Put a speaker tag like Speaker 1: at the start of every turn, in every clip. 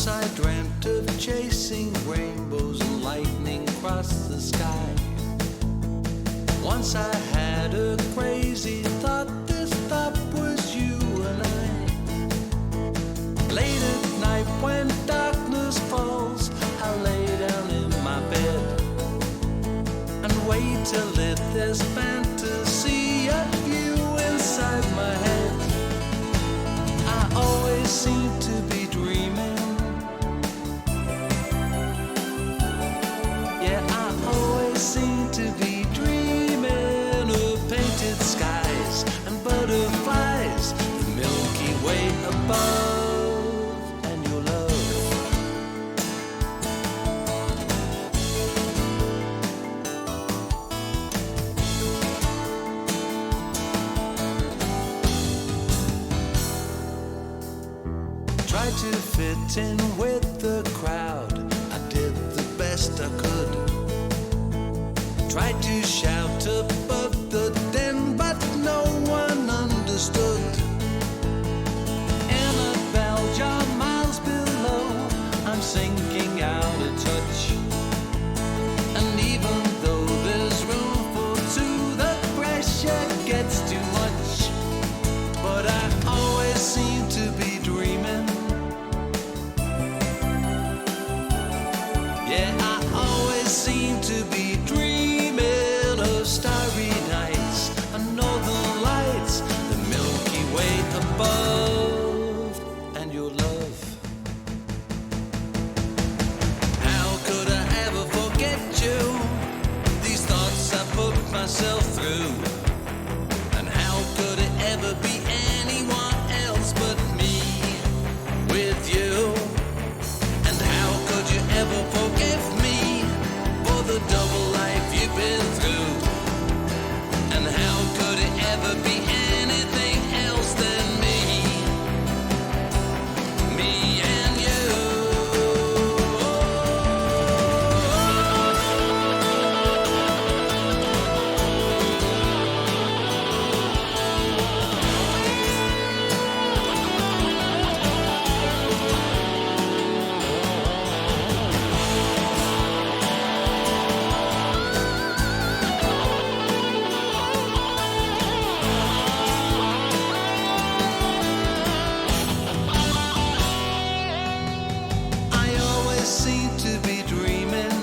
Speaker 1: Once I dreamt of chasing rainbows and lightning across the sky. Once I had a crazy thought, this thought was you and I. Late at night when darkness falls, I lay down in my bed and wait to let this fantasy of you inside my head. I always seem to be dreaming. Yeah, I always seem to be dreaming of painted skies and butterflies, the Milky Way above, and your love. Tried to fit in with the crowd, I did the best I could. Tried to shout above the din, but no one understood. Annabelle, you're miles below, I'm sinking out of touch. And even though there's room for two, the pressure gets too much. But I always seem to be dreaming. Yeah, I always seem to be dreaming of starry nights and northern lights, the Milky Way above, and your love. How could I ever forget you? These thoughts I put myself through. And how could it ever be anyone else but me with you? And how could you ever forgive me for the double life you've been through? And how could it ever be anything else than me? Me and you. Seem to be dreaming.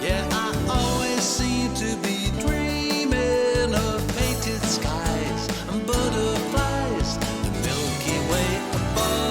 Speaker 1: Yeah, I always seem to be dreaming of painted skies and butterflies, the Milky Way above.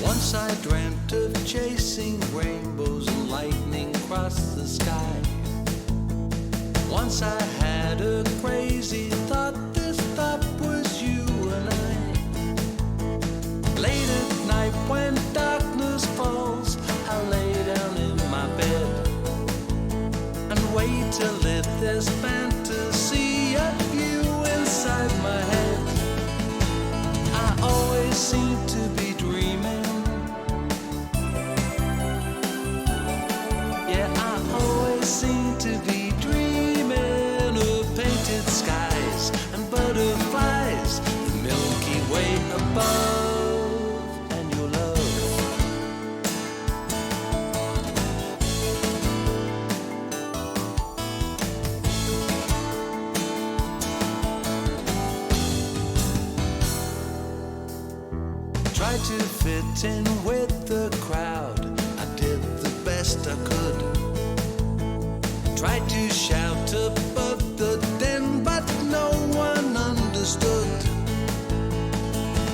Speaker 1: Once I dreamt of chasing rainbows and lightning across the sky. Once I had a crazy thought, this thought was you and I. Late at night when darkness falls, I lay down in my bed and wait to let this fantasy of you inside my head. I always seem to be dreaming. Yeah, I always seem to be dreaming of painted skies and butterflies, the Milky Way above, and your love. Tried to fit in with the crowd, I did the best I could. Tried to shout above the din, but no one understood.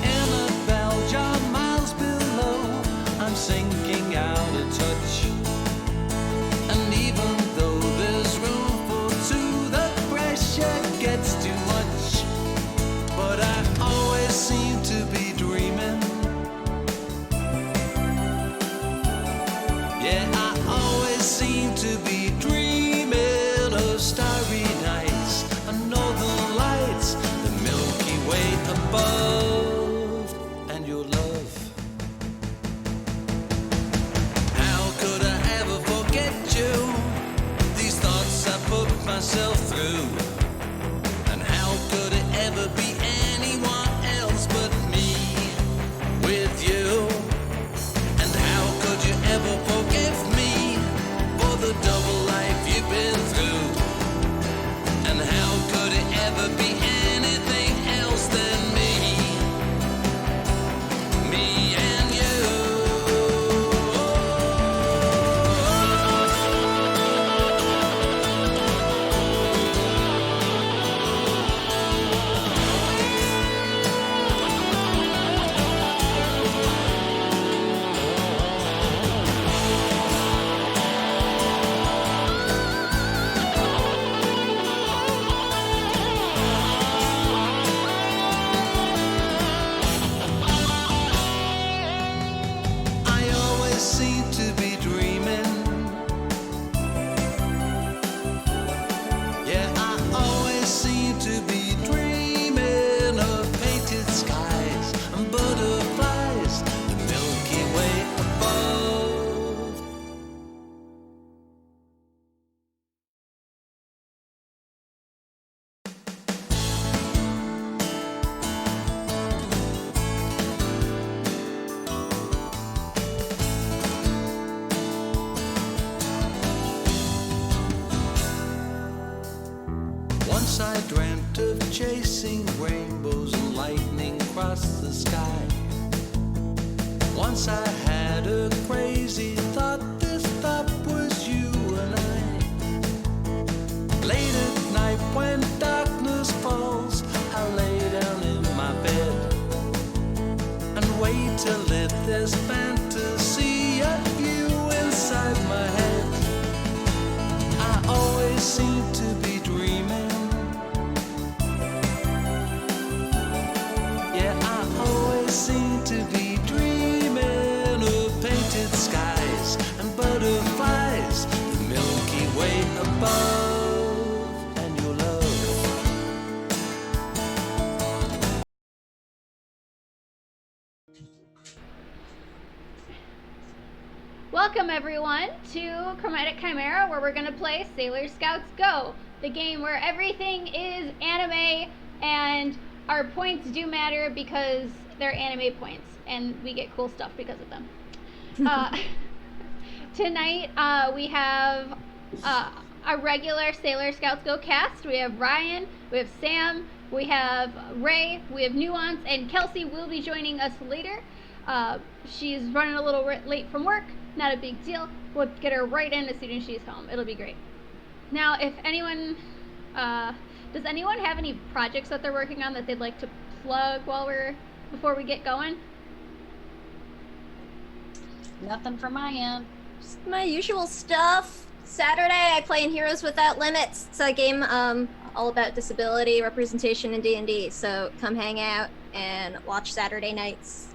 Speaker 1: Annabelle, you're miles below, I'm sinking out of touch. And even though there's room for two, the pressure gets too much. But I always seem to be dreaming. Yeah, I always seem to be dreaming of starry nights. I dreamt of chasing rainbows and lightning across the sky. Once I had a crazy thought, this thought was you and I. Late at night when darkness falls, I lay down in my bed and wait till let this fantasy of you inside my head. I always seem to be dreaming. Yeah, I always seem to be dreaming of painted skies and butterflies, the Milky Way above, and your love.
Speaker 2: Welcome everyone to Chromatic Chimera, where we're gonna play Sailor Scouts Go, the game where everything is anime and our points do matter because they're anime points and we get cool stuff because of them. Tonight we have a regular Sailor Scouts Go cast. We have Ryan, we have Sam, we have Ray, we have Nuance, and Kelsey will be joining us later. She's running a little late from work. Not a big deal. We'll get her right in as soon as she's home. It'll be great. Now, if anyone, does anyone have any projects that they're working on that they'd like to plug before we get going?
Speaker 3: Nothing from my end.
Speaker 4: Just my usual stuff. Saturday, I play in Heroes Without Limits. It's a game all about disability representation in D&D. So come hang out and watch Saturday nights.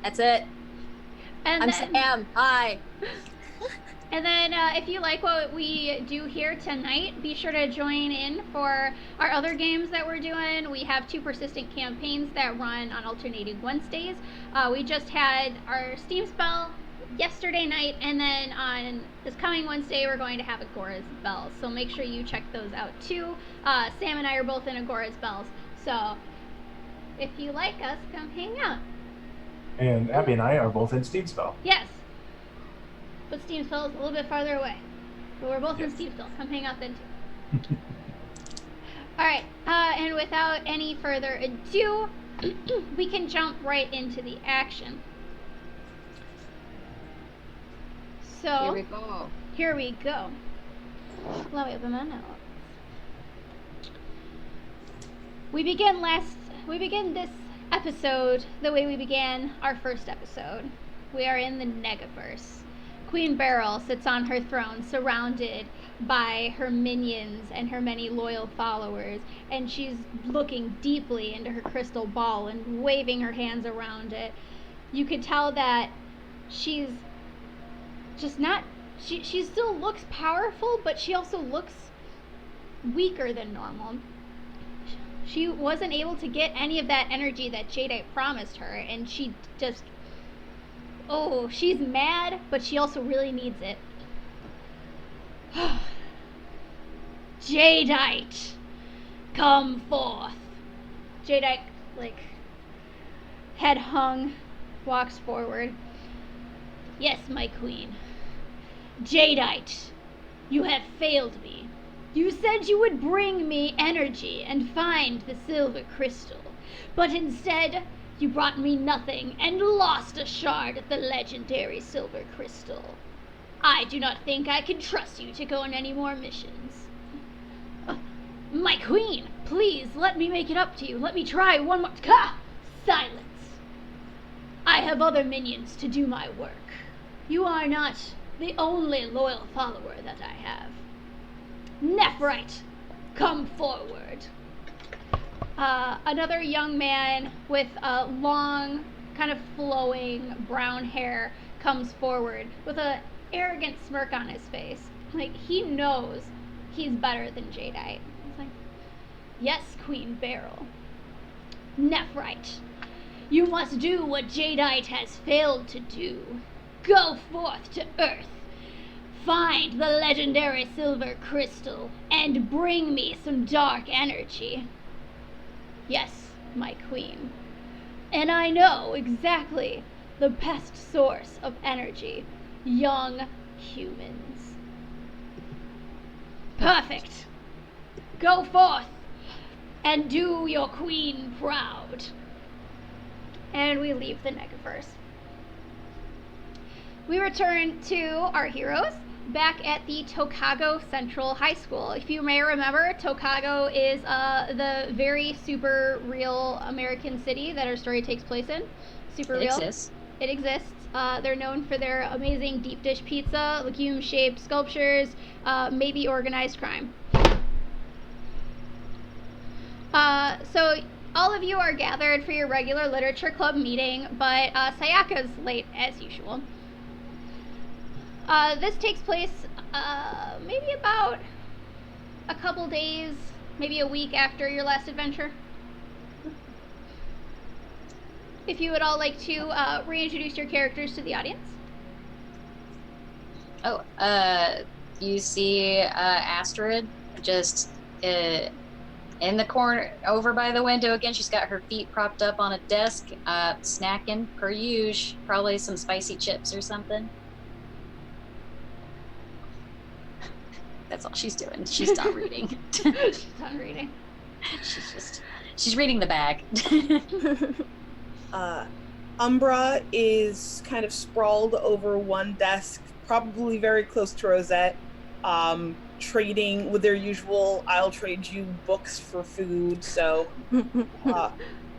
Speaker 4: That's it. I'm Sam. Hi.
Speaker 2: And then if you like what we do here tonight, be sure to join in for our other games that we're doing. We have 2 persistent campaigns that run on alternating Wednesdays. We just had our Steam Spell yesterday night, and then on this coming Wednesday we're going to have Agora's Bells. So make sure you check those out too. Sam and I are both in Agora's Bells. So if you like us, come hang out.
Speaker 5: And Abby and I are both in Steam Spell.
Speaker 2: Yes. But Steam Spell is a little bit farther away. But we're both in Steam Spell. Come hang out then too. Alright, and without any further ado, we can jump right into the action. So,
Speaker 3: Here we go.
Speaker 2: Here we go. Let me open my notes. We begin this episode the way we began our first episode. We are in the Negaverse. Queen Beryl sits on her throne surrounded by her minions and her many loyal followers, and she's looking deeply into her crystal ball and waving her hands around it. You could tell that she's just not, she still looks powerful, but she also looks weaker than normal. She wasn't able to get any of that energy that Jadeite promised her, and she just, oh, she's mad, but she also really needs it. Jadeite, come forth. Jadeite, head hung, walks forward. Yes, my queen. Jadeite, you have failed me. You said you would bring me energy and find the silver crystal, but instead you brought me nothing and lost a shard of the legendary silver crystal. I do not think I can trust you to go on any more missions. My queen, please let me make it up to you. Let me try one more. Silence. I have other minions to do my work. You are not the only loyal follower that I have. Nephrite, come forward. Another young man with long, kind of flowing brown hair comes forward with an arrogant smirk on his face. Like, he knows he's better than Jadeite. He's like, yes, Queen Beryl. Nephrite, you must do what Jadeite has failed to do. Go forth to Earth. Find the legendary silver crystal and bring me some dark energy. Yes, my queen. And I know exactly the best source of energy. Young humans. Perfect. Go forth and do your queen proud. And we leave the Negaverse. We return to our heroes back at the Tokago Central High School. If you may remember, Tokago is the very super real American city that our story takes place in. Super
Speaker 3: It
Speaker 2: real.
Speaker 3: exists.
Speaker 2: It exists. They're known for their amazing deep dish pizza, legume-shaped sculptures, maybe organized crime. So all of you are gathered for your regular literature club meeting, but Sayaka's late as usual. This takes place maybe about a couple days, maybe a week after your last adventure. If you would all like to reintroduce your characters to the audience.
Speaker 3: Oh, you see Astrid just in the corner over by the window again. She's got her feet propped up on a desk, snacking per usual, probably some spicy chips or something. That's all she's doing. She's done reading.
Speaker 2: She's done reading.
Speaker 3: She's reading the bag.
Speaker 6: Umbra is kind of sprawled over one desk, probably very close to Rosette, trading with their usual "I'll trade you books for food." So,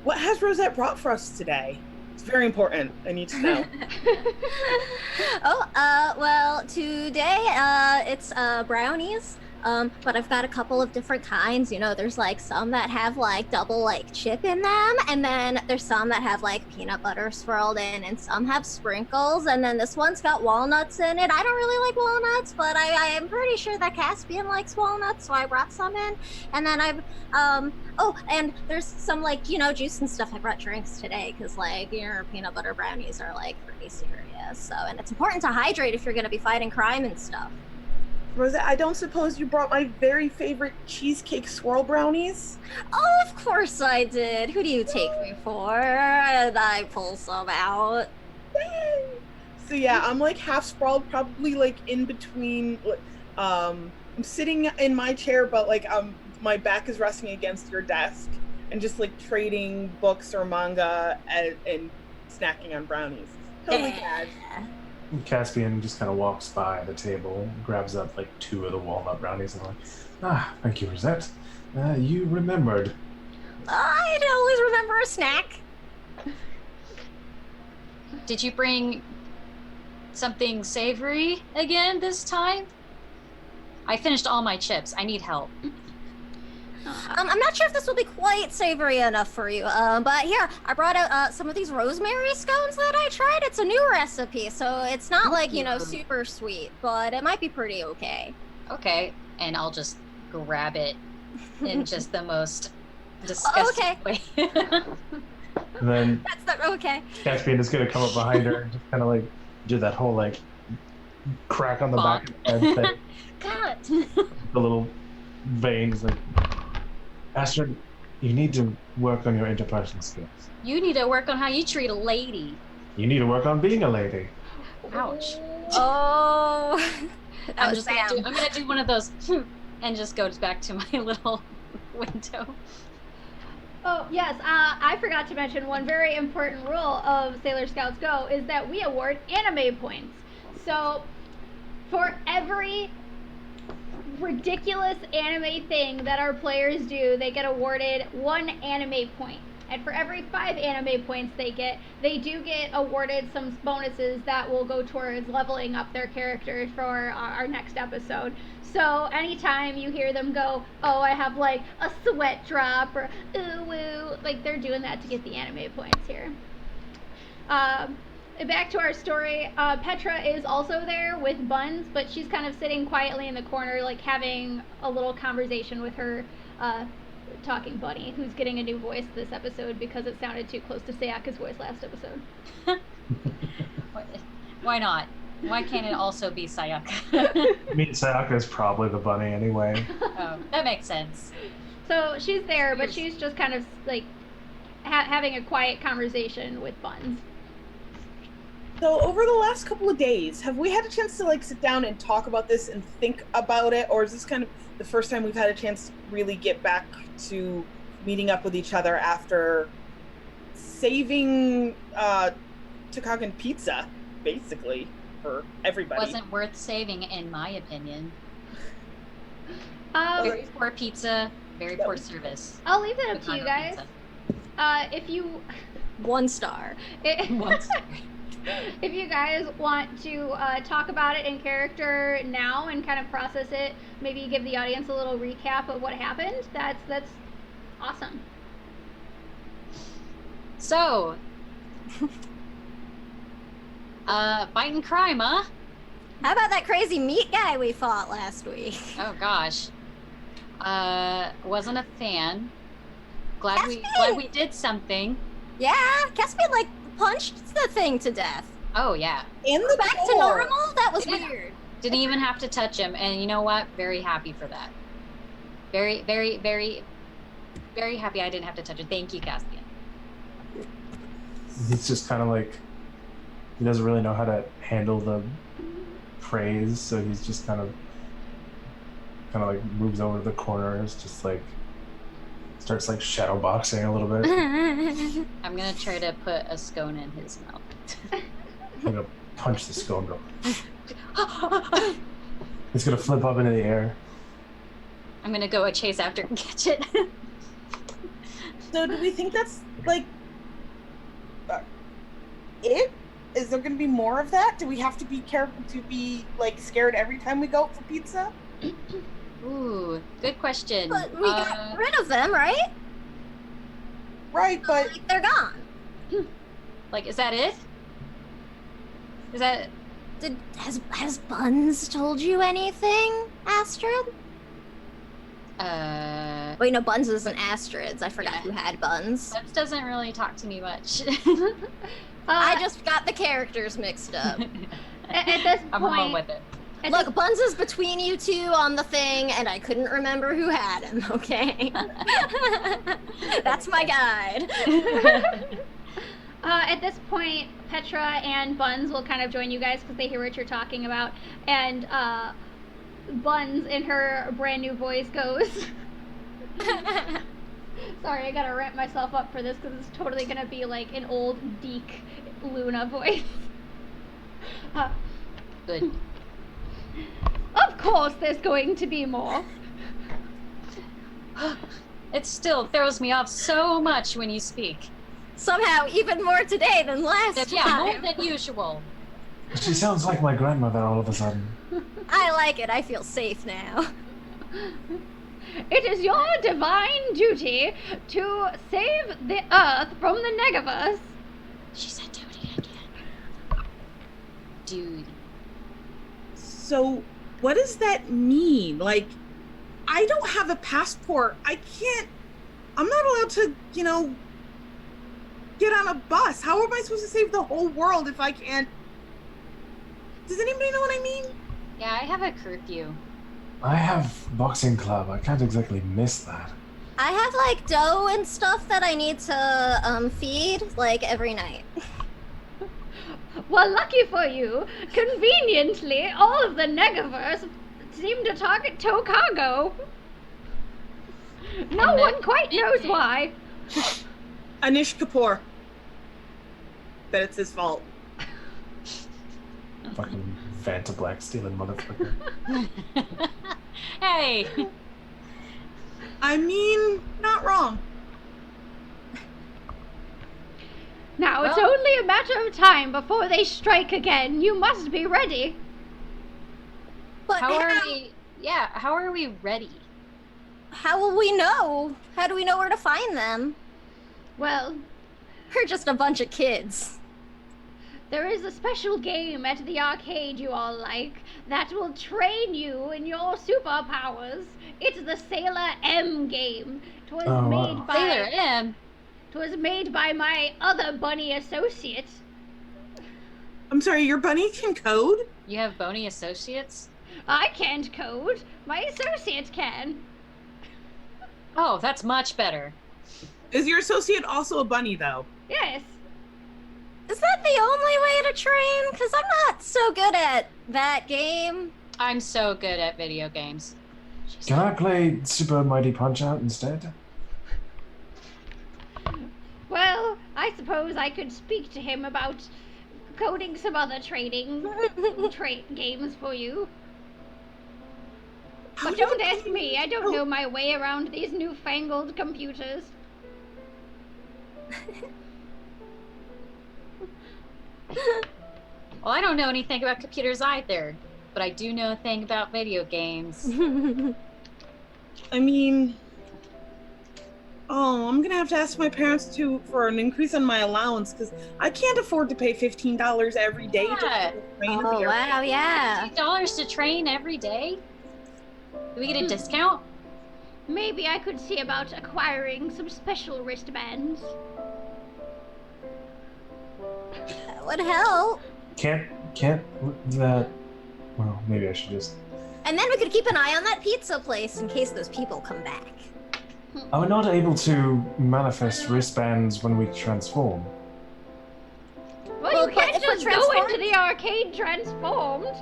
Speaker 6: what has Rosette brought for us today? It's very important. I need to know.
Speaker 4: Well, today, it's, brownies. But I've got a couple of different kinds. You know, there's like some that have like double like chip in them, and then there's some that have like peanut butter swirled in, and some have sprinkles, and then this one's got walnuts in it. I don't really like walnuts, but I am pretty sure that Caspian likes walnuts, so I brought some in. And then I've, oh, and there's some like, you know, juice and stuff. I brought drinks today, because like, your peanut butter brownies are like pretty serious, so, and it's important to hydrate if you're gonna be fighting crime and stuff.
Speaker 6: Rosette, I don't suppose you brought my very favorite cheesecake swirl brownies?
Speaker 4: Oh, of course I did. Who do you take me for? And I pull some out.
Speaker 6: Yay! So yeah, I'm like half sprawled, probably like in between. I'm sitting in my chair, but like my back is resting against your desk, and just like trading books or manga and snacking on brownies. Totally cash.
Speaker 5: Caspian just kind of walks by the table, grabs up like 2 of the walnut brownies, and like, thank you, Rosette. You remembered.
Speaker 4: I'd always remember a snack.
Speaker 3: Did you bring something savory again this time? I finished all my chips. I need help.
Speaker 4: I'm not sure if this will be quite savory enough for you, but here, I brought out some of these rosemary scones that I tried. It's a new recipe, so it's not like, you know, super sweet, but it might be pretty okay.
Speaker 3: Okay, and I'll just grab it in just the most disgusting way.
Speaker 5: And then
Speaker 4: That's the, okay.
Speaker 5: Caspian is going to come up behind her and just kind of like do that whole like crack on the back of the head thing.
Speaker 3: God.
Speaker 5: The little veins. Like, Astrid, you need to work on your interpersonal skills.
Speaker 3: You need to work on how you treat a lady.
Speaker 5: You need to work on being a lady.
Speaker 3: Ouch.
Speaker 4: Oh.
Speaker 3: I'm gonna do one of those and just go back to my little window.
Speaker 2: Oh, yes, I forgot to mention one very important rule of Sailor Scouts Go is that we award anime points. So, for every ridiculous anime thing that our players do, they get awarded 1 anime point. And for every 5 anime points they do get awarded some bonuses that will go towards leveling up their characters for our next episode. So anytime you hear them go, oh, I have like a sweat drop, or ooh woo, like they're doing that to get the anime points here. Back to our story, Petra is also there with Buns, but she's kind of sitting quietly in the corner, like having a little conversation with her talking bunny, who's getting a new voice this episode because it sounded too close to Sayaka's voice last episode.
Speaker 3: Why not? Why can't it also be Sayaka?
Speaker 5: I mean, Sayaka is probably the bunny anyway.
Speaker 3: Oh, that makes sense.
Speaker 2: So she's there, but she's just kind of like having a quiet conversation with Buns.
Speaker 6: So over the last couple of days, have we had a chance to like sit down and talk about this and think about it, or is this kind of the first time we've had a chance to really get back to meeting up with each other after saving Takagan Pizza, basically, for everybody.
Speaker 3: Wasn't worth saving, in my opinion.
Speaker 2: Um,
Speaker 3: Very poor pizza, very poor service.
Speaker 2: I'll leave that up to you
Speaker 3: Chicago
Speaker 2: guys.
Speaker 3: pizza.
Speaker 2: If you
Speaker 4: 1 star.
Speaker 3: Once.
Speaker 2: if you guys want to talk about it in character now and kind of process it, maybe give the audience a little recap of what happened. That's awesome.
Speaker 3: So, fighting crime, huh?
Speaker 4: How about that crazy meat guy we fought last week?
Speaker 3: Oh gosh. Wasn't a fan. Glad
Speaker 4: Caspian!
Speaker 3: we did something.
Speaker 4: Yeah, Caspian like punched the thing to death.
Speaker 3: Oh yeah.
Speaker 6: In the
Speaker 4: Back to
Speaker 6: door.
Speaker 4: normal? That was
Speaker 3: Yeah.
Speaker 4: weird.
Speaker 3: Didn't even have to touch him, and you know what? Very happy for that. Very, very, very, very happy I didn't have to touch it. Thank you, Caspian.
Speaker 5: He's just kind of like, he doesn't really know how to handle the praise, so he's just kind of like moves over to the corners, just like starts like shadow boxing a little bit.
Speaker 3: I'm gonna try to put a scone in his mouth.
Speaker 5: I'm gonna punch the scone. Go. It's gonna flip up into the air.
Speaker 3: I'm gonna go chase after and catch it.
Speaker 6: So do we think that's like it? Is there going to be more of that? Do we have to be careful to be like scared every time we go out for pizza?
Speaker 3: Ooh, good question.
Speaker 4: But we got rid of them, right?
Speaker 6: Right, but
Speaker 4: Like, they're gone.
Speaker 3: Like, is that it? Is that?
Speaker 4: Has Buns told you anything, Astrid? Wait, no, Buns isn't Astrid's. I forgot who had Buns.
Speaker 3: That doesn't really talk to me much.
Speaker 4: I just got the characters mixed up.
Speaker 2: At this
Speaker 3: I'm wrong
Speaker 2: point,
Speaker 3: with it.
Speaker 4: Look, Buns is between you two on the thing, and I couldn't remember who had him, okay? That's my guide.
Speaker 2: At this point, Petra and Buns will kind of join you guys because they hear what you're talking about. And Buns, in her brand new voice, goes, sorry, I gotta ramp myself up for this because it's totally gonna be like an old Deke Luna voice.
Speaker 3: Good.
Speaker 2: Of course there's going to be more.
Speaker 3: It still throws me off so much when you speak.
Speaker 4: Somehow, even more today than last
Speaker 3: Yeah, more
Speaker 4: time.
Speaker 3: than usual.
Speaker 5: She sounds like my grandmother all of a sudden.
Speaker 4: I like it. I feel safe now.
Speaker 2: It is your divine duty to save the Earth from the Negaverse.
Speaker 3: She said duty again. Duty.
Speaker 6: so what does that mean? Like, I don't have a passport. I'm not allowed to, get on a bus. How am I supposed to save the whole world if I can't? Does anybody know what I mean?
Speaker 3: Yeah, I have a curfew.
Speaker 5: I have boxing club. I can't exactly miss that.
Speaker 4: I have like dough and stuff that I need to feed like every night.
Speaker 2: Well, lucky for you, conveniently, all of the Negaverse seem to target Tokago. No
Speaker 3: And
Speaker 2: one quite knows why.
Speaker 6: Anish Kapoor. That it's his fault.
Speaker 5: Fucking Vanta Black stealing motherfucker.
Speaker 3: Hey!
Speaker 6: I mean, not wrong.
Speaker 2: Now, it's
Speaker 3: Well-
Speaker 2: only a matter of time before they strike again. You must be ready.
Speaker 4: But
Speaker 3: How are we? Yeah, how are we ready?
Speaker 4: How will we know? How do we know where to find them?
Speaker 2: Well,
Speaker 4: We're just a bunch of kids.
Speaker 2: there is a special game at the arcade you all like that will train you in your superpowers. It's the Sailor M game. It was
Speaker 5: Oh, wow.
Speaker 2: made by
Speaker 3: Sailor M.
Speaker 2: It was made by my other bunny associate.
Speaker 6: I'm sorry, your bunny can code?
Speaker 3: You have bony associates?
Speaker 2: I can't code. My associate can.
Speaker 3: Oh, that's much better.
Speaker 6: Is your associate also a bunny, though?
Speaker 2: Yes.
Speaker 4: Is that the only way to train? Because I'm not so good at that game.
Speaker 3: I'm so good at video games.
Speaker 5: Can I play Super Mighty Punch Out instead?
Speaker 2: Well, I suppose I could speak to him about coding some other trading games for you.
Speaker 6: How
Speaker 2: But
Speaker 6: do you
Speaker 2: don't ask
Speaker 6: play-
Speaker 2: me. I don't know my way around these newfangled computers.
Speaker 3: Well, I don't know anything about computers either, but I do know a thing about video games.
Speaker 6: I mean, I'm gonna have to ask my parents for an increase on my allowance because I can't afford to pay $15 every day.
Speaker 3: Yeah.
Speaker 6: Just to train
Speaker 4: Oh
Speaker 6: at the
Speaker 4: wow, yeah.
Speaker 3: $50 to train every day? Do we get a discount?
Speaker 2: Maybe I could see about acquiring some special wristbands.
Speaker 4: That would help.
Speaker 5: Can't that? Well, maybe I should just.
Speaker 4: And then we could keep an eye on that pizza place in case those people come back.
Speaker 5: Are we not able to manifest wristbands when we transform?
Speaker 2: Well,
Speaker 4: Well,
Speaker 2: you
Speaker 4: but
Speaker 2: can't
Speaker 4: if we're
Speaker 2: just go
Speaker 4: transformed-
Speaker 2: into the arcade transformed.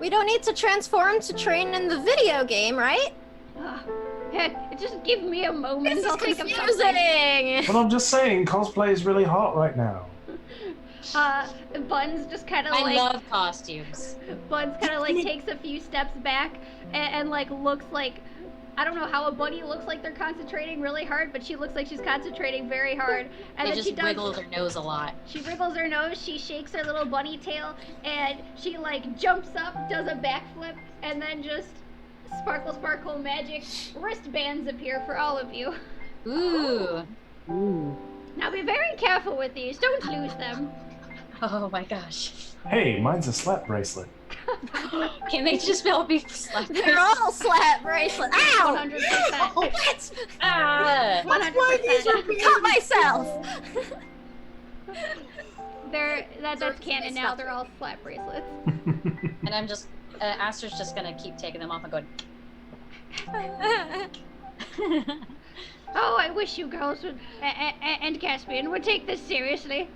Speaker 4: We don't need to transform to train in the video game, right?
Speaker 2: Heck, just give me a moment.
Speaker 4: This is
Speaker 2: I'll think of something.
Speaker 4: confusing.
Speaker 5: Well, I'm just saying, cosplay is really hot right now.
Speaker 2: Buns just kind of
Speaker 3: I
Speaker 2: like
Speaker 3: love costumes.
Speaker 2: Buns kind of like takes a few steps back and like looks like, I don't know how a bunny looks like they're concentrating really hard, but she looks like she's concentrating very hard. And
Speaker 3: They
Speaker 2: then
Speaker 3: just
Speaker 2: she does.
Speaker 3: wiggle their nose a lot.
Speaker 2: She wriggles her nose, she shakes her little bunny tail, and she like jumps up, does a backflip, and then just sparkle, sparkle, magic wristbands appear for all of you.
Speaker 3: Ooh.
Speaker 2: Now be very careful with these. Don't lose them.
Speaker 3: Oh my gosh.
Speaker 5: Hey, mine's a slap bracelet.
Speaker 3: Can they just all be slappers?
Speaker 4: They're all slap bracelets. Ow!
Speaker 2: 100%.
Speaker 4: What?
Speaker 3: Ah!
Speaker 6: That's why these are
Speaker 2: 100%.
Speaker 4: Cut myself.
Speaker 2: That's canon now. They're all slap bracelets.
Speaker 3: And I'm just, Aster's just gonna keep taking them off and going.
Speaker 2: Oh, I wish you girls would, and Caspian would take this seriously.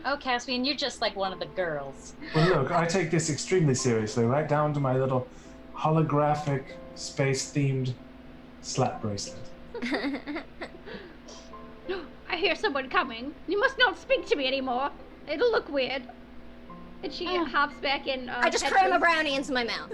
Speaker 3: Oh, Caspian, you're just like one of the girls.
Speaker 5: Well, look, I take this extremely seriously, right down to my little holographic, space-themed slap bracelet.
Speaker 2: I hear someone coming. You must not speak to me anymore. It'll look weird. And she hops back in.
Speaker 4: I just cram a brownie into my mouth.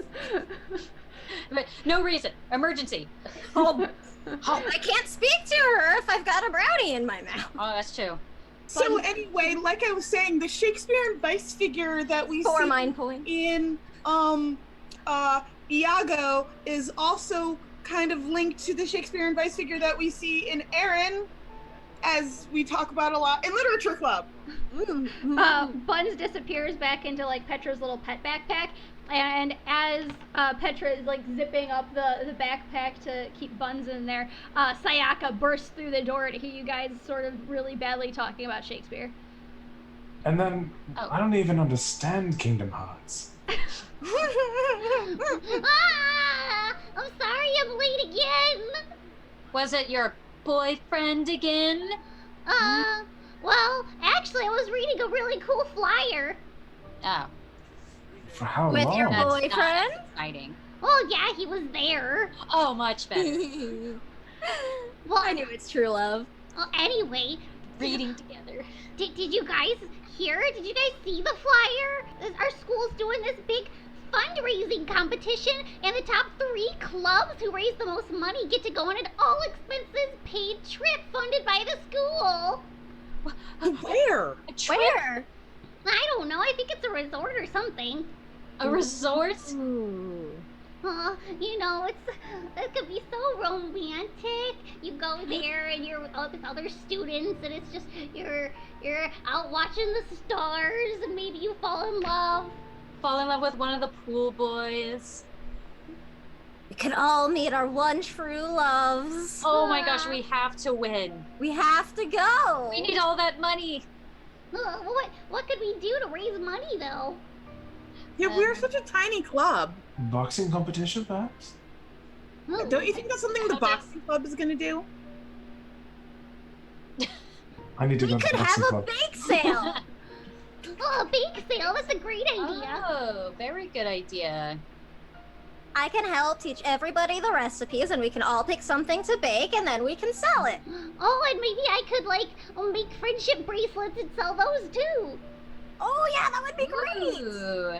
Speaker 3: But no reason. Emergency.
Speaker 4: Oh, I can't speak to her if I've got a brownie in my mouth.
Speaker 3: Oh, that's true.
Speaker 6: So anyway, like I was saying, the Shakespearean vice figure that we
Speaker 4: 4
Speaker 6: see
Speaker 4: mind points.
Speaker 6: in Iago is also kind of linked to the Shakespearean vice figure that we see in Aaron, as we talk about a lot in Literature Club.
Speaker 2: Buns disappears back into like Petra's little pet backpack, and as Petra is like zipping up the backpack to keep Buns in there, Sayaka bursts through the door to hear you guys sort of really badly talking about Shakespeare.
Speaker 5: And then,
Speaker 3: Oh.
Speaker 5: I don't even understand Kingdom Hearts.
Speaker 2: I'm sorry I'm late again.
Speaker 3: Was it your boyfriend again?
Speaker 2: Well, actually I was reading a really cool flyer.
Speaker 3: Oh,
Speaker 5: For how
Speaker 4: With
Speaker 5: long?
Speaker 4: your
Speaker 3: that's
Speaker 4: boyfriend?
Speaker 3: not exciting.
Speaker 2: Oh yeah, he was there.
Speaker 3: Oh, much better.
Speaker 2: Well,
Speaker 4: I knew it's true love.
Speaker 2: well, anyway,
Speaker 3: Reading together.
Speaker 2: did you guys hear? Did you guys see the flyer? Our school's doing this big fundraising competition, and the top 3 clubs who raise the most money get to go on an all-expenses-paid trip funded by the school.
Speaker 6: Where?
Speaker 3: A trip?
Speaker 4: Where?
Speaker 2: I don't know. I think it's a resort or something.
Speaker 3: A resort?
Speaker 4: Ooh.
Speaker 2: You know, it could be so romantic. You go there and you're with all these other students, and it's just you're out watching the stars, and maybe you fall in love.
Speaker 3: Fall in love with one of the pool boys.
Speaker 4: We could all meet our one true loves.
Speaker 3: Oh my gosh, we have to win.
Speaker 4: We have to go.
Speaker 3: We need all that money.
Speaker 2: What could we do to raise money though?
Speaker 6: Yeah, we're such a tiny club.
Speaker 5: Boxing competition, perhaps?
Speaker 6: Don't you think that's something the
Speaker 3: How does-
Speaker 6: boxing club is gonna do?
Speaker 5: I need to
Speaker 4: We
Speaker 5: go to
Speaker 4: could
Speaker 5: the
Speaker 4: have
Speaker 5: boxing
Speaker 4: a
Speaker 5: club.
Speaker 4: bake sale.
Speaker 2: Oh, a bake sale. That's a great idea.
Speaker 3: Oh, very good idea.
Speaker 4: I can help teach everybody the recipes, and we can all pick something to bake, and then we can sell it.
Speaker 2: Oh, and maybe I could like make friendship bracelets and sell those too.
Speaker 4: Oh yeah, that would be great.
Speaker 3: Ooh.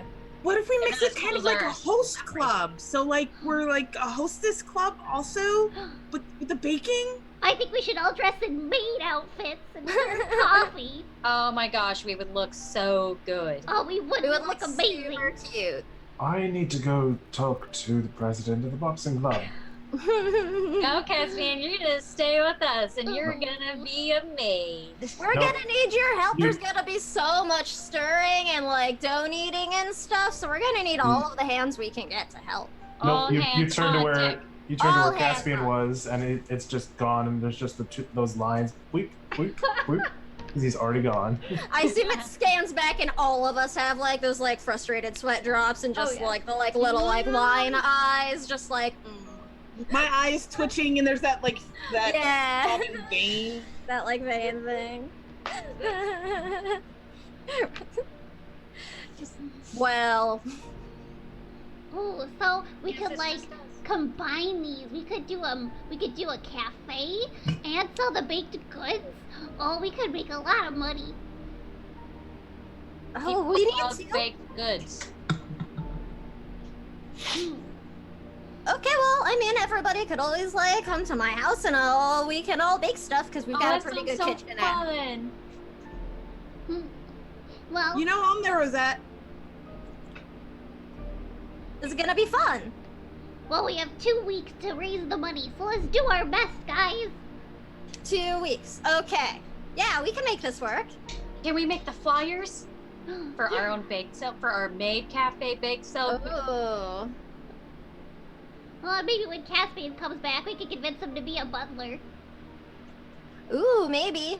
Speaker 6: What if we mix it kind of
Speaker 3: those
Speaker 6: like a
Speaker 3: are
Speaker 6: host club? So like we're like a hostess club also, with the baking.
Speaker 2: I think we should all dress in maid outfits and serve coffee.
Speaker 3: Oh my gosh, we would look so good.
Speaker 2: Oh, we would
Speaker 4: It would
Speaker 2: look
Speaker 4: look
Speaker 2: amazing.
Speaker 4: super cute.
Speaker 5: I need to go talk to the president of the boxing club.
Speaker 3: No, Caspian, you're gonna stay with us, and you're gonna be a maid.
Speaker 4: We're
Speaker 5: Nope.
Speaker 4: gonna need your help.
Speaker 5: You-
Speaker 4: There's gonna be so much stirring and like dough kneading and stuff, so we're gonna need all of the hands we can get to help.
Speaker 3: All
Speaker 5: you
Speaker 3: hands
Speaker 5: turn to
Speaker 3: on
Speaker 5: where
Speaker 3: deck.
Speaker 5: you turn to
Speaker 4: All
Speaker 5: where
Speaker 4: hands
Speaker 5: Caspian
Speaker 4: on.
Speaker 5: was, and it's just gone, and there's just those lines. Weep, weep, weep. 'Cause he's already gone.
Speaker 4: I assume it scans back and all of us have like those like frustrated sweat drops and just
Speaker 2: yeah.
Speaker 4: like the like little like line eyes, just like
Speaker 6: My eyes twitching, and there's that
Speaker 4: yeah,
Speaker 6: throbbing vein.
Speaker 4: that like vein thing. Well,
Speaker 2: Oh, so we could like combine these. We could do a cafe and sell the baked goods. Oh, we could make a lot of money.
Speaker 4: oh, we
Speaker 3: People love
Speaker 4: need to.
Speaker 3: baked goods.
Speaker 4: Okay, well, I mean, everybody could always like come to my house and we can all bake stuff because we've got a pretty good kitchen.
Speaker 3: fun.
Speaker 2: Well,
Speaker 6: You know, I'm there, Rosette.
Speaker 4: It's gonna be fun.
Speaker 2: we have 2 weeks to raise the money, so let's do our best, guys.
Speaker 4: 2 weeks. Okay. Yeah, we can make this work.
Speaker 3: Can we make the flyers for
Speaker 2: Yeah.
Speaker 3: our own bake sale, for our maid cafe bake sale?
Speaker 4: Oh.
Speaker 2: Well, maybe when Caspian comes back, we can convince him to be a butler.
Speaker 4: Ooh, maybe.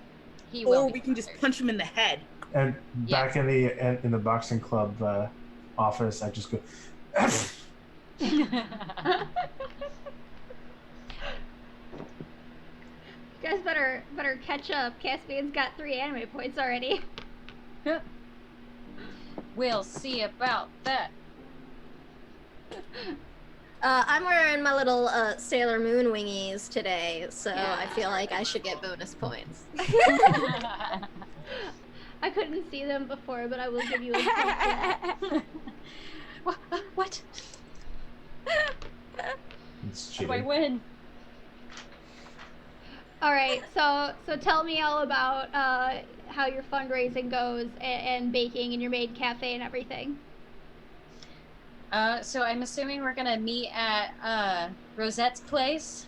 Speaker 3: He will.
Speaker 6: Or
Speaker 3: be
Speaker 6: we can just
Speaker 3: fired.
Speaker 6: punch him in the head.
Speaker 5: And back in the boxing club office, I just go.
Speaker 2: You guys better catch up. Caspian's got 3 anime points already.
Speaker 3: We'll see about that.
Speaker 4: I'm wearing my little Sailor Moon wingies today, so
Speaker 3: Yeah.
Speaker 4: I feel like I should get bonus points.
Speaker 2: I couldn't see them before, but I will give you a point for that.
Speaker 3: What?
Speaker 5: It's
Speaker 3: How do I
Speaker 5: cheating.
Speaker 3: win?
Speaker 2: All right, so tell me all about how your fundraising goes and baking and your maid cafe and everything.
Speaker 3: So I'm assuming we're gonna meet at Rosette's place,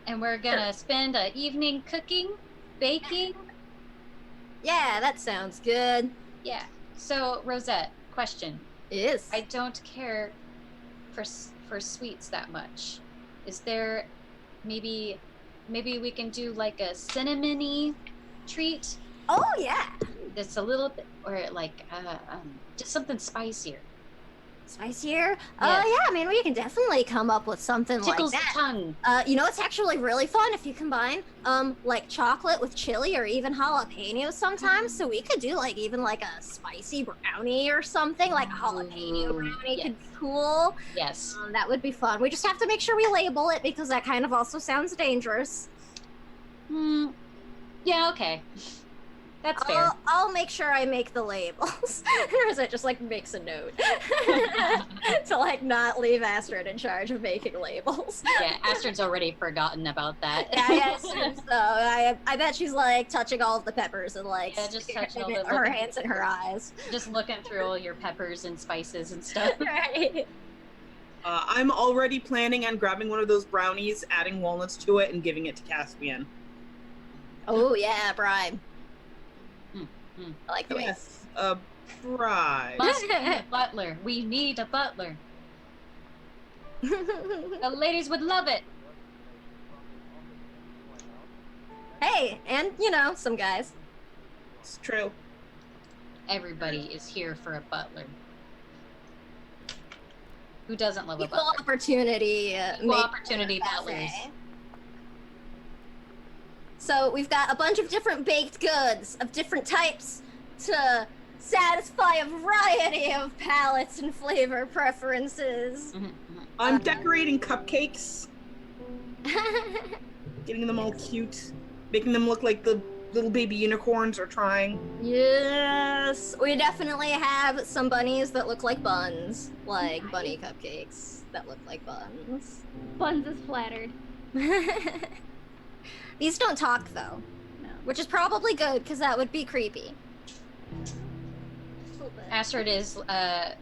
Speaker 3: and we're gonna spend an evening cooking, baking.
Speaker 4: Yeah, that sounds good.
Speaker 3: Yeah. So Rosette, question:
Speaker 4: Yes.
Speaker 3: I don't care for sweets that much. Is there maybe we can do like a cinnamony treat
Speaker 4: Oh yeah.
Speaker 3: that's a little bit, or like just something spicier.
Speaker 4: Spicier?
Speaker 3: Yes.
Speaker 4: Yeah, I mean, we can definitely come up with something
Speaker 3: Tickles
Speaker 4: like
Speaker 3: the
Speaker 4: that.
Speaker 3: tongue.
Speaker 4: You know, it's actually really fun if you combine, like chocolate with chili or even jalapenos sometimes. So we could do like even like a spicy brownie or something, like a jalapeno
Speaker 3: Ooh,
Speaker 4: brownie
Speaker 3: yes.
Speaker 4: could be cool.
Speaker 3: Yes.
Speaker 4: That would be fun. We just have to make sure we label it because that kind of also sounds dangerous.
Speaker 3: Yeah. Okay. That's fair.
Speaker 4: I'll make sure I make the labels. Or is it just like makes a note to like not leave Astrid in charge of making labels?
Speaker 3: Yeah, Astrid's already forgotten about that.
Speaker 4: Yeah, I assume so. I bet she's like touching all of the peppers and like
Speaker 3: Yeah, just touching all
Speaker 4: sticking
Speaker 3: the-
Speaker 4: her hands in her eyes.
Speaker 3: Just looking through all your peppers and spices and stuff.
Speaker 4: Right.
Speaker 6: I'm already planning on grabbing one of those brownies, adding walnuts to it, and giving it to Caspian.
Speaker 4: Oh yeah, bribe. I like the
Speaker 6: Yes, a bribe.
Speaker 3: Must be a butler. We need a butler.
Speaker 4: way.
Speaker 3: The ladies would love it.
Speaker 4: Hey, and you know, some guys.
Speaker 6: It's true.
Speaker 3: Everybody is here for a butler. Who doesn't love a
Speaker 4: Equal
Speaker 3: butler?
Speaker 4: opportunity.
Speaker 3: Equal
Speaker 4: make-
Speaker 3: opportunity butlers.
Speaker 4: So we've got a bunch of different baked goods of different types to satisfy a variety of palates and flavor preferences.
Speaker 3: Mhm, mhm.
Speaker 6: I'm decorating cupcakes, getting them all cute, making them look like the little baby unicorns are trying.
Speaker 4: Yes, we definitely have some bunnies that look like buns, like bunny cupcakes that look like buns.
Speaker 2: Buns is flattered.
Speaker 4: These don't talk though,
Speaker 2: No.
Speaker 4: which is probably good because that would be creepy.
Speaker 3: Astrid is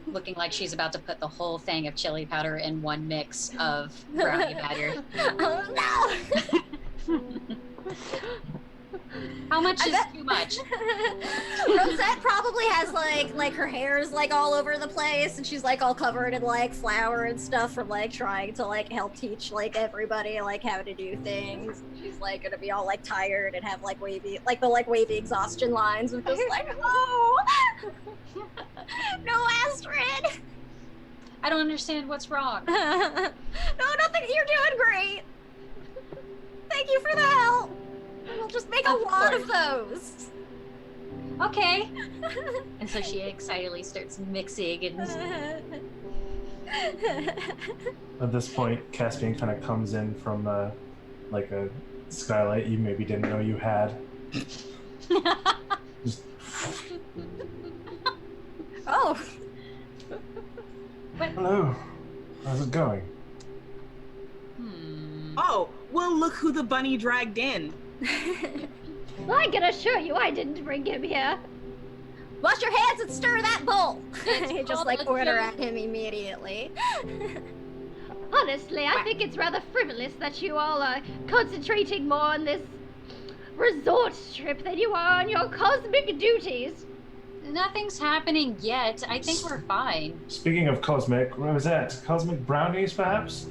Speaker 3: looking like she's about to put the whole thing of chili powder in one mix of brownie batter.
Speaker 4: Oh no!
Speaker 3: How much
Speaker 4: I
Speaker 3: is
Speaker 4: bet-
Speaker 3: too much?
Speaker 4: Rosette probably has like her hair is like all over the place and she's like all covered in like flour and stuff from like trying to like help teach like everybody like how to do things. She's like gonna be all like tired and have like wavy exhaustion lines of just like oh no Astrid.
Speaker 3: I don't understand what's wrong.
Speaker 4: No, nothing. You're doing great. Thank you for the help. We'll just make a
Speaker 3: Of
Speaker 4: lot of
Speaker 3: course.
Speaker 4: those.
Speaker 3: Okay. And so she excitedly starts mixing and
Speaker 5: At this point, Caspian kind of comes in from like a skylight you maybe didn't know you had. Just
Speaker 4: Oh,
Speaker 5: hello. How's it going?
Speaker 6: Oh, well, look who the bunny dragged in.
Speaker 2: Well, I can assure you I didn't bring him here.
Speaker 4: wash your hands and stir that bowl. You just like
Speaker 3: called a
Speaker 4: order
Speaker 3: joke.
Speaker 4: at him immediately.
Speaker 2: Honestly, I think it's rather frivolous that you all are concentrating more on this resort trip than you are on your cosmic duties.
Speaker 3: Nothing's happening yet. I think we're fine.
Speaker 5: Speaking of cosmic, Rosette, cosmic brownies perhaps?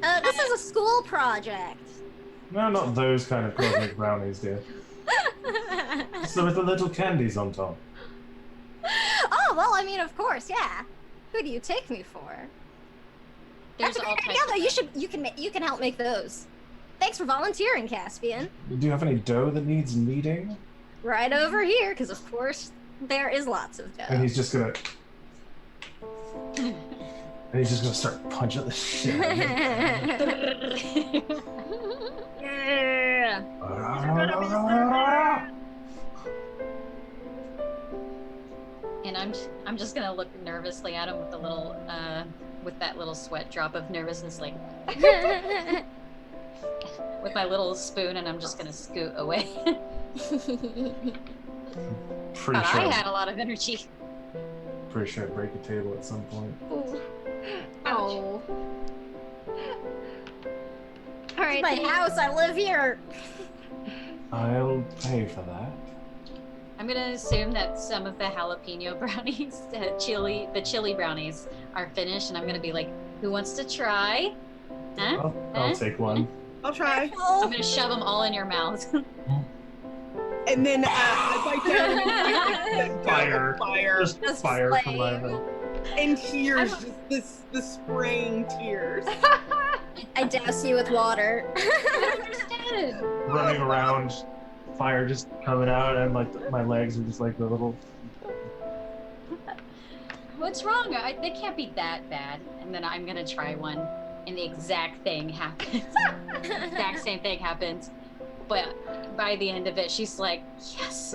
Speaker 4: This is a school project.
Speaker 5: No, not those kind of cosmic brownies, dear. So with the little candies on top.
Speaker 4: Oh well, I mean, of course, yeah. Who do you take me for?
Speaker 3: There's
Speaker 4: That's a
Speaker 3: all
Speaker 4: great
Speaker 3: types
Speaker 4: idea,
Speaker 3: of
Speaker 4: though. You can help make those. Thanks for volunteering, Caspian.
Speaker 5: Do you have any dough that needs kneading?
Speaker 4: Right over here, because of course there is lots of
Speaker 5: And
Speaker 4: dough.
Speaker 5: he's just gonna start punching the shit out of you.
Speaker 4: Yeah.
Speaker 3: And I'm just gonna look nervously at him with the little with that little sweat drop of nervousness, like with my little spoon, and I'm just gonna scoot away.
Speaker 5: Pretty
Speaker 3: But
Speaker 5: sure,
Speaker 3: I had a lot of energy.
Speaker 5: pretty sure I'd break a table at some point.
Speaker 2: Ooh.
Speaker 4: Oh,
Speaker 2: All right,
Speaker 4: my
Speaker 2: so you-
Speaker 4: house. I live here.
Speaker 5: I'll pay for that.
Speaker 3: I'm gonna assume that some of the jalapeno brownies, the chili brownies, are finished, and I'm gonna be like, "Who wants to try?" Huh?
Speaker 5: I'll take one.
Speaker 6: I'll try.
Speaker 3: I'm gonna shove them all in your mouth.
Speaker 6: And then I bite down and
Speaker 5: Fire.
Speaker 6: fire.
Speaker 4: Just
Speaker 5: Fire from my
Speaker 4: flame.
Speaker 5: mouth.
Speaker 6: And tears, just the spraying tears.
Speaker 4: I douse you with water.
Speaker 5: Running around, fire just coming out, and like my legs are just like the little.
Speaker 3: What's wrong? They can't be that bad. And then I'm gonna try one, and the exact thing happens. Exact same thing happens. But by the end of it, she's like, "Yes."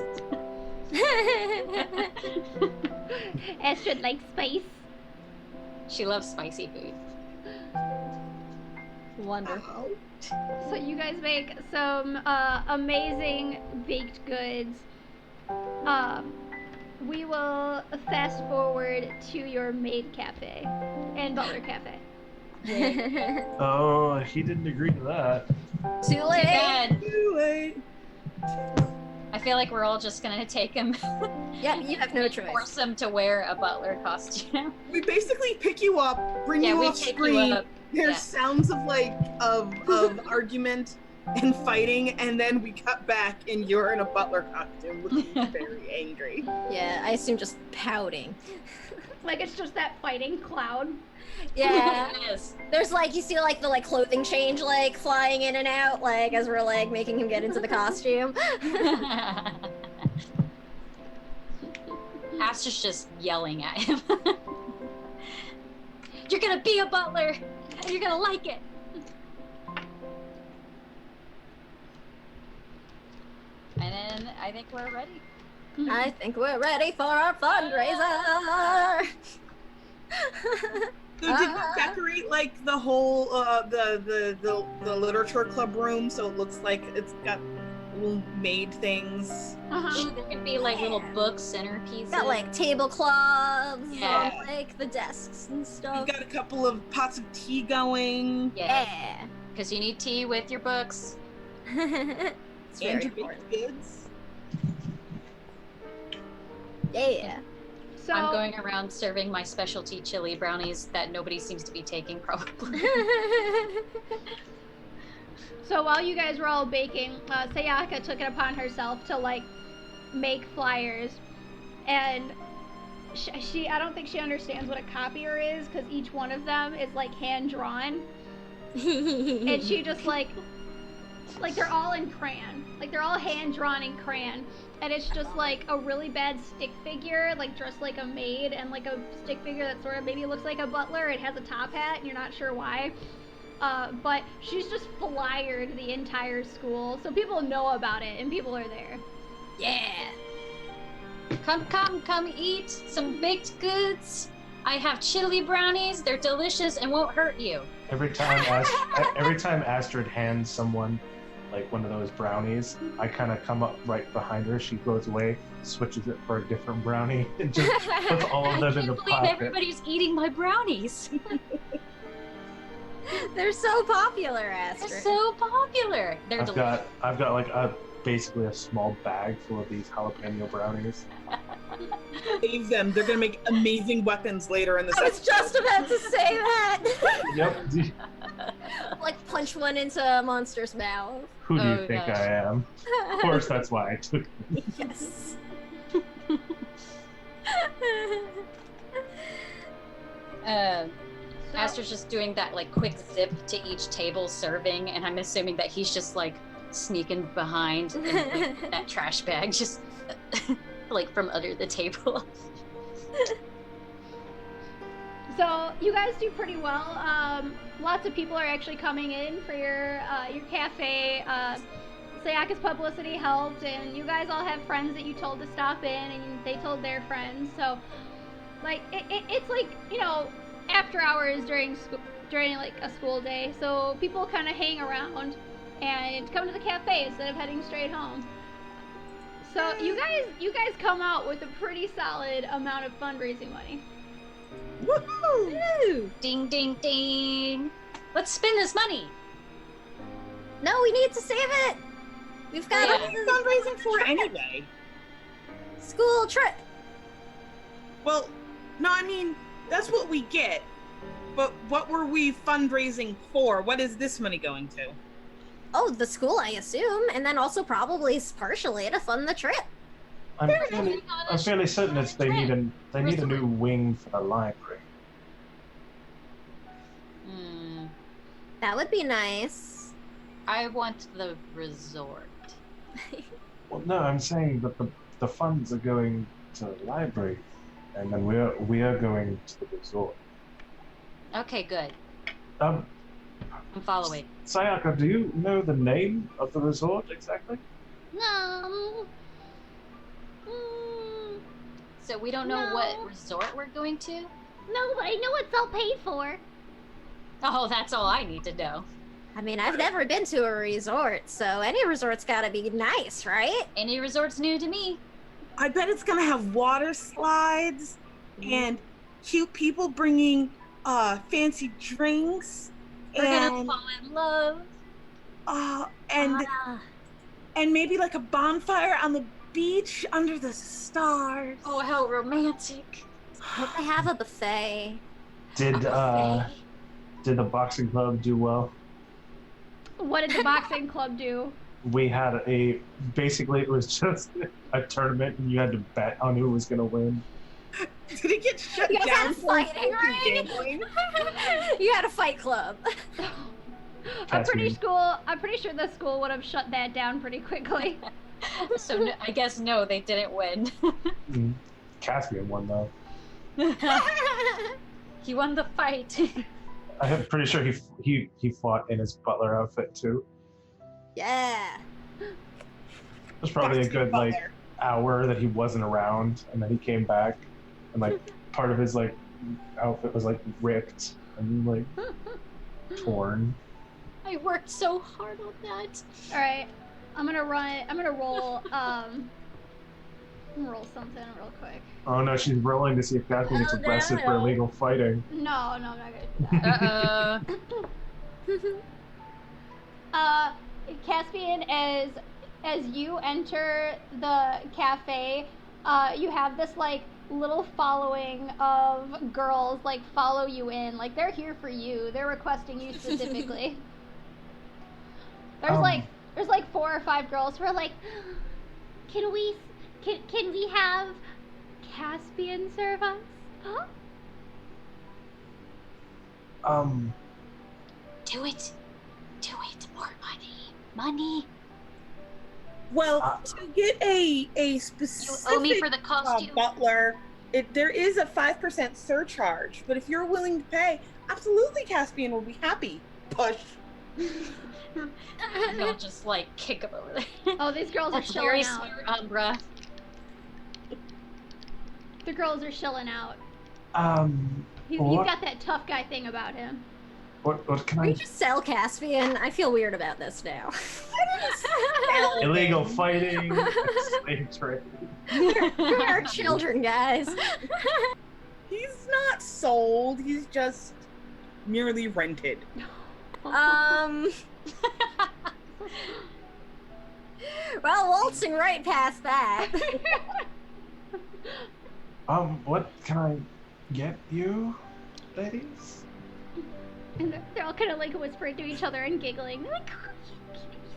Speaker 2: Astrid likes spice.
Speaker 3: She loves spicy food.
Speaker 4: Wonderful.
Speaker 2: So you guys make some amazing baked goods. We will fast forward to your maid cafe and butler cafe.
Speaker 5: Oh, he didn't agree to that.
Speaker 4: Too
Speaker 3: Too
Speaker 4: late.
Speaker 3: bad.
Speaker 6: Too late.
Speaker 3: I feel like we're all just gonna take him,
Speaker 4: Yep, you have no choice.
Speaker 3: force him to wear a butler costume.
Speaker 6: We basically pick you up, bring
Speaker 3: Yeah,
Speaker 6: you
Speaker 3: we
Speaker 6: off
Speaker 3: take
Speaker 6: screen.
Speaker 3: you up.
Speaker 6: There's
Speaker 3: yeah.
Speaker 6: sounds of of argument and fighting, and then we cut back, and you're in a butler costume, looking very angry.
Speaker 4: Yeah, I assume just pouting.
Speaker 2: Like it's just that fighting cloud.
Speaker 4: Yeah.
Speaker 3: Yes.
Speaker 4: There's like you see like the like clothing change like flying in and out like as we're like making him get into the costume.
Speaker 3: Aster's just yelling at him. You're gonna be a butler, and you're gonna like it. And then I think we're ready.
Speaker 4: I think we're ready for our fundraiser.
Speaker 6: So did you decorate like the whole the literature club room so it looks like it's got little made things?
Speaker 2: Uh-huh.
Speaker 3: There could be like little book centerpieces.
Speaker 4: Got like tablecloths
Speaker 3: Yeah.
Speaker 4: on like the desks and
Speaker 6: You
Speaker 4: stuff.
Speaker 6: got a couple of pots of tea going.
Speaker 3: Yeah, because you need tea with your books.
Speaker 4: It's
Speaker 6: And
Speaker 4: very
Speaker 6: your
Speaker 4: important.
Speaker 6: baked goods.
Speaker 4: Yeah.
Speaker 2: So
Speaker 3: I'm going around serving my specialty chili brownies that nobody seems to be taking, probably.
Speaker 2: So while you guys were all baking, Sayaka took it upon herself to like make flyers, and she I don't think she understands what a copier is because each one of them is like hand drawn, and she just like they're all in crayon, like they're all hand drawn in crayon, and it's just like a really bad stick figure, like dressed like a maid, and like a stick figure that sort of maybe looks like a butler. It has a top hat, and you're not sure why. But she's just flyered the entire school, so people know about it, and people are there.
Speaker 3: Yeah. Come eat some baked goods. I have chili brownies. They're delicious and won't hurt you.
Speaker 5: Every time Astrid hands someone like one of those brownies, I kind of come up right behind her. She goes away, switches it for a different brownie, and just puts all of
Speaker 3: I
Speaker 5: them
Speaker 3: can't
Speaker 5: in the
Speaker 3: believe
Speaker 5: pocket.
Speaker 3: everybody's eating my brownies.
Speaker 4: They're so popular,
Speaker 3: They're
Speaker 4: Astrid.
Speaker 3: so popular. They're delicious.
Speaker 5: I've got like basically a small bag full of these jalapeno brownies.
Speaker 6: Save them. They're gonna make amazing weapons later in the
Speaker 4: I was
Speaker 6: session.
Speaker 4: just about to say that.
Speaker 5: Yep.
Speaker 4: Like punch one into a monster's mouth.
Speaker 5: Who do you
Speaker 3: Oh,
Speaker 5: think
Speaker 3: gosh.
Speaker 5: I am? Of course, that's why I took it.
Speaker 4: Yes.
Speaker 2: So,
Speaker 3: Aster's just doing that like quick zip to each table serving, and I'm assuming that he's just like sneaking behind in, like, that trash bag, just like from under the table.
Speaker 2: So you guys do pretty well. Lots of people are actually coming in for your cafe. Sayaka's publicity helped, and you guys all have friends that you told to stop in, and they told their friends. So, like, it's like, you know, after hours during like a school day. So people kind of hang around and come to the cafe instead of heading straight home. So you guys come out with a pretty solid amount of fundraising money.
Speaker 6: Woohoo!
Speaker 3: Ding ding ding! Let's spend this money.
Speaker 4: No, we need to save it. We've got
Speaker 3: Yeah.
Speaker 6: What are you fundraising for anyway?
Speaker 4: school trip.
Speaker 6: Well, no, I mean, that's what we get. But what were we fundraising for? What is this money going to?
Speaker 4: Oh, the school, I assume, and then also probably partially to fund the trip.
Speaker 5: I'm fairly certain it's they need a new wing for the library.
Speaker 3: Hmm.
Speaker 4: That would be nice.
Speaker 3: I want the resort.
Speaker 5: Well, no, I'm saying that the funds are going to the library, and then we are going to the resort.
Speaker 3: Okay, good.
Speaker 5: Um,
Speaker 3: I'm following.
Speaker 5: Sayaka, do you know the name of the resort exactly?
Speaker 2: No.
Speaker 3: So we don't know
Speaker 2: No.
Speaker 3: what resort we're going to?
Speaker 2: No, but I know it's all paid for.
Speaker 3: Oh, that's all I need to know.
Speaker 4: I mean, I've never been to a resort, so any resort's gotta be nice, right?
Speaker 3: Any resort's new to me.
Speaker 6: I bet it's gonna have water slides and cute people bringing fancy drinks
Speaker 3: We're gonna
Speaker 6: and
Speaker 3: fall in love.
Speaker 6: and maybe like a bonfire on the beach under the stars.
Speaker 3: Oh, how romantic.
Speaker 4: Hope they have a buffet.
Speaker 5: Did the boxing club do well?
Speaker 2: What did the boxing club do?
Speaker 5: We had basically it was just a tournament, and you had to bet on who was gonna win.
Speaker 6: Did it get shut
Speaker 4: You guys
Speaker 6: down
Speaker 4: had
Speaker 6: for
Speaker 4: fighting,
Speaker 6: fancy
Speaker 4: right?
Speaker 6: gambling?
Speaker 4: You had a fight club.
Speaker 2: I'm pretty
Speaker 5: Caspian.
Speaker 2: sure the school would have shut that down pretty quickly.
Speaker 3: So no, I guess no, they didn't win.
Speaker 5: Caspian won though.
Speaker 3: He won the fight.
Speaker 5: I'm pretty sure he fought in his butler outfit too.
Speaker 4: Yeah.
Speaker 5: It was probably a good like hour that he wasn't around, and then he came back, and like part of his like outfit was like ripped and like torn.
Speaker 3: I worked so hard on that.
Speaker 2: All right, I'm gonna roll. I'm gonna roll something real quick.
Speaker 5: Oh no, she's rolling to see if Caspian gets arrested for illegal fighting.
Speaker 2: No, I'm not gonna do that. Caspian, as you enter the cafe, you have this like little following of girls like follow you in. Like they're here for you. They're requesting you specifically. There's like 4 or 5 girls who are like, can we have Caspian serve us? Huh?
Speaker 3: Do it. More money.
Speaker 6: Well, to get a specific
Speaker 3: You owe me for the costume.
Speaker 6: butler, there is a 5% surcharge. But if you're willing to pay, absolutely, Caspian will be happy. Push.
Speaker 3: I'll just like kick him over there.
Speaker 2: Oh, these girls are
Speaker 3: That's very
Speaker 2: chilling out.
Speaker 3: smart, Umbra.
Speaker 2: The girls are chilling out. He's
Speaker 5: What?
Speaker 2: got that tough guy thing about him.
Speaker 5: What can
Speaker 4: We
Speaker 5: I?
Speaker 4: just sell Caspian. I feel weird about this now.
Speaker 5: Illegal fighting, slave trade.
Speaker 4: We're children, guys.
Speaker 6: He's not sold. He's just merely rented.
Speaker 4: Well, waltzing right past that.
Speaker 5: What can I get you, ladies?
Speaker 2: And they're all kind of like whispering to each other and giggling. They're like, oh, he's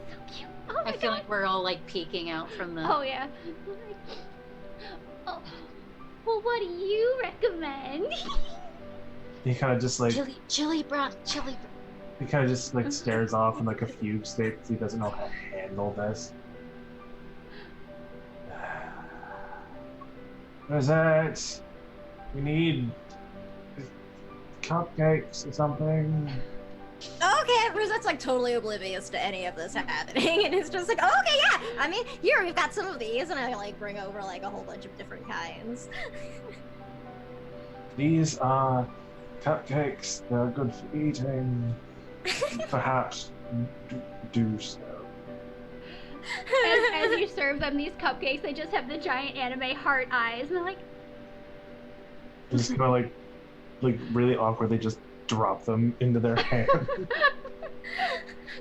Speaker 2: so cute. Oh my
Speaker 3: I feel
Speaker 2: God.
Speaker 3: like we're all like peeking out from the.
Speaker 2: Oh yeah. Like, oh, well, what do you recommend?
Speaker 5: He kind of just like
Speaker 3: Chili brown.
Speaker 5: he kind of just like stares off in like a fugue state because he doesn't know how to handle this. Rosette, we need cupcakes or something.
Speaker 4: Okay, Rosette's like totally oblivious to any of this happening, and it's just like, oh, okay, yeah. I mean, here we've got some of these, and I like bring over like a whole bunch of different kinds.
Speaker 5: These are cupcakes. They're good for eating. Perhaps do so.
Speaker 2: As you serve them these cupcakes, they just have the giant anime heart eyes, and they're like,
Speaker 5: Just kind of like really awkwardly just drop them into their hand.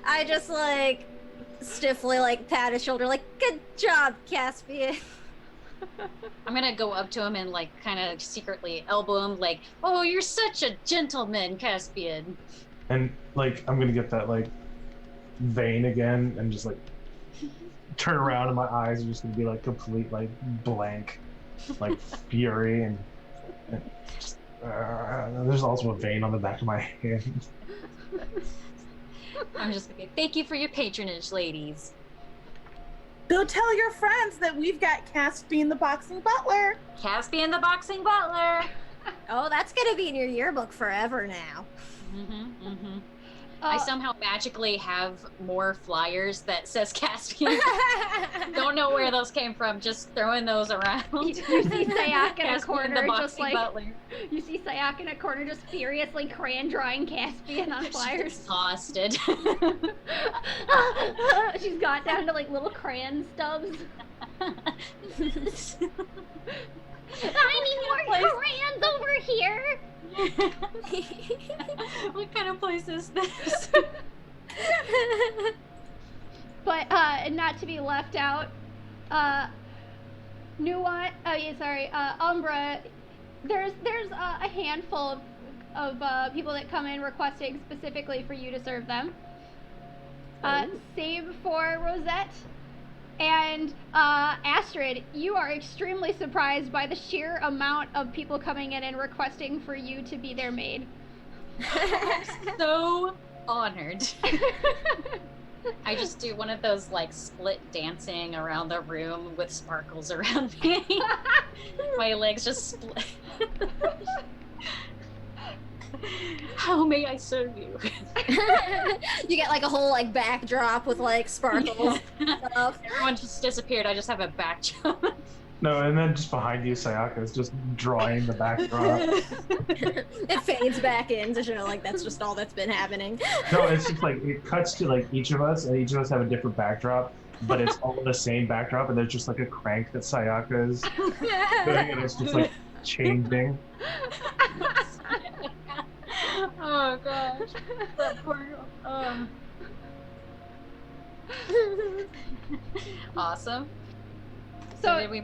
Speaker 4: I just like stiffly like pat his shoulder, like, good job, Caspian.
Speaker 3: I'm gonna go up to him and like kind of secretly elbow him, like, "Oh, you're such a gentleman, Caspian."
Speaker 5: And like I'm gonna get that like vein again and just like turn around and my eyes are just gonna be like complete like blank like fury and just, there's also a vein on the back of my hand.
Speaker 3: I'm just gonna thank you for your patronage, ladies.
Speaker 6: Go tell your friends that we've got Caspian the boxing butler.
Speaker 3: Caspian the boxing butler.
Speaker 4: Oh, that's gonna be in your yearbook forever now.
Speaker 3: I somehow magically have more flyers that says Caspian. Don't know where those came from. Just throwing those around.
Speaker 2: you see Sayak in a
Speaker 3: Caspian the
Speaker 2: corner, just
Speaker 3: boxing
Speaker 2: like
Speaker 3: butler.
Speaker 2: you see Sayak in a corner, just furiously crayon drawing Caspian on flyers.
Speaker 3: Exhausted.
Speaker 2: She's got down to like little crayon stubs. I need more crayons over here.
Speaker 3: What kind of place is this?
Speaker 2: But not to be left out, Umbra, there's a handful of people that come in requesting specifically for you to serve them. Save for Rosette. And Astrid, you are extremely surprised by the sheer amount of people coming in and requesting for you to be their maid.
Speaker 3: So honored. I just do one of those like split dancing around the room with sparkles around me. My legs just split. How may I serve you?
Speaker 4: You get like a whole like backdrop with like sparkles and stuff.
Speaker 3: Everyone just disappeared. I just have a backdrop.
Speaker 5: No, and then just behind you, Sayaka is just drawing the backdrop.
Speaker 4: It fades back in to show like that's just all that's been happening.
Speaker 5: No, it's just like it cuts to like each of us, and each of us have a different backdrop, but it's all the same backdrop, and there's just like a crank that Sayaka is doing, and it's just like changing.
Speaker 3: Oh gosh. That poor girl. Awesome. So did we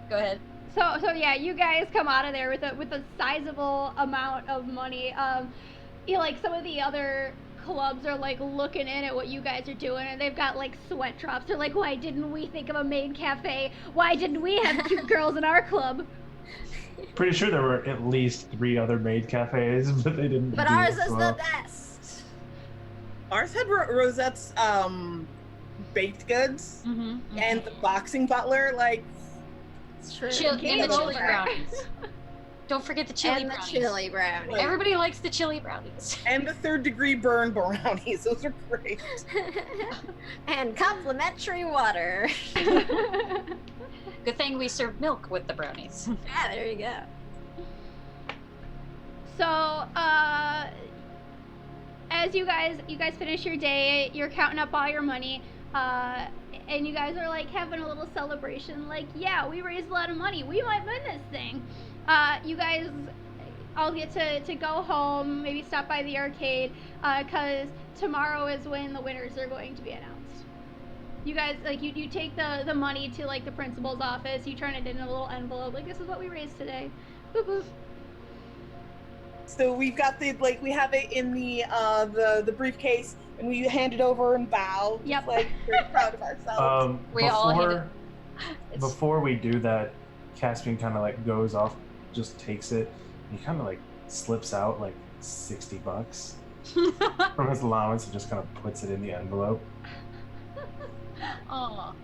Speaker 3: go ahead?
Speaker 2: So yeah, you guys come out of there with a sizable amount of money. Like some of the other clubs are like looking in at what you guys are doing, and they've got like sweat drops. They're like, why didn't we think of a maid cafe? Why didn't we have cute girls in our club?
Speaker 5: Pretty sure there were at least 3 other maid cafes, but they didn't.
Speaker 4: But
Speaker 5: do
Speaker 4: ours
Speaker 5: as
Speaker 4: is
Speaker 5: well.
Speaker 4: the best.
Speaker 6: Ours had Rosette's baked goods and the boxing butler. Like,
Speaker 4: It's true.
Speaker 3: And the
Speaker 2: Game
Speaker 3: chili
Speaker 2: over.
Speaker 3: brownies. Don't forget the chili
Speaker 4: And the
Speaker 3: brownies.
Speaker 4: chili brownie.
Speaker 3: Everybody likes the chili brownies.
Speaker 6: and the 3rd degree burn brownies. Those are great.
Speaker 4: And complimentary water.
Speaker 3: Good thing we serve milk with the brownies.
Speaker 4: Yeah, there you go.
Speaker 2: So, as you guys finish your day, you're counting up all your money, and you guys are like having a little celebration. Like, yeah, we raised a lot of money. We might win this thing. You guys all get to go home, maybe stop by the arcade, because tomorrow is when the winners are going to be announced. You guys, like, you take the money to, like, the principal's office, you turn it in a little envelope, like, this is what we raised today. Boop, boop.
Speaker 6: So we've got we have it in the briefcase, and we hand it over and bow.
Speaker 2: Yep.
Speaker 6: Just, like, very proud of ourselves.
Speaker 3: We all hit
Speaker 5: Before we do that, Caspian kind of like goes off, just takes it, and he kind of like slips out like $60 from his allowance and just kind of puts it in the envelope.
Speaker 3: Aw.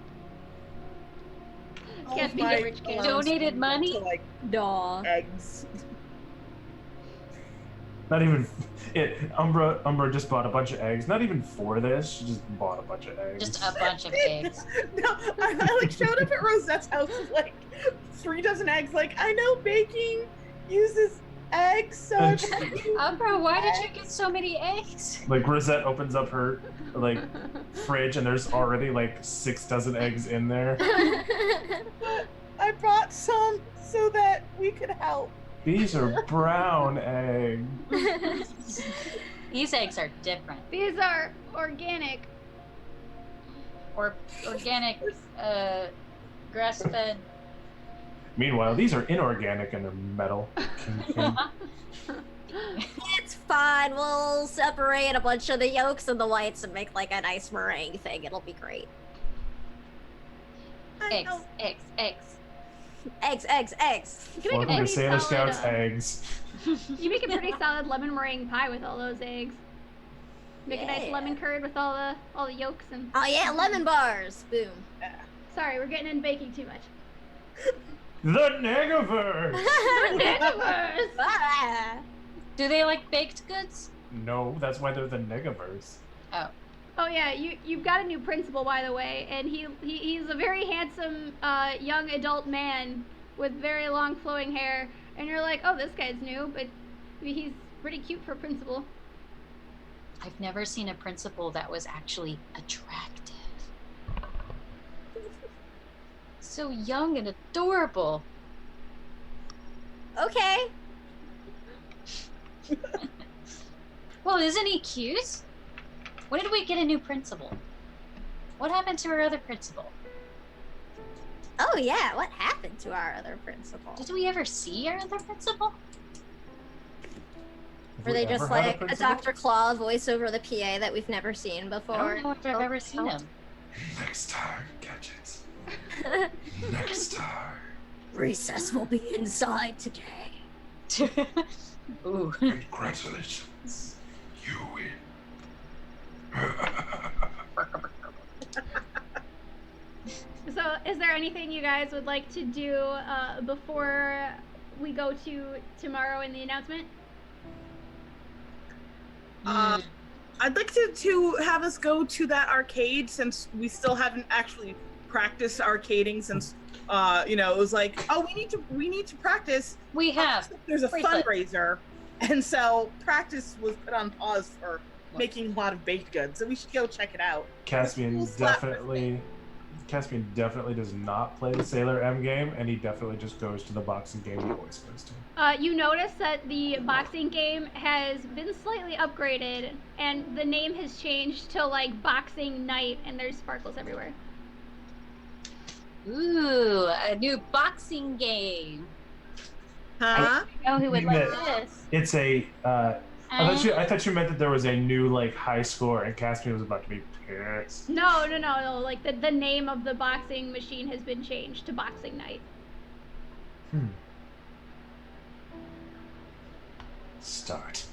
Speaker 6: All
Speaker 2: Can't
Speaker 6: of
Speaker 2: be a
Speaker 6: my
Speaker 2: rich kid.
Speaker 6: allowance
Speaker 3: Donated
Speaker 6: went
Speaker 3: money?
Speaker 6: to, like,
Speaker 4: Daw.
Speaker 6: eggs.
Speaker 5: Not even Umbra just bought a bunch of eggs. Not even for this, she just bought a bunch of eggs.
Speaker 3: Just a bunch of eggs.
Speaker 6: No, I like showed up at Rosette's house with like 3 dozen eggs. Like, I know baking uses eggs, so I bought you
Speaker 3: Umbra, why did you get so many eggs?
Speaker 5: Like Rosette opens up her like fridge and there's already like 6 dozen eggs in there.
Speaker 6: I bought some so that we could help.
Speaker 5: These are brown eggs.
Speaker 3: These eggs are different.
Speaker 2: These are organic.
Speaker 3: Or organic, grass-fed.
Speaker 5: Meanwhile, these are inorganic and they're metal.
Speaker 4: It's fine. We'll separate a bunch of the yolks and the whites and make like a nice meringue thing. It'll be great.
Speaker 6: I
Speaker 3: Eggs,
Speaker 6: know.
Speaker 3: eggs, eggs.
Speaker 4: Eggs, eggs, eggs.
Speaker 2: You can make a
Speaker 5: Welcome to
Speaker 2: pretty
Speaker 5: Santa
Speaker 2: solid,
Speaker 5: Scouts eggs.
Speaker 2: You make a pretty solid lemon meringue pie with all those eggs. Make a nice
Speaker 4: Yeah.
Speaker 2: lemon curd with all the yolks and.
Speaker 4: Oh yeah, lemon bars. Boom.
Speaker 2: Sorry, we're getting in baking too much.
Speaker 5: The Negaverse!
Speaker 2: Negaverse!
Speaker 4: Ah.
Speaker 3: Do they like baked goods?
Speaker 5: No, that's why they're the Negaverse.
Speaker 2: Oh yeah, you've got a new principal, by the way, and he's a very handsome young adult man with very long flowing hair, and you're like, oh, this guy's new, but he's pretty cute for a principal.
Speaker 3: I've never seen a principal that was actually attractive. So young and adorable.
Speaker 4: Okay.
Speaker 3: Well, isn't he cute? When did we get a new principal? What happened to our other principal?
Speaker 4: Oh yeah, what happened to our other principal?
Speaker 3: Did we ever see our other principal?
Speaker 5: Have
Speaker 4: Were
Speaker 5: we
Speaker 4: they just
Speaker 5: ever had
Speaker 4: like a
Speaker 5: principal?
Speaker 4: Dr. Claw voice over the PA that we've never seen
Speaker 3: I
Speaker 4: before?
Speaker 3: don't know if I've ever seen him.
Speaker 5: Next time, gadgets. Next time.
Speaker 4: Recess will be inside today.
Speaker 3: Ooh.
Speaker 5: Congratulations. You win.
Speaker 2: So, is there anything you guys would like to do before we go to tomorrow in the announcement?
Speaker 6: I'd like to have us go to that arcade since we still haven't actually practiced arcading since it was like, oh, we need to practice.
Speaker 3: We have.
Speaker 6: There's a
Speaker 3: bracelets.
Speaker 6: fundraiser, and so practice was put on pause for making a lot of baked goods. So we should go check it out.
Speaker 5: Caspian definitely does not play the Sailor M game, and he definitely just goes to the boxing game he always goes to.
Speaker 2: You notice that the boxing game has been slightly upgraded, and the name has changed to like Boxing Night, and there's sparkles everywhere.
Speaker 3: Ooh, a new boxing game.
Speaker 6: Huh?
Speaker 3: I know who would
Speaker 5: You
Speaker 3: like
Speaker 5: bet.
Speaker 3: this.
Speaker 5: It's a. I thought you meant that there was a new like high score, and Caspian was about to be pissed.
Speaker 2: No. Like the name of the boxing machine has been changed to Boxing Night.
Speaker 5: Start.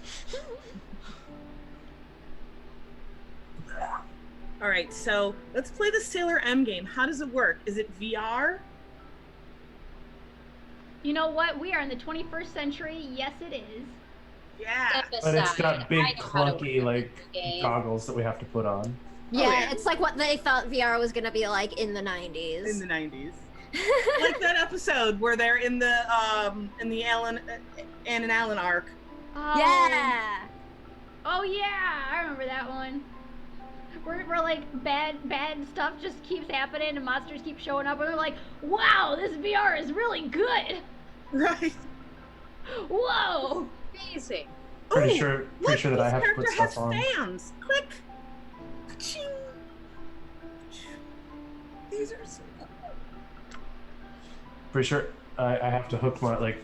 Speaker 6: All right, so let's play the Sailor M game. How does it work? Is it VR?
Speaker 2: You know what? We are in the 21st century. Yes, it is.
Speaker 6: Yeah.
Speaker 3: Step
Speaker 5: But it's
Speaker 3: aside.
Speaker 5: got big
Speaker 3: I know how to
Speaker 5: clunky
Speaker 3: work
Speaker 5: like
Speaker 3: the game.
Speaker 5: goggles that we have to put on.
Speaker 4: Yeah, it's like what they thought VR was gonna be like in the 90s.
Speaker 6: In the 90s. Like that episode where they're in the Anne and Alan arc.
Speaker 2: Oh.
Speaker 4: Yeah.
Speaker 2: Oh yeah, I remember that one. Where like bad stuff just keeps happening and monsters keep showing up, and they're like, "Wow, this VR is really good."
Speaker 6: Right.
Speaker 2: Whoa.
Speaker 3: Amazing.
Speaker 5: Pretty
Speaker 6: Ooh,
Speaker 5: sure
Speaker 6: look,
Speaker 5: that I
Speaker 6: this
Speaker 5: have to put
Speaker 6: character has
Speaker 5: stuff on.
Speaker 6: fans. Click. Ka-ching. These are so
Speaker 5: Pretty sure I have to hook my like.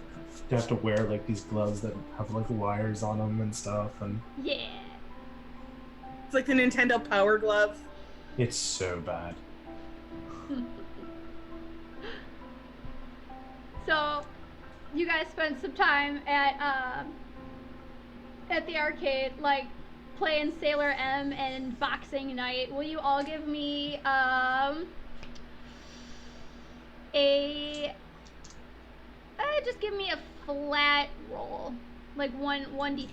Speaker 5: You have to wear like these gloves that have like wires on them and stuff, and
Speaker 2: Yeah.
Speaker 6: It's like the Nintendo Power Glove.
Speaker 5: it's so bad.
Speaker 2: So, you guys spent some time at the arcade, like playing Sailor M and Boxing Night. Will you all give me just give me a flat roll, like 1d6.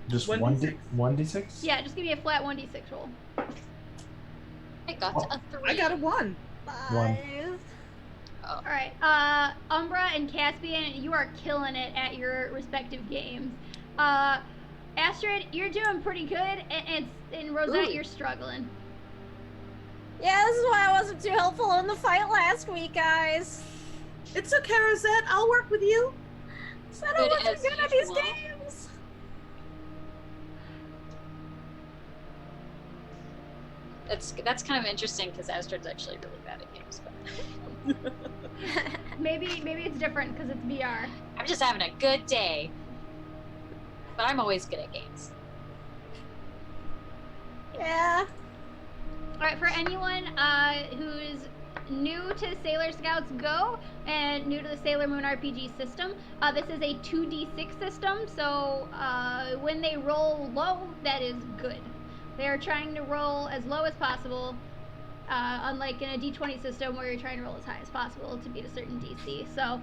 Speaker 5: Just
Speaker 6: 1d6.
Speaker 5: 1d6?
Speaker 2: Yeah, just give me a flat 1d6 roll.
Speaker 3: I got a 3.
Speaker 6: I got a 1.
Speaker 5: One.
Speaker 2: All right, Umbra and Caspian, you are killing it at your respective games. Astrid, you're doing pretty good, and Rosette,
Speaker 3: Ooh.
Speaker 2: you're struggling.
Speaker 4: Yeah, this is why I wasn't too helpful in the fight last week, guys.
Speaker 6: It's okay, Rosette. I'll work with you.
Speaker 4: Said I
Speaker 3: Good
Speaker 4: wasn't
Speaker 3: as
Speaker 4: good at these
Speaker 3: usual.
Speaker 4: games.
Speaker 3: That's kind of interesting because Astrid's actually really bad at games. But
Speaker 2: Maybe it's different because it's VR.
Speaker 3: I'm just having a good day. But I'm always good at games.
Speaker 4: Yeah.
Speaker 2: All right, for anyone who's new to Sailor Scouts Go and new to the Sailor Moon RPG system, this is a 2d6 system, so when they roll low, that is good. They are trying to roll as low as possible, unlike in a d20 system where you're trying to roll as high as possible to beat a certain DC. So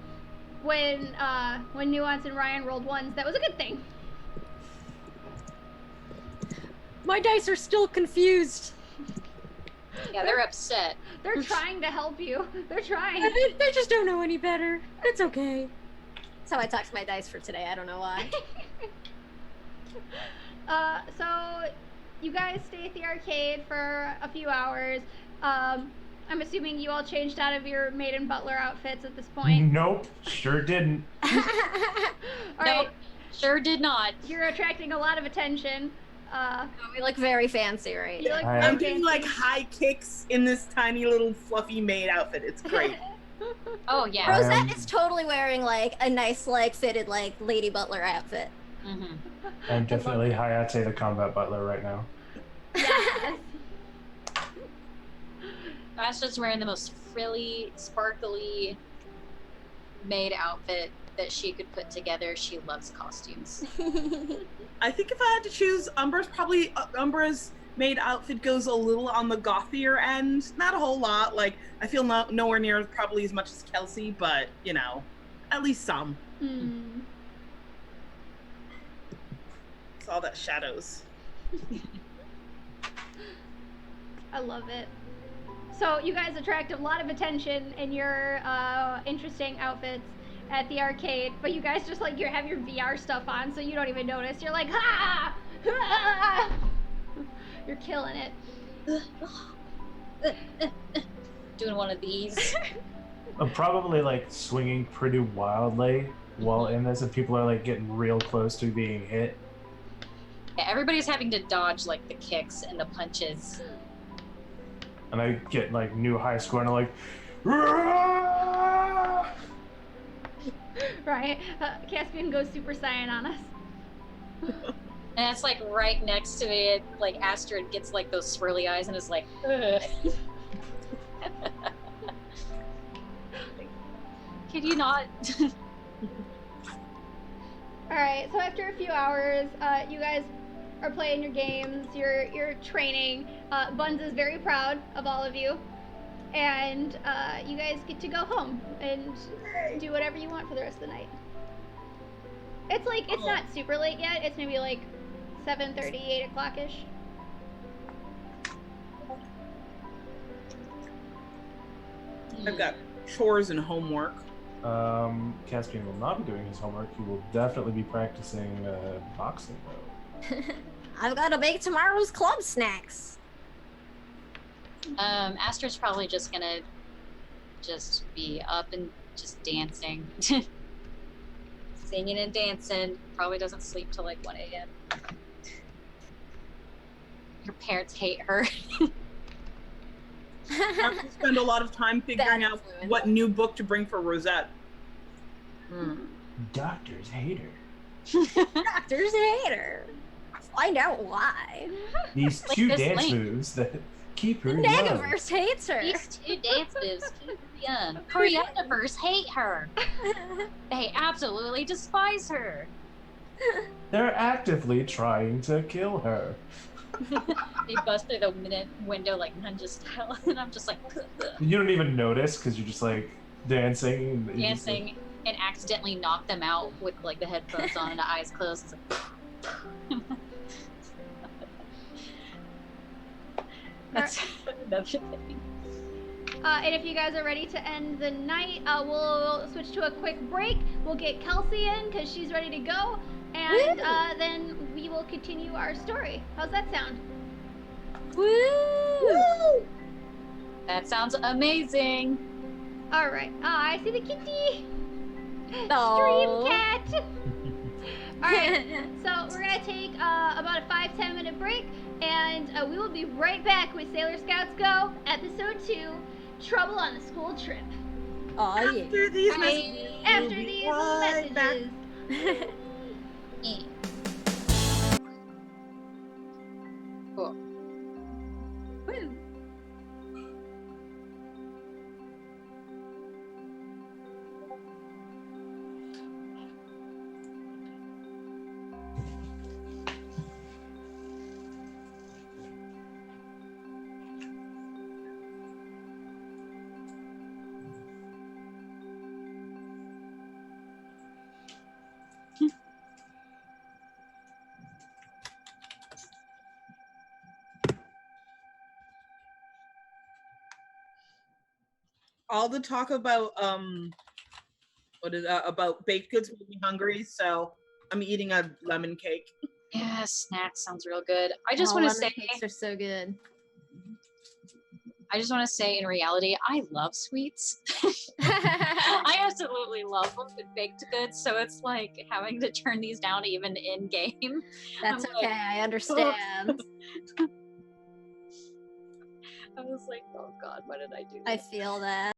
Speaker 2: when Nuance and Ryan rolled ones, that was a good thing.
Speaker 7: My dice are still confused.
Speaker 3: Yeah, they're upset.
Speaker 2: They're trying to help you. They're trying.
Speaker 7: They just don't know any better. It's okay.
Speaker 4: That's how I talk to my dice for today. I don't know why.
Speaker 2: So you guys stay at the arcade for a few hours. I'm assuming you all changed out of your maiden butler outfits at this point.
Speaker 5: Nope, sure didn't.
Speaker 2: All right,
Speaker 3: Nope, sure did not.
Speaker 2: you're attracting a lot of attention.
Speaker 4: We look very fancy right
Speaker 2: You
Speaker 4: now.
Speaker 2: look
Speaker 5: I
Speaker 6: I'm
Speaker 2: very
Speaker 6: doing like
Speaker 2: fancy.
Speaker 6: high kicks in this tiny little fluffy maid outfit. It's great.
Speaker 3: Oh yeah.
Speaker 4: Rosette is totally wearing like a nice, like fitted, like Lady Butler outfit.
Speaker 3: Mm-hmm.
Speaker 5: I'm definitely Hayate the combat butler right now.
Speaker 2: Yes.
Speaker 3: Astrid's wearing the most frilly, sparkly maid outfit that she could put together. She loves costumes.
Speaker 6: I think if I had to choose, Umbra's maid outfit goes a little on the gothier end. Not a whole lot. Like I feel nowhere near probably as much as Kelsey, but at least some.
Speaker 2: Hmm.
Speaker 6: It's all that shadows.
Speaker 2: I love it. So you guys attract a lot of attention in your interesting outfits at the arcade, but you guys just like you have your VR stuff on, so you don't even notice. You're like, ha! Ha! You're killing it.
Speaker 3: Doing one of these.
Speaker 5: I'm probably like swinging pretty wildly while in this, and people are like getting real close to being hit.
Speaker 3: Yeah, everybody's having to dodge like the kicks and the punches.
Speaker 5: And I get like new high score, and I'm like, "Rah!"
Speaker 2: Right? Caspian goes Super Saiyan on us.
Speaker 3: And that's like right next to it. Like Astrid gets like those swirly eyes and is like, ugh. Could you not?
Speaker 2: Alright, so after a few hours, you guys are playing your games, you're training. Buns is very proud of all of you. And you guys get to go home and do whatever you want for the rest of the night. It's like, it's not super late yet. It's maybe like 7:30, 8 o'clock-ish.
Speaker 6: I've got chores and homework.
Speaker 5: Caspian will not be doing his homework. He will definitely be practicing boxing, though.
Speaker 4: I've got to make tomorrow's club snacks.
Speaker 3: Astrid's probably just gonna just be up and just dancing. Singing and dancing. Probably doesn't sleep till like 1 a.m. Her parents hate her.
Speaker 6: I have to spend a lot of time figuring
Speaker 4: That
Speaker 6: out
Speaker 4: influence.
Speaker 6: what new book to bring for Rosette.
Speaker 5: Doctors hate her.
Speaker 4: Doctors hate her. Find out why.
Speaker 5: These
Speaker 3: Like
Speaker 5: two
Speaker 3: this
Speaker 5: dance
Speaker 3: link.
Speaker 5: moves that keep her young.
Speaker 4: Negaverse hates her.
Speaker 3: These two dance moves keep her young. Choreographers hate her. They absolutely despise her.
Speaker 5: They're actively trying to kill her.
Speaker 3: They bust through the window like ninja style, and I'm just like
Speaker 5: You don't even notice because you're just like dancing. And you just, like,
Speaker 3: dancing and accidentally knock them out with like the headphones on and the eyes closed. It's like, that's another thing.
Speaker 2: And if you guys are ready to end the night, we'll switch to a quick break. We'll get Kelsey in because she's ready to go. And then we will continue our story. How's that sound?
Speaker 4: Woo!
Speaker 3: That sounds amazing.
Speaker 2: All right. I see the kitty.
Speaker 4: Oh.
Speaker 2: Stream cat. All right. So we're gonna take about a 5-10 minute break, and we will be right back with Sailor Scouts Go, episode 2, Trouble on the School Trip.
Speaker 4: Oh yeah.
Speaker 6: After these
Speaker 3: Bye.
Speaker 6: messages,
Speaker 2: After
Speaker 6: we'll be
Speaker 2: these
Speaker 6: right back.
Speaker 2: messages.
Speaker 3: Yeah. Cool.
Speaker 4: Woo.
Speaker 6: All the talk about about baked goods made me hungry, so I'm eating a lemon cake.
Speaker 3: Yeah, snack sounds real good. I just
Speaker 4: Oh,
Speaker 3: want to
Speaker 4: lemon
Speaker 3: say,
Speaker 4: cakes are so good.
Speaker 3: I just want to say, in reality, I love sweets. I absolutely love baked goods, so it's like having to turn these down even in game.
Speaker 4: That's
Speaker 3: I'm like,
Speaker 4: okay. I understand.
Speaker 3: I was like, oh god, why did I do
Speaker 4: I
Speaker 3: this?
Speaker 4: feel that.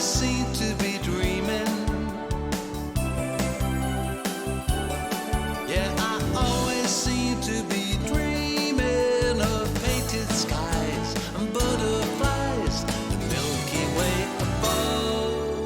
Speaker 1: always seem to be dreaming. Yeah, I always seem to be dreaming of painted skies and butterflies, the Milky Way above.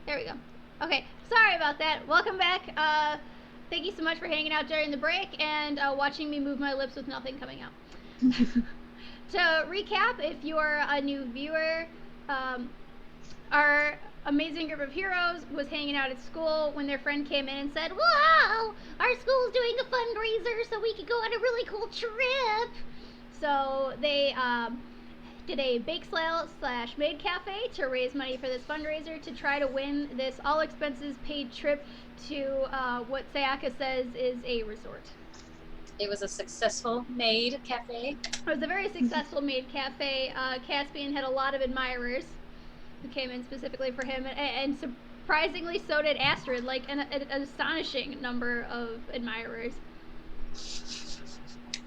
Speaker 2: There we go. Okay, sorry about that. Welcome back. Thank you so much for hanging out during the break and watching me move my lips with nothing coming out. To recap, if you're a new viewer, our amazing group of heroes was hanging out at school when their friend came in and said, "Wow, our school's doing a fundraiser so we could go on a really cool trip." So they did a bake sale / maid cafe to raise money for this fundraiser to try to win this all expenses paid trip to what Sayaka says is a resort.
Speaker 3: It was a successful maid cafe.
Speaker 2: It was a very successful maid cafe. Caspian had a lot of admirers who came in specifically for him, and surprisingly so did Astrid, like an astonishing number of admirers.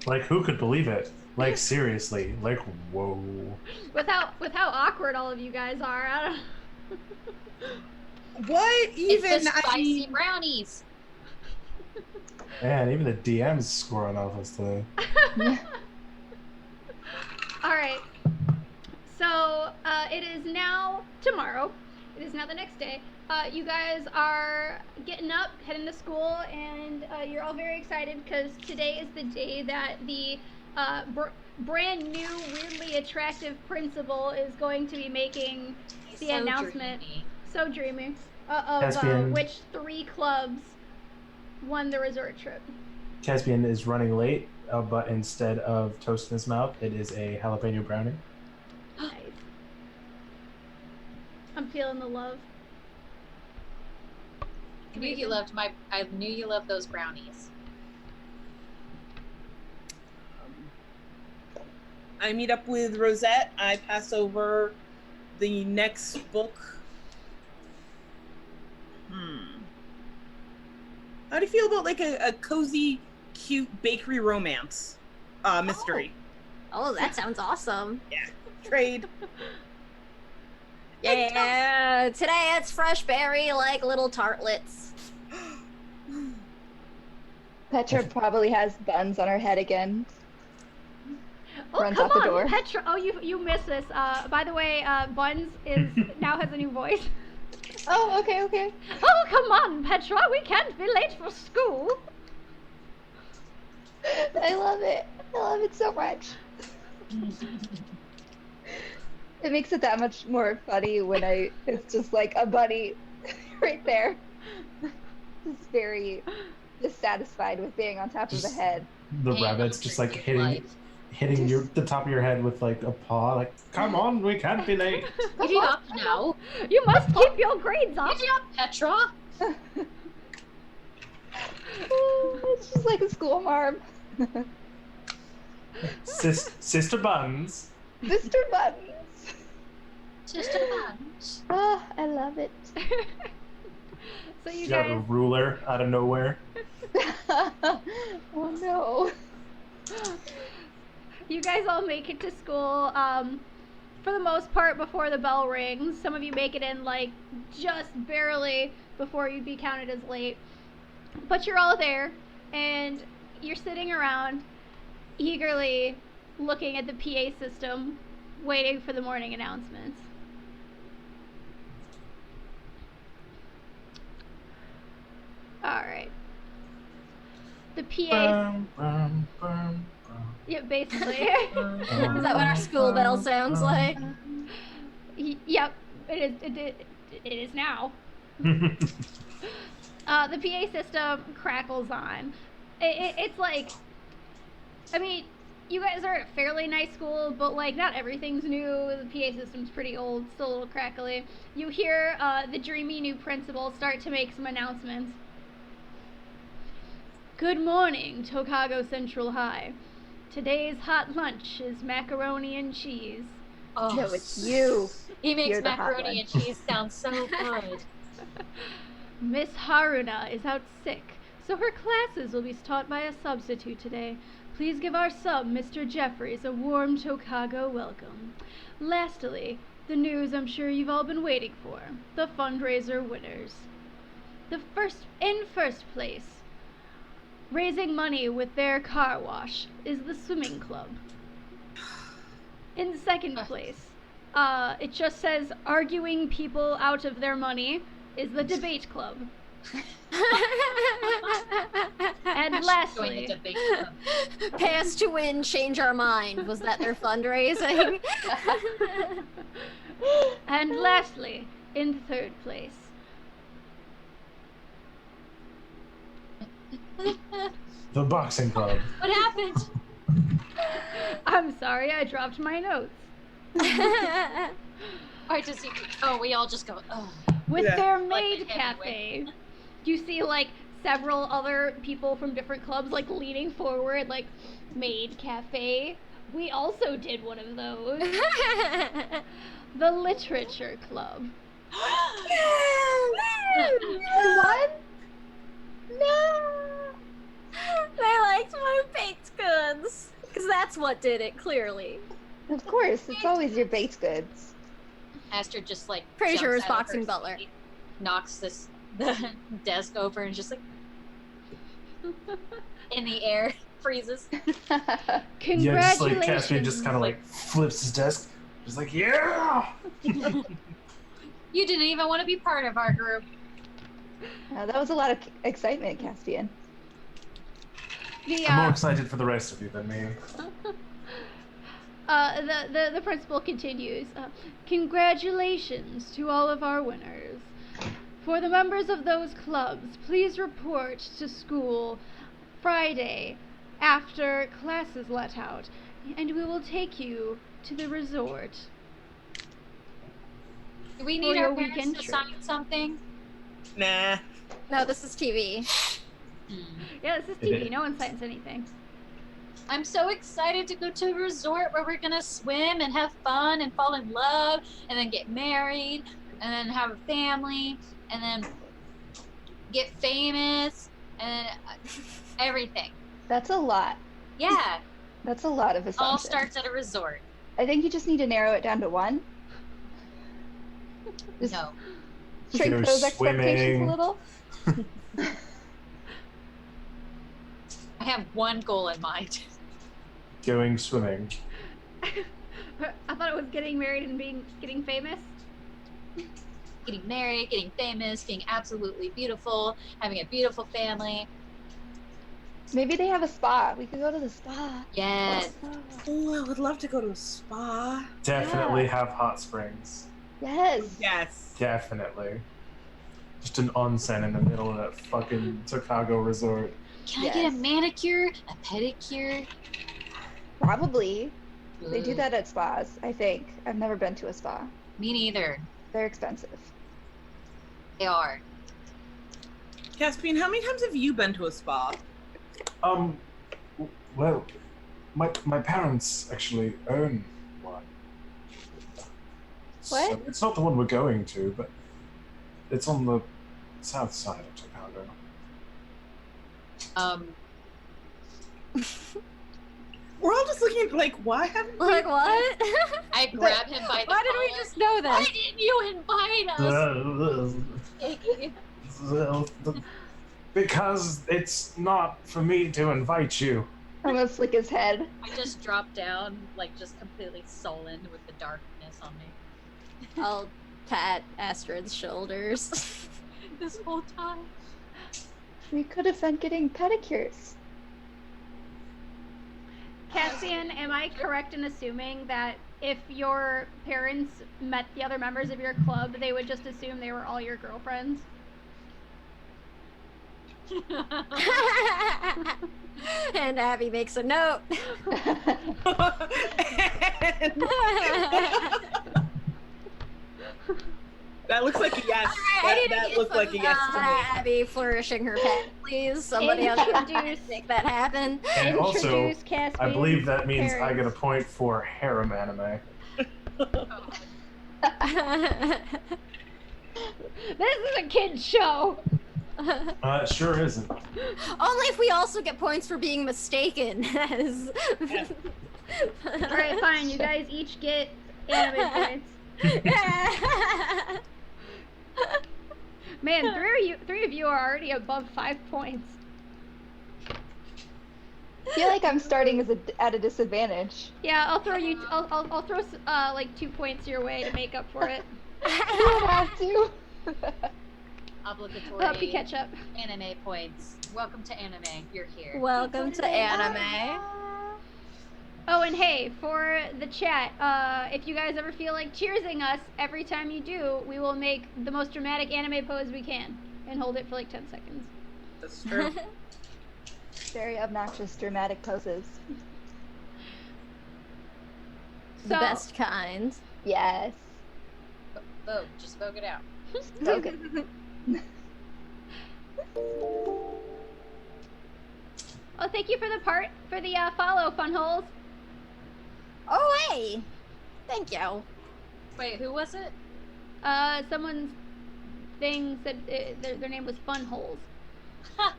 Speaker 5: Like, who could believe it? Like, seriously. Like, whoa.
Speaker 2: With how awkward all of you guys are, I don't.
Speaker 6: What even?
Speaker 3: It's the spicy brownies.
Speaker 5: Man, even the DMs scoring off us today.
Speaker 2: All right. So it is now tomorrow. It is now the next day. You guys are getting up, heading to school, and you're all very excited because today is the day that the brand new, weirdly attractive principal is going to be making the
Speaker 3: So
Speaker 2: announcement.
Speaker 3: dreamy.
Speaker 2: So dreamy. Of
Speaker 5: Caspian.
Speaker 2: which 3 clubs won the resort trip.
Speaker 5: Caspian is running late, but instead of toast in his mouth, it is a jalapeno brownie.
Speaker 2: Nice. I'm feeling the love.
Speaker 3: I knew you loved those brownies.
Speaker 6: I meet up with Rosette. I pass over the next book. How do you feel about like a cozy, cute bakery romance mystery?
Speaker 4: Oh, that sounds awesome.
Speaker 6: Trade.
Speaker 4: Yeah, today it's fresh berry, like little tartlets.
Speaker 8: Petra probably has buns on her head again.
Speaker 2: Oh,
Speaker 8: Runs
Speaker 2: come
Speaker 8: out the
Speaker 2: on,
Speaker 8: door.
Speaker 2: Petra. Oh, you missed this. By the way, Buns is now has a new voice.
Speaker 8: Oh, okay.
Speaker 2: Oh, come on, Petra. We can't be late for school.
Speaker 8: I love it. I love it so much. It makes it that much more funny when it's just like a bunny right there. Just very dissatisfied with being on top of the head.
Speaker 5: The
Speaker 3: Hey,
Speaker 5: rabbit's
Speaker 3: I'm
Speaker 5: just like
Speaker 3: drinking life.
Speaker 5: hitting the top of your head with like a paw, like, come on, we can't be late.
Speaker 3: Giddy up now.
Speaker 2: You must keep your grades up.
Speaker 3: Giddy up, Petra.
Speaker 8: It's just like a school marm.
Speaker 5: Sister Buns.
Speaker 8: Mr. Buttons.
Speaker 3: Sister Buns.
Speaker 8: Oh, I love it.
Speaker 2: So you
Speaker 5: She got a
Speaker 2: guys,
Speaker 5: ruler out of nowhere.
Speaker 8: Oh no.
Speaker 2: you guys all make it to school. For the most part, before the bell rings. Some of you make it in like just barely before you'd be counted as late. But you're all there, and you're sitting around, eagerly looking at the PA system, waiting for the morning announcements. Alright. The PA... Yeah, basically.
Speaker 4: Is that what our school bell sounds like?
Speaker 2: Yep, it is now. The PA system crackles on. It's like, I mean, you guys are at a fairly nice school, but like not everything's new. The PA system's pretty old, still a little crackly. You hear the dreamy new principal start to make some announcements. Good morning, Tokago Central High. Today's hot lunch is macaroni and cheese.
Speaker 3: Oh,
Speaker 8: No, it's you.
Speaker 3: he makes
Speaker 8: You're the hot
Speaker 3: macaroni and cheese sound so good.
Speaker 2: Miss Haruna is out sick, so her classes will be taught by a substitute today. Please give our sub, Mr. Jeffries, a warm Tokago welcome. Lastly, the news I'm sure you've all been waiting for. The fundraiser winners. In first place, raising money with their car wash, is the swimming club. In second place, it just says arguing people out of their money, is the debate club. And
Speaker 3: Join the
Speaker 2: lastly,
Speaker 3: debate club.
Speaker 4: Pay us to win, change our mind. Was that their fundraising?
Speaker 2: and lastly, in third place,
Speaker 5: The boxing club.
Speaker 3: What happened?
Speaker 2: I'm sorry, I dropped my notes.
Speaker 3: Why does he? Oh, we all just go. Oh.
Speaker 2: With
Speaker 6: Yeah.
Speaker 2: their
Speaker 3: Like
Speaker 2: maid
Speaker 3: the
Speaker 2: cafe. You see like several other people from different clubs like leaning forward like maid cafe. We also did one of those. The literature club.
Speaker 8: What? No.
Speaker 4: They liked my baked goods. Because that's what did it, clearly.
Speaker 8: Of course, it's always your baked goods.
Speaker 3: Astrid just like
Speaker 4: Pretty sure it was
Speaker 3: jumps out of
Speaker 4: Boxing
Speaker 3: her
Speaker 4: Butler.
Speaker 3: seat, knocks the desk over and just like in the air freezes.
Speaker 5: Yeah,
Speaker 2: Congratulations.
Speaker 5: just like Caspian just kind of like flips his desk. Just like, yeah!
Speaker 3: You didn't even want to be part of our group.
Speaker 8: That was a lot of excitement, Caspian.
Speaker 2: The,
Speaker 5: I'm more excited for the rest of you than me.
Speaker 2: the principal continues. Congratulations to all of our winners. For the members of those clubs, please report to school Friday after class is let out, and we will take you to the resort.
Speaker 3: Do we
Speaker 2: For
Speaker 3: need
Speaker 2: your
Speaker 3: our parents
Speaker 2: weekend
Speaker 3: to
Speaker 2: trip.
Speaker 3: sign something?
Speaker 6: Nah.
Speaker 4: No, this is TV.
Speaker 2: Yeah, this is
Speaker 5: It
Speaker 2: TV.
Speaker 5: is.
Speaker 2: No one signs anything.
Speaker 3: I'm so excited to go to a resort where we're gonna swim and have fun and fall in love and then get married and then have a family and then get famous and everything.
Speaker 8: That's a lot.
Speaker 3: Yeah,
Speaker 8: That's a lot of
Speaker 3: all
Speaker 8: assumptions.
Speaker 3: starts at a resort.
Speaker 8: I think you just need to narrow it down to one. Just
Speaker 3: No.
Speaker 8: shrink
Speaker 5: Go
Speaker 8: those expectations
Speaker 5: swimming.
Speaker 8: a little.
Speaker 3: I have one goal in mind.
Speaker 5: Going swimming.
Speaker 2: I thought it was getting married and getting famous.
Speaker 3: Getting married, getting famous, being absolutely beautiful, having a beautiful family.
Speaker 8: Maybe they have a spa. We could go to the spa.
Speaker 3: Yes.
Speaker 6: Oh, I would love to go to a spa.
Speaker 5: Definitely
Speaker 8: Yeah.
Speaker 5: have hot springs.
Speaker 8: Yes.
Speaker 6: Yes.
Speaker 5: Definitely. Just an onsen in the middle of that fucking Chicago resort.
Speaker 3: Can I get a
Speaker 8: Yes.
Speaker 3: manicure, a pedicure?
Speaker 8: Probably. They do
Speaker 3: Ooh,
Speaker 8: that at spas, I think. I've never been to a spa.
Speaker 3: Me neither.
Speaker 8: They're expensive.
Speaker 3: They are.
Speaker 6: Caspian, how many times have you been to a spa?
Speaker 5: Well, my parents actually own one.
Speaker 8: What?
Speaker 5: So it's not the one we're going to, but it's on the south side of Chicago.
Speaker 6: We're all just looking at like, why haven't we?
Speaker 4: Like, what?
Speaker 3: I grab him by the
Speaker 7: Why did we
Speaker 3: collar.
Speaker 7: just know
Speaker 3: Why
Speaker 7: this?
Speaker 3: didn't you invite us?
Speaker 5: Because it's not for me to invite you.
Speaker 8: I'm gonna flick his head.
Speaker 3: I just drop down, like just completely sullen with the darkness on me.
Speaker 4: I'll pat Astrid's shoulders.
Speaker 3: This whole time.
Speaker 8: We could have been getting pedicures.
Speaker 2: Cassian, am I correct in assuming that if your parents met the other members of your club, they would just assume they were all your girlfriends?
Speaker 4: And Abby makes a note.
Speaker 6: That looks like a yes. That looked like a yes to me.
Speaker 4: Abby flourishing her pen, please. Somebody else
Speaker 2: Introduce-
Speaker 4: make that happen.
Speaker 5: And also,
Speaker 2: Introduce Caspian.
Speaker 5: I believe that means I get a
Speaker 2: parents.
Speaker 5: point for harem anime.
Speaker 2: This is a kid's show.
Speaker 5: It sure isn't.
Speaker 4: Only if we also get points for being mistaken. As...
Speaker 2: Alright, fine. You guys each get anime points. Man, three of you are already above 5 points.
Speaker 8: I feel like I'm starting at a disadvantage.
Speaker 2: Yeah, I'll throw you. I'll throw like 2 points your way to make up for it.
Speaker 8: I don't have to.
Speaker 3: obligatory
Speaker 2: Puppy ketchup.
Speaker 3: anime points. Welcome to anime. You're here.
Speaker 4: Welcome to anime.
Speaker 2: Oh, and hey, for the chat, if you guys ever feel like cheersing us, every time you do, we will make the most dramatic anime pose we can and hold it for like 10 seconds.
Speaker 6: That's true.
Speaker 8: Very obnoxious, dramatic poses.
Speaker 4: The
Speaker 2: So-
Speaker 4: best kind.
Speaker 8: Yes.
Speaker 3: Vogue. Just vogue it out.
Speaker 8: Okay.
Speaker 2: Oh, thank you for the follow, Funholes.
Speaker 4: Oh, hey! Thank you.
Speaker 3: Wait, who was it?
Speaker 2: Someone's thing said their name was Funholes.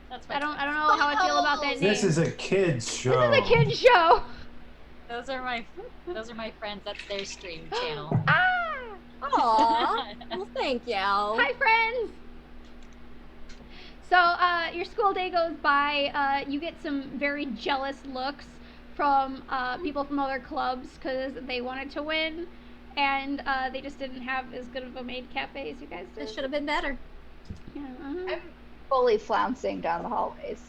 Speaker 3: That's my
Speaker 2: I don't know how I feel about that name.
Speaker 5: This is a kids show.
Speaker 2: This is a kid's show.
Speaker 3: Those are my friends. That's their stream channel.
Speaker 4: Aw. Well, thank you.
Speaker 2: Hi, friends. So your school day goes by. You get some very jealous looks from people from other clubs because they wanted to win, and they just didn't have as good of a maid cafe as you guys did.
Speaker 4: This should have been better.
Speaker 2: Yeah,
Speaker 8: I'm fully flouncing down the hallways.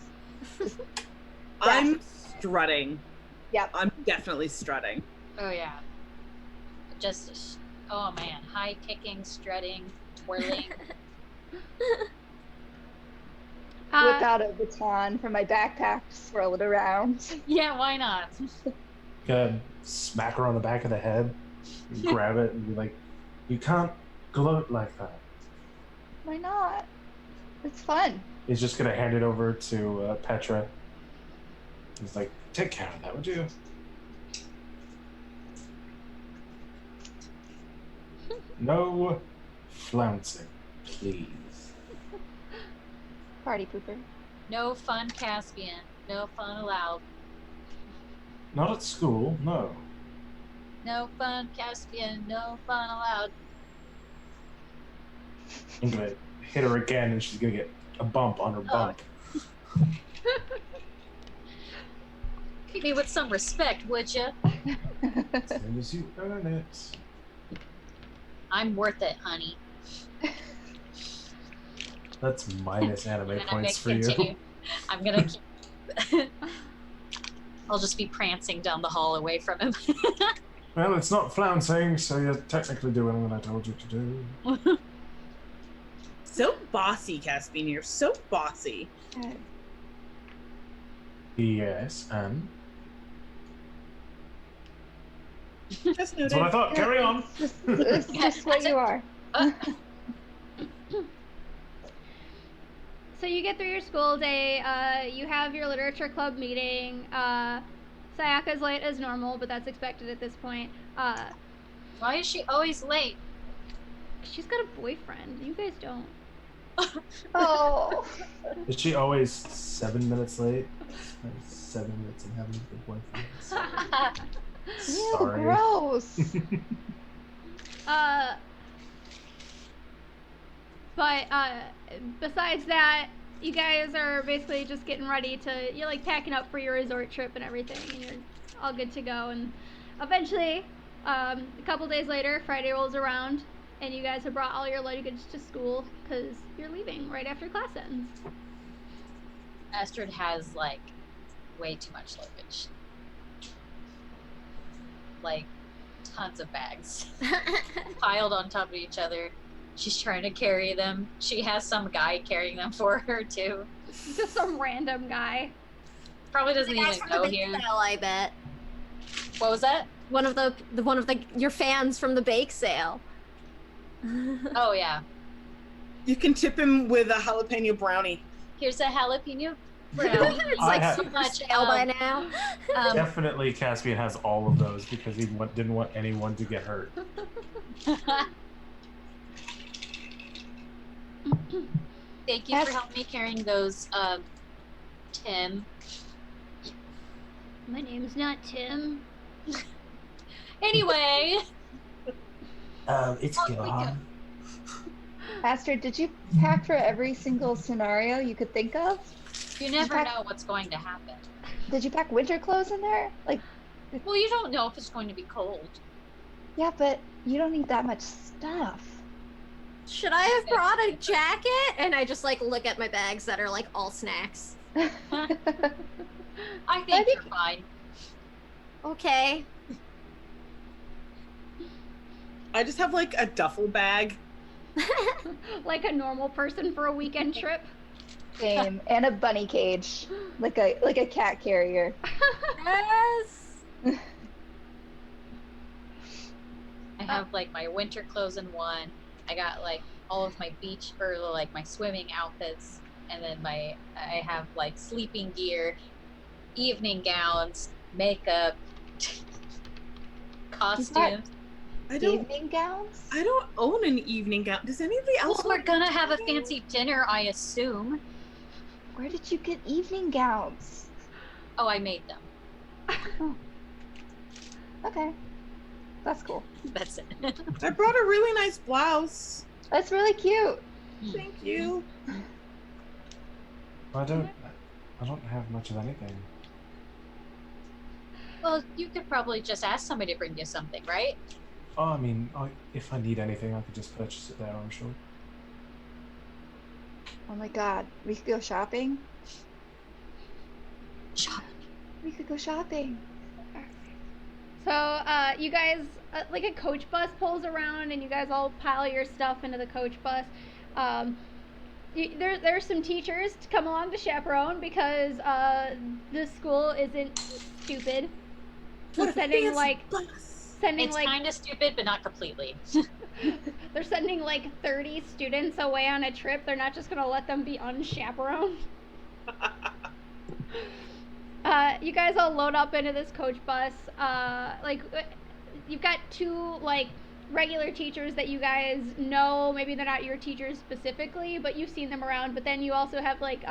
Speaker 6: I'm strutting.
Speaker 8: Yep.
Speaker 6: I'm definitely strutting.
Speaker 3: Oh yeah. Just oh man, high kicking, strutting, twirling.
Speaker 8: Whip out a baton from my backpack, swirl it around.
Speaker 3: Yeah, why not?
Speaker 5: Gonna smack her on the back of the head, grab it, and be like, "You can't gloat like that."
Speaker 8: Why not? It's fun.
Speaker 5: He's just gonna hand it over to Petra. He's like, "Take care of that, would you?" No flouncing, please.
Speaker 8: Party pooper.
Speaker 3: No fun, Caspian. No fun allowed.
Speaker 5: Not at school, no.
Speaker 3: No fun, Caspian. No fun allowed.
Speaker 5: I'm gonna hit her again, and she's gonna get a bump on her bump.
Speaker 3: Treat me with some respect, would you?
Speaker 5: As soon as you earn it.
Speaker 3: I'm worth it, honey.
Speaker 5: That's minus anime
Speaker 3: And I'm
Speaker 5: points for
Speaker 3: gonna
Speaker 5: you.
Speaker 3: continue. I'm gonna keep... I'll just be prancing down the hall away from him.
Speaker 5: Well, it's not flouncing, so you're technically doing what I told you to do.
Speaker 6: So bossy, Caspian. You're so bossy.
Speaker 5: Yes, and
Speaker 6: Just noted.
Speaker 5: that's what I thought. Carry on.
Speaker 8: It's just what you are.
Speaker 2: So you get through your school day. You have your literature club meeting. Sayaka's late as normal, but that's expected at this point.
Speaker 3: Why is she always late?
Speaker 2: She's got a boyfriend. You guys don't.
Speaker 8: Oh.
Speaker 5: Is she always 7 minutes late? 7 minutes and having a good boyfriend.
Speaker 8: Ew,
Speaker 5: Sorry.
Speaker 8: gross.
Speaker 2: But besides that, you guys are basically just getting ready to, you're like packing up for your resort trip and everything, and you're all good to go. And eventually, a couple days later, Friday rolls around, and you guys have brought all your luggage to school because you're leaving right after class ends.
Speaker 3: Astrid has like way too much luggage. Like tons of bags piled on top of each other. She's trying to carry them. She has some guy carrying them for her too.
Speaker 2: Just some random guy.
Speaker 3: Probably doesn't
Speaker 4: The guys
Speaker 3: even
Speaker 4: from
Speaker 3: know
Speaker 4: the bake
Speaker 3: him.
Speaker 4: sale, I bet.
Speaker 3: What was that?
Speaker 4: One of the your fans from the bake sale.
Speaker 3: Oh yeah.
Speaker 6: You can tip him with a jalapeno brownie.
Speaker 3: Here's a jalapeno brownie.
Speaker 4: It's
Speaker 5: I
Speaker 4: like
Speaker 5: have-
Speaker 4: so much sale by now.
Speaker 5: Definitely Caspian has all of those because he didn't want anyone to get hurt.
Speaker 3: Thank you for helping me carrying those, Tim.
Speaker 2: My name's not Tim.
Speaker 3: Anyway.
Speaker 5: It's
Speaker 3: Oh, we
Speaker 5: gone.
Speaker 8: Astrid, did you pack for every single scenario you could think of?
Speaker 3: You never know what's going to happen.
Speaker 8: Did you pack winter clothes in there? Like,
Speaker 3: Well, you don't know if it's going to be cold.
Speaker 8: yeah, but you don't need that much stuff.
Speaker 4: should I have brought a jacket? And I just like look at my bags that are like all snacks.
Speaker 3: I think you're fine.
Speaker 4: Okay.
Speaker 6: I just have like a duffel bag.
Speaker 2: Like a normal person for a weekend trip.
Speaker 8: Same, and a bunny cage, like a cat carrier.
Speaker 4: Yes.
Speaker 3: I have like my winter clothes in one. I got like all of my beach or like my swimming outfits, and then I have like sleeping gear, evening gowns, makeup, costumes.
Speaker 8: Evening gowns?
Speaker 6: I don't own an evening gown. Does anybody else?
Speaker 3: Well, we're
Speaker 6: own
Speaker 3: gonna have a
Speaker 6: evening gowns?
Speaker 3: fancy dinner, I assume.
Speaker 8: Where did you get evening gowns?
Speaker 3: Oh, I made them.
Speaker 8: Okay, that's cool.
Speaker 3: That's it.
Speaker 6: I brought a really nice blouse.
Speaker 8: That's really cute.
Speaker 6: Thank you.
Speaker 5: I don't have much of anything.
Speaker 3: Well, you could probably just ask somebody to bring you something, right?
Speaker 5: Oh, I mean, if I need anything, I could just purchase it there, I'm sure.
Speaker 8: Oh my god, we could go shopping.
Speaker 3: Shop.
Speaker 8: We could go shopping.
Speaker 2: So, you guys, like a coach bus pulls around and you guys all pile your stuff into the coach bus. There's some teachers to come along to chaperone because the school isn't stupid.
Speaker 6: What a
Speaker 2: Sending
Speaker 6: fancy
Speaker 2: like
Speaker 6: bus.
Speaker 2: sending
Speaker 3: It's
Speaker 2: like
Speaker 3: kind of stupid, but not completely.
Speaker 2: they're sending like 30 students away on a trip. They're not just gonna let them be unchaperoned. You guys all load up into this coach bus. You've got two like regular teachers that you guys know. Maybe they're not your teachers specifically, but you've seen them around. But then you also have like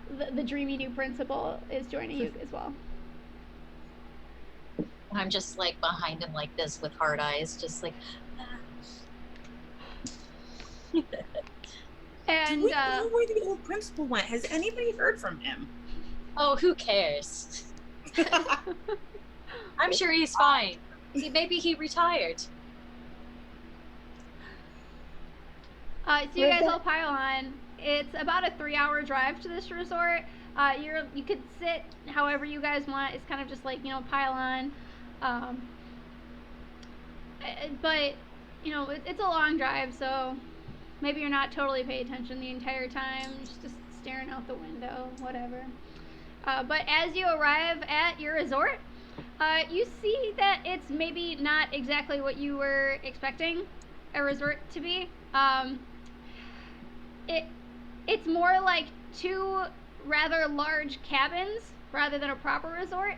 Speaker 2: the dreamy new principal is joining you as well.
Speaker 3: I'm just like behind him like this with hard eyes, just like.
Speaker 2: And
Speaker 6: Do we know where the old principal went? Has anybody heard from him?
Speaker 3: Oh, who cares? I'm sure he's fine. Maybe he retired.
Speaker 2: So you guys all pile on. It's about a 3-hour drive to this resort. You could sit however you guys want. It's kind of just like, pile on. But it's a long drive, so maybe you're not totally paying attention the entire time, just staring out the window, whatever. But as you arrive at your resort, you see that it's maybe not exactly what you were expecting a resort to be. It's more like 2 rather large cabins rather than a proper resort.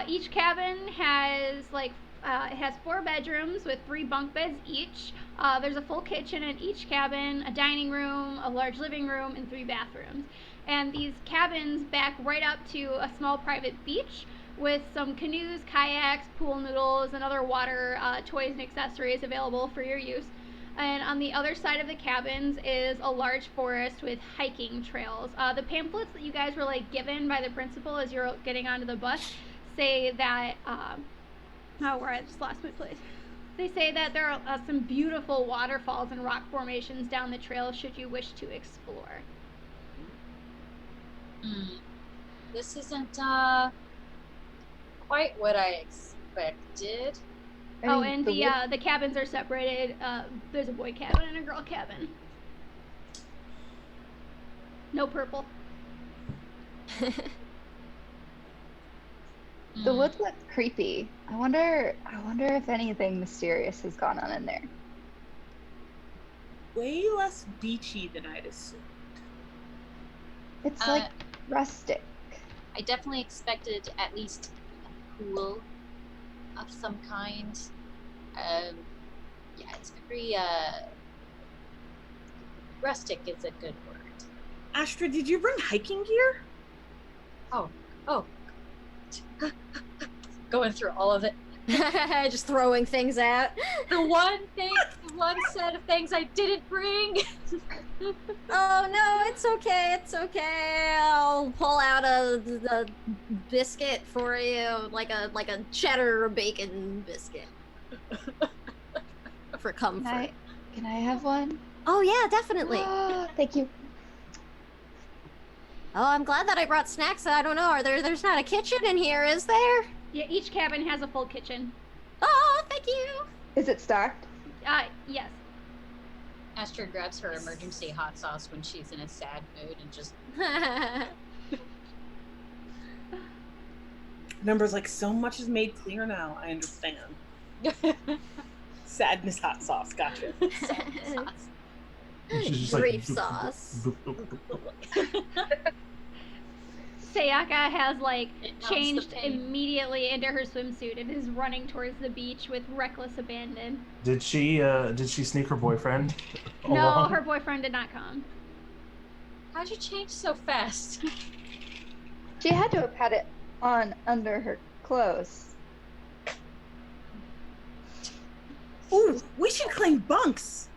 Speaker 2: Each cabin has it has 4 bedrooms with 3 bunk beds each. There's a full kitchen in each cabin, a dining room, a large living room, and 3 bathrooms. And these cabins back right up to a small private beach with some canoes, kayaks, pool noodles, and other water toys and accessories available for your use. And on the other side of the cabins is a large forest with hiking trails. The pamphlets that you guys were given by the principal as you're getting onto the bus say that where I just lost my place. They say that there are some beautiful waterfalls and rock formations down the trail should you wish to explore.
Speaker 3: This isn't quite what I expected.
Speaker 2: And the cabins are separated. There's a boy cabin and a girl cabin. No purple.
Speaker 8: The woods look creepy. I wonder if anything mysterious has gone on in there.
Speaker 6: Way less beachy than I'd assumed.
Speaker 8: It's like rustic.
Speaker 3: I definitely expected at least a pool of some kind. Yeah, it's very rustic is a good word.
Speaker 6: Astra, did you bring hiking gear?
Speaker 3: Oh. Going through all of it.
Speaker 4: Just throwing things out.
Speaker 3: The one set of things I didn't bring.
Speaker 4: Oh no, it's okay. I'll pull out the biscuit for you, like a cheddar or bacon biscuit for comfort.
Speaker 8: Can I have one?
Speaker 4: Oh yeah, definitely.
Speaker 8: Thank you.
Speaker 4: Oh, I'm glad that I brought snacks. I don't know. There's not a kitchen in here, is there?
Speaker 2: Yeah, each cabin has a full kitchen.
Speaker 4: Oh, thank you.
Speaker 8: Is it stocked?
Speaker 2: Yes.
Speaker 3: Astrid grabs her emergency hot sauce when she's in a sad mood and just
Speaker 6: Numbers like so much is made clear now. I understand. Sadness hot sauce. Gotcha.
Speaker 3: sadness hot sauce.
Speaker 5: She's just like,
Speaker 4: Grief sauce.
Speaker 5: boop, boop, boop, boop.
Speaker 2: Sayaka has like
Speaker 3: It numbs the
Speaker 2: changed
Speaker 3: pain.
Speaker 2: immediately into her swimsuit and is running towards the beach with reckless abandon.
Speaker 5: Did she sneak her boyfriend?
Speaker 2: No,
Speaker 5: along?
Speaker 2: her boyfriend did not come.
Speaker 3: How'd you change so fast?
Speaker 8: She had to have had it on under her clothes.
Speaker 6: Ooh, we should claim bunks.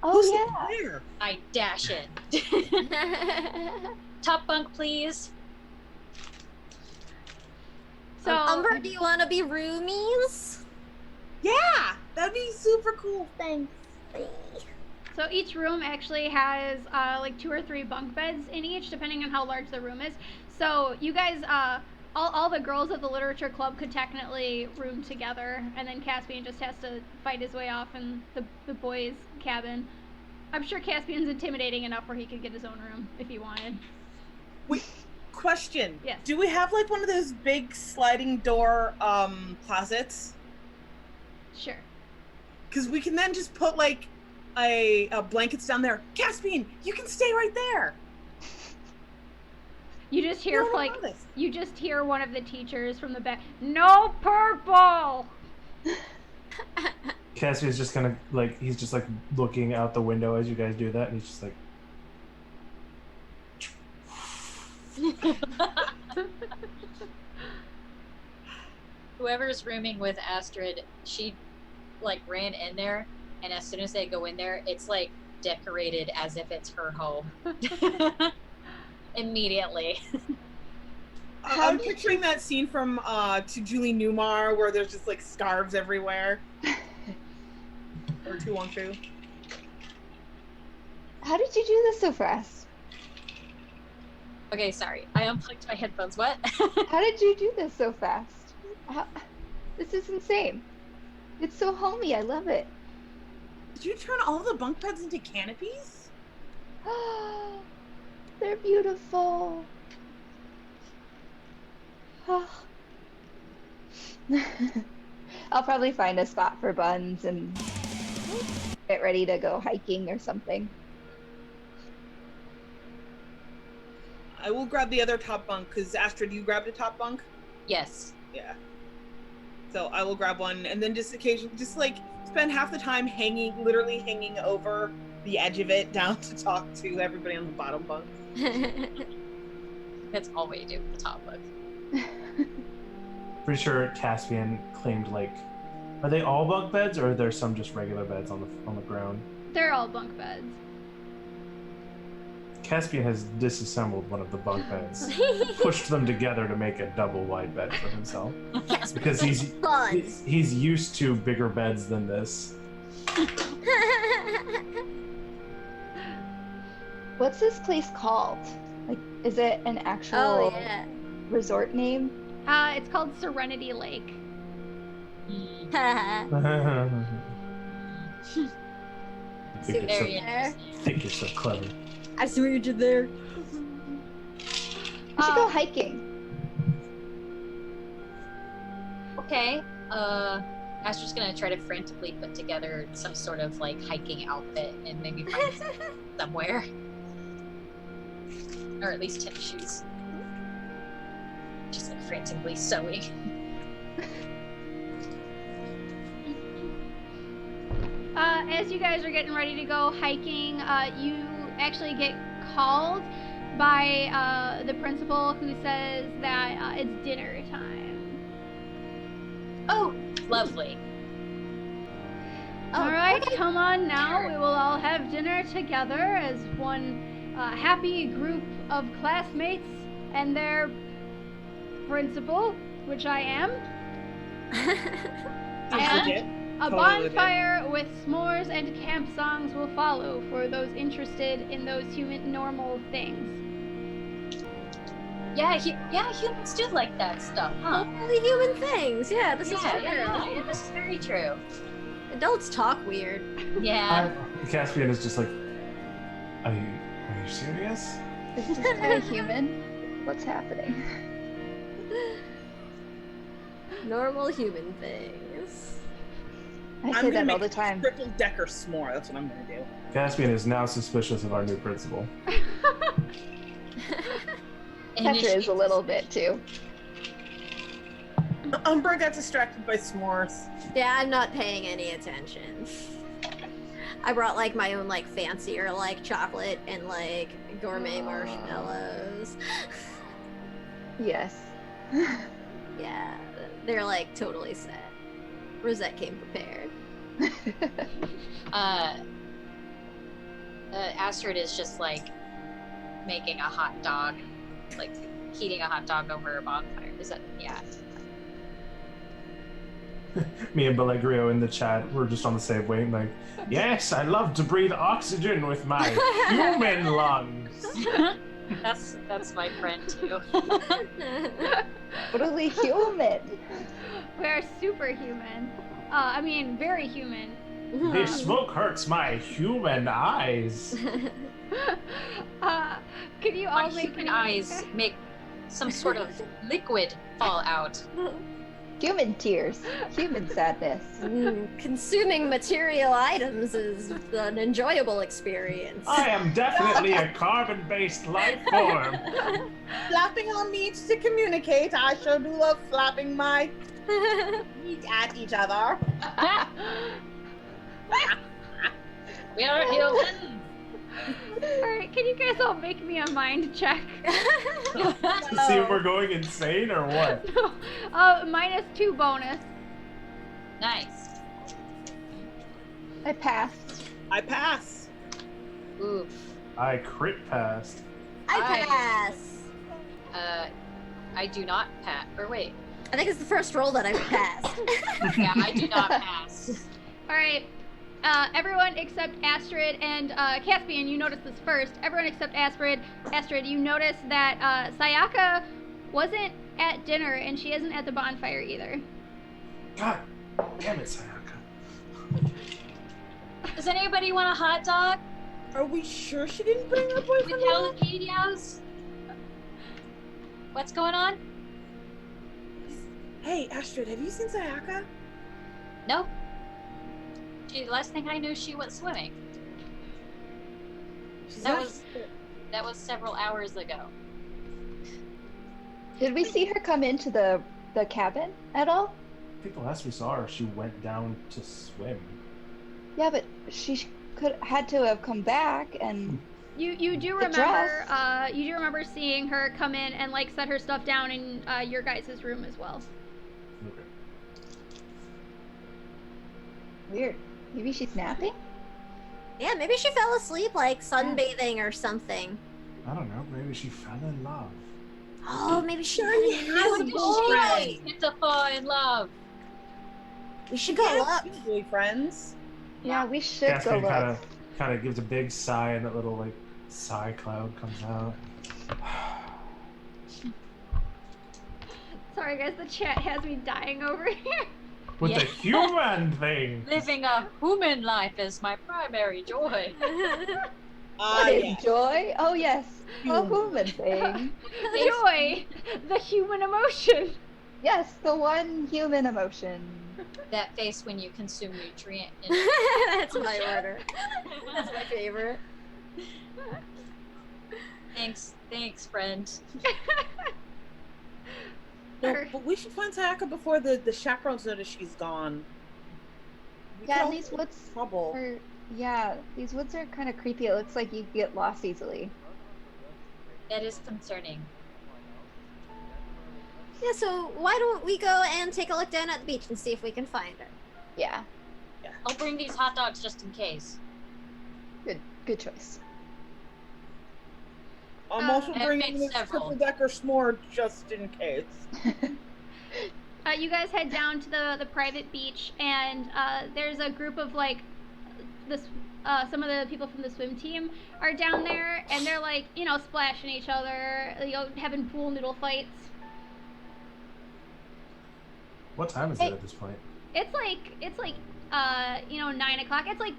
Speaker 8: Oh
Speaker 6: Who's
Speaker 8: yeah.
Speaker 6: there?
Speaker 3: I dash in. Top bunk, please.
Speaker 2: So
Speaker 4: Umber, do you want to be roomies?
Speaker 6: Yeah, that'd be super cool.
Speaker 4: Thanks.
Speaker 2: So each room actually has like 2 or 3 bunk beds in each, depending on how large the room is. So you guys, all the girls of the literature club could technically room together, and then Caspian just has to fight his way off in the boys' cabin. I'm sure Caspian's intimidating enough where he could get his own room if he wanted.
Speaker 6: Wait, question.
Speaker 2: Yes.
Speaker 6: Do we have like one of those big sliding door closets?
Speaker 2: Sure.
Speaker 6: Because we can then just put like a blankets down there. Caspian, you can stay right there.
Speaker 2: You just hear
Speaker 6: No one
Speaker 2: like
Speaker 6: noticed.
Speaker 2: you just hear one of the teachers from the back. No purple.
Speaker 5: Cassius just kind of like he's just like looking out the window as you guys do that, and he's just like,
Speaker 3: Whoever's rooming with Astrid, she like ran in there, and as soon as they go in there, it's like decorated as if it's her home. Immediately.
Speaker 6: I'm picturing that scene from To Julie Newmar where there's just like scarves everywhere. Or 212.
Speaker 8: How did you do this so fast?
Speaker 3: Okay, sorry. I unplugged my headphones. What?
Speaker 8: How did you do this so fast? This is insane. It's so homey. I love it.
Speaker 6: Did you turn all the bunk beds into canopies?
Speaker 8: They're beautiful. I'll probably find a spot for buns and get ready to go hiking or something.
Speaker 6: I will grab the other top bunk because Astrid, you grabbed a top bunk?
Speaker 3: Yes.
Speaker 6: Yeah. So I will grab one and then just occasionally just like spend half the time literally hanging over the edge of it down to talk to everybody on the bottom bunk.
Speaker 3: That's all we do with the top bunk.
Speaker 5: pretty sure Caspian claimed like, are they all bunk beds or are there some just regular beds on the ground?
Speaker 2: They're all bunk beds.
Speaker 5: Caspian has disassembled one of the bunk beds, pushed them together to make a double wide bed for himself. Because he's used to bigger beds than this.
Speaker 8: What's this place called? Like, is it an actual
Speaker 4: Oh yeah.
Speaker 8: resort name?
Speaker 2: It's called Serenity Lake.
Speaker 5: Think
Speaker 3: Very
Speaker 5: you're
Speaker 3: interesting.
Speaker 5: think you're so clever.
Speaker 7: I see what you did there.
Speaker 8: We should go hiking.
Speaker 3: Okay. Astra's gonna try to frantically put together some sort of like hiking outfit and maybe find somewhere. Or at least tennis shoes. Just like frantically sewing.
Speaker 2: As you guys are getting ready to go hiking, you actually get called by the principal, who says that it's dinner time.
Speaker 3: Oh, lovely.
Speaker 2: All right,
Speaker 4: okay.
Speaker 2: come on now. We will all have dinner together as one happy group of classmates and their principal, which I am.
Speaker 6: Sounds legit.
Speaker 2: A
Speaker 6: Totally did.
Speaker 2: bonfire with s'mores and camp songs will follow for those interested in those human normal things.
Speaker 3: Yeah, humans do like that stuff, huh?
Speaker 4: Only human things. Yeah, this is true.
Speaker 3: Yeah, this is very true.
Speaker 4: Adults talk weird.
Speaker 3: Yeah.
Speaker 5: Caspian is just like, are you serious?
Speaker 8: Is this guy human? What's happening?
Speaker 4: Normal human things.
Speaker 8: I
Speaker 6: I'm
Speaker 8: say
Speaker 6: gonna
Speaker 8: that
Speaker 6: make
Speaker 8: all the time.
Speaker 6: Triple decker s'more. That's what I'm gonna do.
Speaker 5: Caspian is now suspicious of our new principal.
Speaker 8: Petra is a little bit too.
Speaker 6: Umbra got distracted by s'mores.
Speaker 4: Yeah, I'm not paying any attention. I brought like my own like fancier like chocolate and like gourmet marshmallows.
Speaker 8: Yes.
Speaker 4: Yeah, they're like totally set. Rosette came prepared.
Speaker 3: Astrid is just like making a hot dog, like heating a hot dog over a bonfire. Is that, yeah.
Speaker 5: Me and Belegrio in the chat, we're just on the same wave, like, yes, I love to breathe oxygen with my human lungs.
Speaker 3: That's my friend too.
Speaker 8: Totally human.
Speaker 2: We're superhuman. I mean, very human.
Speaker 5: This smoke hurts my human eyes.
Speaker 2: Could you
Speaker 3: My
Speaker 2: all make
Speaker 3: human
Speaker 2: me
Speaker 3: eyes make some sort of liquid fall out.
Speaker 8: Human tears. Human sadness.
Speaker 4: Consuming material items is an enjoyable experience.
Speaker 5: I am definitely a carbon-based life form.
Speaker 6: Flapping our meat to communicate. I sure do love flapping my meat at each other.
Speaker 3: We are human.
Speaker 2: Alright, can you guys all make me a mind check?
Speaker 5: To see if we're going insane or what?
Speaker 2: No. -2 bonus.
Speaker 3: Nice.
Speaker 8: I passed.
Speaker 6: I pass.
Speaker 3: Oof.
Speaker 5: I crit passed.
Speaker 4: I pass.
Speaker 3: I do not pass. Or wait.
Speaker 4: I think it's the first roll that I've passed.
Speaker 3: Yeah, I do not pass.
Speaker 2: Alright. Everyone except Astrid and Caspian, you noticed this first. Everyone except Astrid, you noticed that Sayaka wasn't at dinner and she isn't at the bonfire either.
Speaker 5: God damn it, Sayaka.
Speaker 3: Does anybody want a hot dog
Speaker 6: Are we sure she didn't bring her
Speaker 3: with
Speaker 6: boyfriend along?
Speaker 3: jalapenos? What's going on?
Speaker 6: Hey, Astrid, have you seen Sayaka?
Speaker 3: No. Last thing I knew, she went swimming.
Speaker 6: She's
Speaker 3: That
Speaker 6: not
Speaker 3: was that was several hours ago.
Speaker 8: Did we see her come into the cabin at all?
Speaker 5: I think the last we saw her, she went down to swim.
Speaker 8: Yeah, but she had to have come back and
Speaker 2: You do
Speaker 8: The
Speaker 2: remember
Speaker 8: dress.
Speaker 2: you do remember seeing her come in and like set her stuff down in your guys' room as well.
Speaker 5: Okay.
Speaker 8: weird. Maybe she's napping?
Speaker 4: Yeah, maybe she fell asleep like sunbathing or something.
Speaker 5: I don't know, maybe she fell in love.
Speaker 4: Oh, maybe she
Speaker 6: Sure
Speaker 4: had
Speaker 6: you
Speaker 4: a
Speaker 6: have
Speaker 4: new
Speaker 6: a
Speaker 4: boy.
Speaker 3: Get to fall in love.
Speaker 4: We should go up.
Speaker 6: Boyfriends.
Speaker 8: Yeah, we should go
Speaker 5: Caspian
Speaker 8: look.
Speaker 5: kind of gives a big sigh, and that little like sigh cloud comes out.
Speaker 2: Sorry guys, the chat has me dying over here.
Speaker 5: With
Speaker 3: Yeah.
Speaker 5: the human thing.
Speaker 3: Living a human life is my primary joy.
Speaker 8: What is
Speaker 6: Yeah.
Speaker 8: joy? Oh yes, a human thing.
Speaker 2: Joy, the human emotion.
Speaker 8: Yes, the one human emotion.
Speaker 3: That face when you consume nutrient.
Speaker 4: That's my order. That's my favorite.
Speaker 3: Thanks, friend.
Speaker 6: No, but we should find Sayaka before the chaperones notice she's gone. We
Speaker 8: Yeah,
Speaker 6: could
Speaker 8: and
Speaker 6: all
Speaker 8: these
Speaker 6: get in
Speaker 8: woods
Speaker 6: trouble.
Speaker 8: yeah, these woods are kind of creepy. It looks like you could get lost easily.
Speaker 3: That is concerning.
Speaker 4: Yeah, so why don't we go and take a look down at the beach and see if we can find her?
Speaker 8: Yeah,
Speaker 3: I'll bring these hot dogs just in case.
Speaker 8: good choice.
Speaker 6: I'm also
Speaker 2: I've
Speaker 6: bringing
Speaker 3: made
Speaker 6: this
Speaker 3: several.
Speaker 6: triple decker s'more just in case.
Speaker 2: you guys head down to the private beach, and there's a group of like this. Some of the people from the swim team are down there, and they're like, you know, splashing each other, you know, having pool noodle fights.
Speaker 5: What time is it at this point?
Speaker 2: It's like 9 o'clock. It's like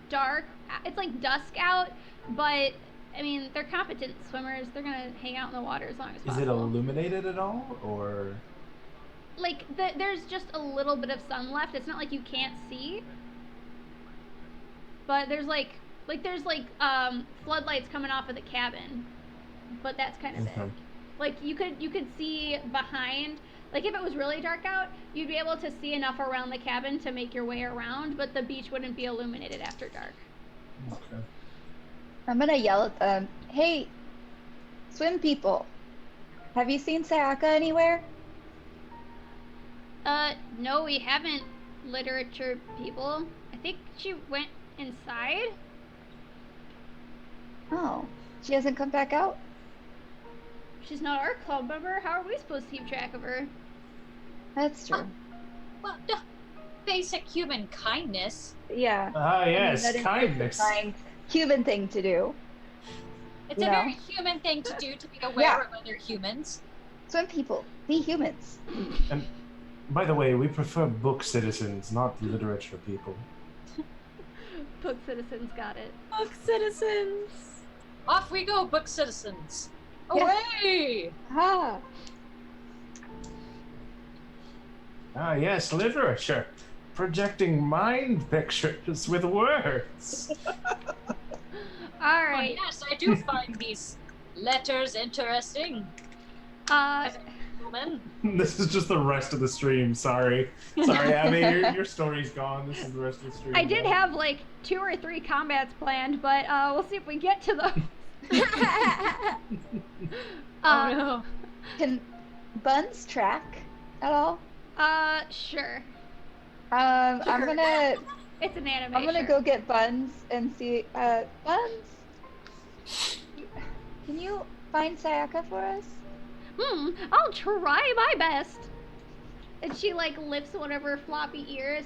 Speaker 2: dark. It's like dusk out, but I mean, they're competent swimmers. They're gonna hang out in the water as long as possible.
Speaker 5: Is it illuminated at all, or?
Speaker 2: Like there's just a little bit of sun left. It's not like you can't see, but there's floodlights coming off of the cabin, but that's kind of it. Like you could see behind. Like if it was really dark out, you'd be able to see enough around the cabin to make your way around, but the beach wouldn't be illuminated after dark.
Speaker 5: Okay.
Speaker 8: I'm gonna yell at them. Hey, swim people. Have you seen Sayaka anywhere?
Speaker 2: No, we haven't, literature people. I think she went inside.
Speaker 8: Oh, she hasn't come back out?
Speaker 2: She's not our club member. How are we supposed to keep track of her?
Speaker 8: That's true.
Speaker 3: Well, no, basic human kindness.
Speaker 8: Yeah.
Speaker 5: Ah, yes,
Speaker 8: that is
Speaker 5: kindness.
Speaker 8: a kind human thing to do.
Speaker 3: It's
Speaker 8: You
Speaker 3: a
Speaker 8: know?
Speaker 3: very human thing to do, to be aware of other humans.
Speaker 8: Swim people, be humans.
Speaker 5: And by the way, we prefer book citizens, not literature people.
Speaker 2: Book citizens got it.
Speaker 7: Book citizens.
Speaker 3: Off we go, book citizens.
Speaker 8: Yes.
Speaker 3: Away!
Speaker 8: Ah,
Speaker 5: Ah, yes, literature. Projecting mind pictures with words.
Speaker 2: All
Speaker 3: Oh,
Speaker 2: right.
Speaker 3: yes, I do find these letters interesting. Woman.
Speaker 5: This is just the rest of the stream. Sorry, Abby, your story's gone. This is the rest of the stream.
Speaker 2: I did have like 2 or 3 combats planned, but we'll see if we get to those.
Speaker 3: Oh no.
Speaker 8: can Buns track at all?
Speaker 2: Sure.
Speaker 8: I'm gonna
Speaker 2: It's an anime.
Speaker 8: I'm gonna
Speaker 2: sure.
Speaker 8: go get Buns and see. Buns, can you find Sayaka for us?
Speaker 2: I'll try my best. And she like lifts one of her floppy ears.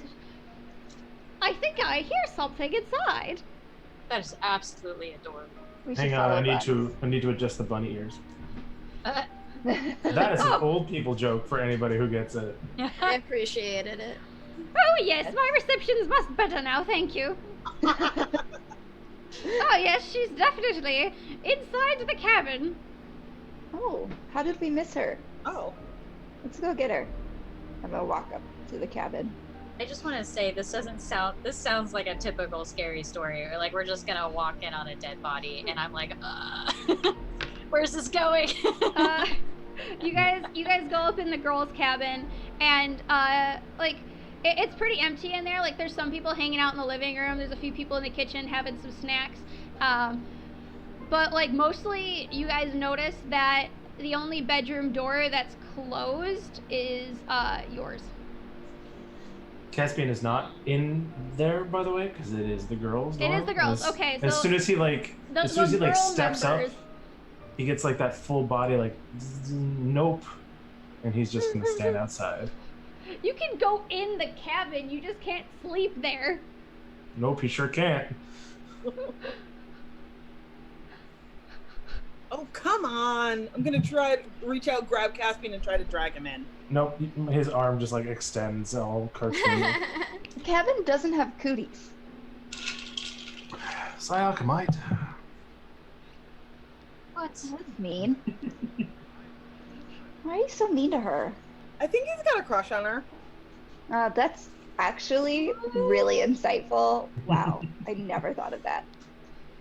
Speaker 2: I think I hear something inside.
Speaker 3: That is absolutely adorable.
Speaker 8: We should
Speaker 5: Hang on,
Speaker 8: follow
Speaker 5: I need
Speaker 8: Buns.
Speaker 5: to adjust the bunny ears.
Speaker 3: Uh,
Speaker 5: That is an old people joke for anybody who gets it.
Speaker 4: I appreciated it.
Speaker 2: Oh yes, my reception's much better now, thank you. Oh yes, she's definitely inside the cabin.
Speaker 8: Oh, how did we miss her?
Speaker 6: Oh.
Speaker 8: Let's go get her. I'm gonna walk up to the cabin.
Speaker 3: I just want to say this sounds like a typical scary story, or like we're just gonna walk in on a dead body, and I'm like, where's this going?
Speaker 2: You guys go up in the girls' cabin, and it's pretty empty in there. Like there's some people hanging out in the living room. There's a few people in the kitchen having some snacks. But like mostly, you guys notice that the only bedroom door that's closed is yours.
Speaker 5: Caspian is not in there, by the way, because it is the girls'
Speaker 2: It
Speaker 5: dorm.
Speaker 2: is the girls.
Speaker 5: As-
Speaker 2: Okay,
Speaker 5: As
Speaker 2: so
Speaker 5: soon as he
Speaker 2: girl
Speaker 5: steps
Speaker 2: members-
Speaker 5: up, he gets like that full body like nope, and he's just gonna stand outside.
Speaker 2: You can go in the cabin. You just can't sleep there.
Speaker 5: Nope, he sure can't.
Speaker 6: Oh, come on. I'm going to try to reach out, grab Caspian, and try to drag him in.
Speaker 5: Nope, his arm just like extends all cartoony.
Speaker 8: The cabin doesn't have cooties.
Speaker 5: Sayaka might.
Speaker 3: What?
Speaker 8: That's mean. Why are you so mean to her?
Speaker 6: I think he's got a crush on her.
Speaker 8: That's actually really insightful. Wow, I never thought of that.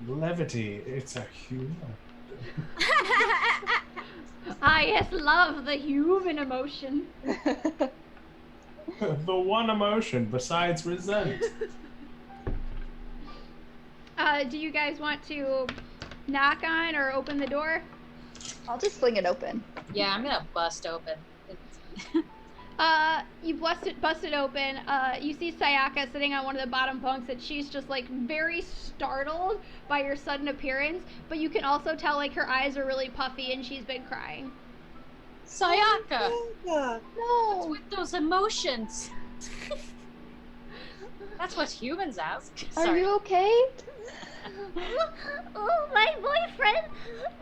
Speaker 5: Levity, it's a humor.
Speaker 2: Ah, yes, love the human emotion.
Speaker 5: The one emotion besides resent.
Speaker 2: Do you guys want to knock on or open the door?
Speaker 8: I'll just fling it open.
Speaker 3: Yeah, I'm gonna bust open.
Speaker 2: You busted open. You see Sayaka sitting on one of the bottom bunks, and she's just like very startled by your sudden appearance. But you can also tell like her eyes are really puffy, and she's been crying.
Speaker 3: Sayaka,
Speaker 6: Yeah.
Speaker 8: No.
Speaker 3: with those emotions. That's what humans ask.
Speaker 8: Are
Speaker 3: Sorry.
Speaker 8: you okay?
Speaker 2: Oh, my boyfriend